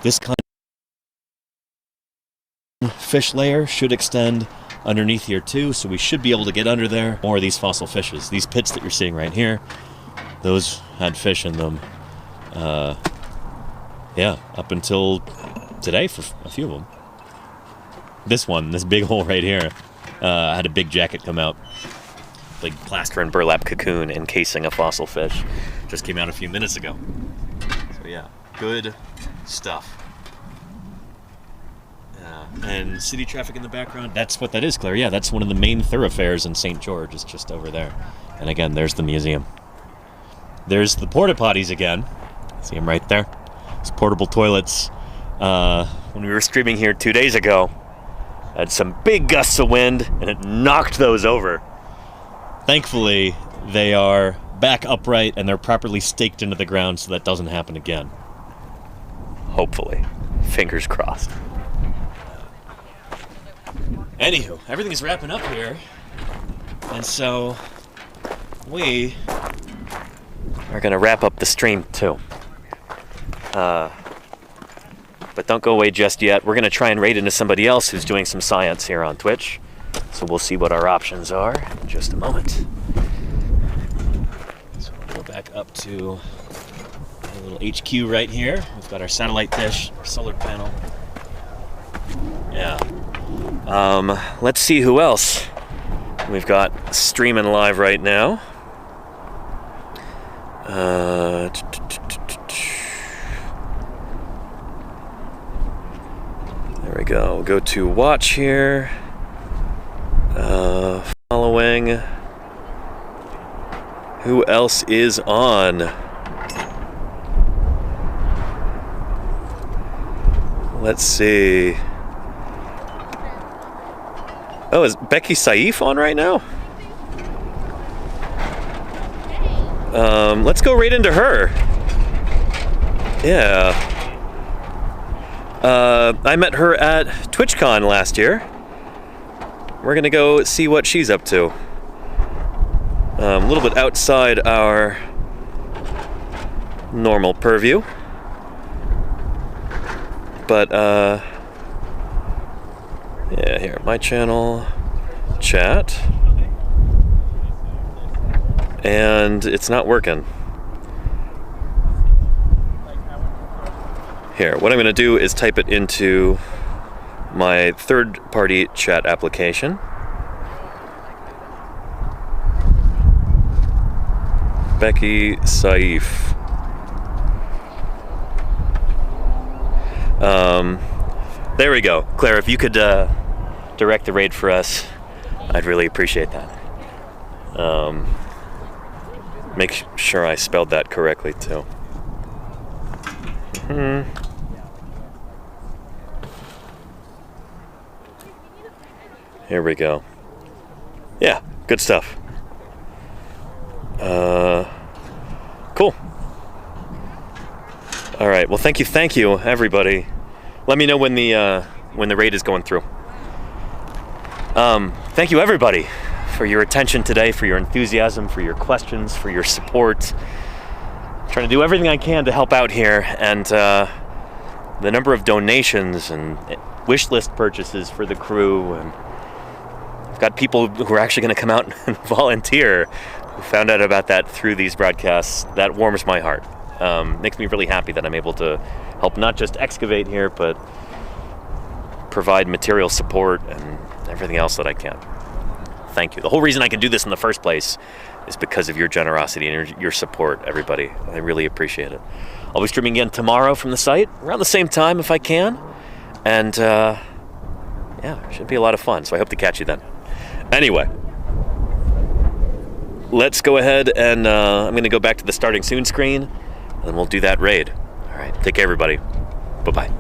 This kind of fish layer should extend underneath here too, so we should be able to get under there. More of these fossil fishes. These pits that you're seeing right here, those had fish in them. Yeah, up until today for a few of them. This one, this big hole right here, had a big jacket come out. Like plaster and burlap cocoon encasing a fossil fish. Just came out a few minutes ago. So yeah, good stuff. And city traffic in the background, that's what that is, Claire. Yeah, that's one of the main thoroughfares in St. George. It's just over there. And again, there's the museum. There's the porta potties again. See them right there? It's portable toilets. When we were streaming here 2 days ago, had some big gusts of wind, and it knocked those over. Thankfully, they are back upright and they're properly staked into the ground so that doesn't happen again. Hopefully. Fingers crossed. Anywho, everything's wrapping up here. And so, we are going to wrap up the stream too. But don't go away just yet. We're going to try and raid into somebody else who's doing some science here on Twitch. So we'll see what our options are in just a moment. So we'll go back up to a little HQ right here. We've got our satellite dish, our solar panel. Yeah. Let's see who else we've got streaming live right now. There we go. We'll go to watch here. Following. Who else is on? Let's see. Oh, is Becky Saif on right now? Let's go right into her. Yeah. I met her at TwitchCon last year. We're gonna go see what she's up to. A little bit outside our normal purview. But, yeah, here, my channel, chat. And it's not working. Here, what I'm going to do is type it into my third-party chat application. Becky Saif. There we go. Claire, if you could direct the raid for us, I'd really appreciate that. Make sure I spelled that correctly, too. Here we go. Yeah, good stuff. Cool. All right. Well, thank you, everybody. Let me know when the raid is going through. Thank you, everybody, for your attention today, for your enthusiasm, for your questions, for your support. I'm trying to do everything I can to help out here, and the number of donations and wish list purchases for the crew, and I've got people who are actually going to come out and volunteer who found out about that through these broadcasts. That warms my heart. Makes me really happy that I'm able to help not just excavate here, but provide material support and everything else that I can. Thank you. The whole reason I can do this in the first place is because of your generosity and your support, everybody. I really appreciate it. I'll be streaming again tomorrow from the site, around the same time if I can. And, yeah, it should be a lot of fun, so I hope to catch you then. Anyway, let's go ahead and I'm going to go back to the starting soon screen, and then we'll do that raid. All right, take care, everybody. Bye-bye.